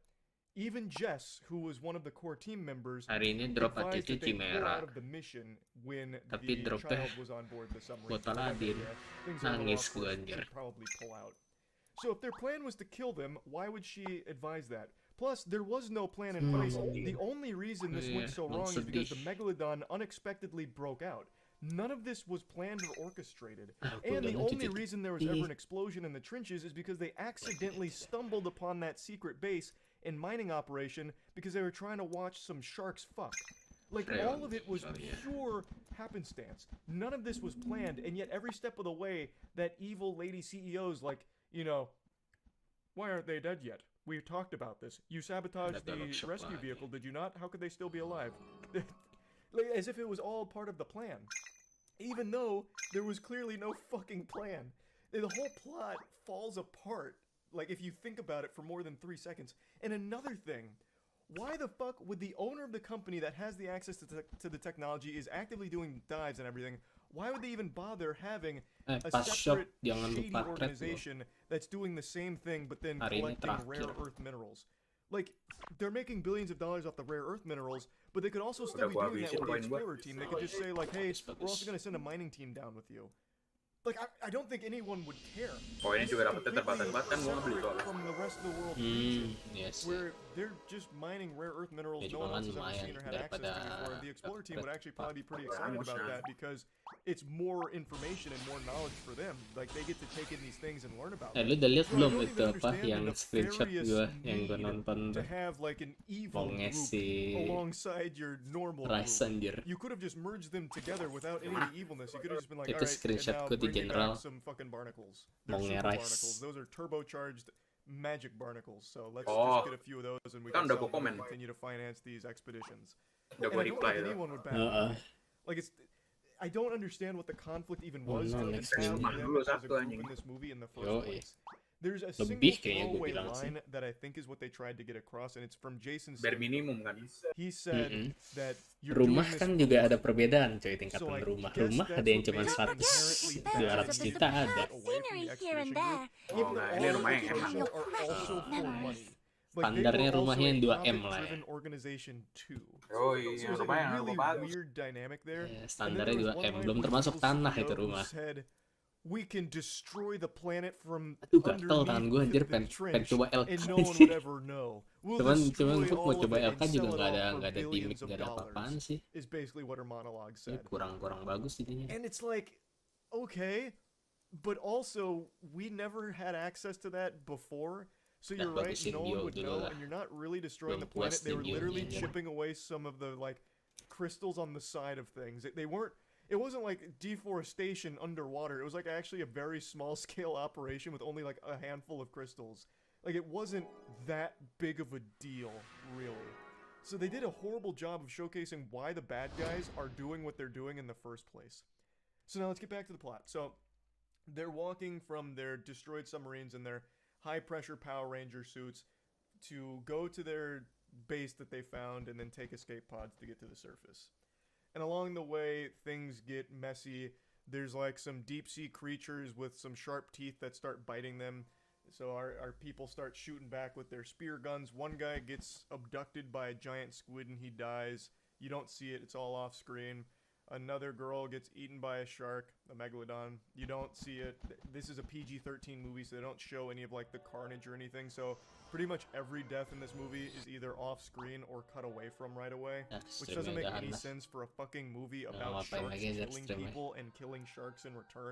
even Jess, who was one of the core team members, advised that they pull out of the mission when the child was on board the submarine. Things are a little off course, she'd probably pull out. So if their plan was to kill them, why would she advise that? Plus, there was no plan in place. The only reason this went so wrong is because the Megalodon unexpectedly broke out. None of this was planned or orchestrated. And the only reason there was ever an explosion in the trenches is because they accidentally stumbled upon that secret base and mining operation because they were trying to watch some sharks fuck. Like, all of it was pure happenstance. None of this was planned, and yet every step of the way, that evil lady CEO's like, you know, why aren't they dead yet? We talked about this. You sabotaged the rescue vehicle, did you not? How could they still be alive? Like, as if it was all part of the plan. Even though there was clearly no fucking plan. The whole plot falls apart, like, if you think about it for more than 3 seconds. And another thing, why the fuck would the owner of the company that has the access to the technology, is actively doing dives and everything, why would they even bother having a separate shady organization that's doing the same thing but then collecting rare earth minerals? Like, they're making billions of dollars off the rare earth minerals, but they could also still be doing that with the explorer team. They could just say like, hey, we're also going to send a mining team down with you. Like, I don't think anyone would care. Oh, ini juga dapetnya terbatas banget kan, gua ngebeli soalnya. From the rest of the world Yes. where they're just mining rare earth minerals no one else has ever seen or had access to before. The explorer team would actually probably be pretty excited about that because it's more information and more knowledge for them. Like, they get to take in these things and learn about them. Lu udah lihat belum itu apa yang screenshot gua yang gua nonton to have like an evil group alongside your normal Ryzen group. You could have just merged them together without any of the evilness. You could have just been like, itu alright, screenshot and now gua di general some fucking barnacles. mau They're super ngerais. barnacles. Those are turbocharged magic barnacles. So let's just get a few of those and we can sell them and continue to finance these expeditions. And I don't think anyone would back out. Like, I don't understand what the conflict even was to establish them as a group in this movie in the first place. There's a single throwaway line that I think is what they tried to get across, and it's from Jason's. Bare minimum kan. He said that rumah kan juga ada perbedaan coy tingkatan rumah. Rumah ada yang cuma 100, 200 juta ada. Oh, nah, ini rumah yang emang. Standarnya rumahnya yang 2M lah ya. Oh iya, rumah yang really weird dynamic there. Standarnya 2M, belum termasuk tanah itu rumah. We can destroy the planet from gatel tangan gue anjir pengen coba LK sih. Cuman gue mau coba LK juga nggak ada gimmick, nggak ada apa-apaan sih. Kurang bagus intinya. And it's like, okay, but also we never had access to that before. So you're right, no one would know, and you're not really destroying the planet. They were literally chipping away some of the like crystals on the side of things. They weren't. It wasn't like deforestation underwater. It was like actually a very small scale operation with only like a handful of crystals. Like, it wasn't that big of a deal, really. So they did a horrible job of showcasing why the bad guys are doing what they're doing in the first place. So now let's get back to the plot. So they're walking from their destroyed submarines and their high pressure Power Ranger suits to go to their base that they found and then take escape pods to get to the surface. And along the way, things get messy. There's like some deep sea creatures with some sharp teeth that start biting them. So our people start shooting back with their spear guns. One guy gets abducted by a giant squid and he dies. You don't see it, it's all off screen. Another girl gets eaten by a shark, a megalodon. You don't see it. This is a PG-13 movie, so they don't show any of like the carnage or anything. So pretty much every death in this movie is either off screen or cut away from right away, which doesn't make any sense for a fucking movie about sharks killing people and killing sharks in return.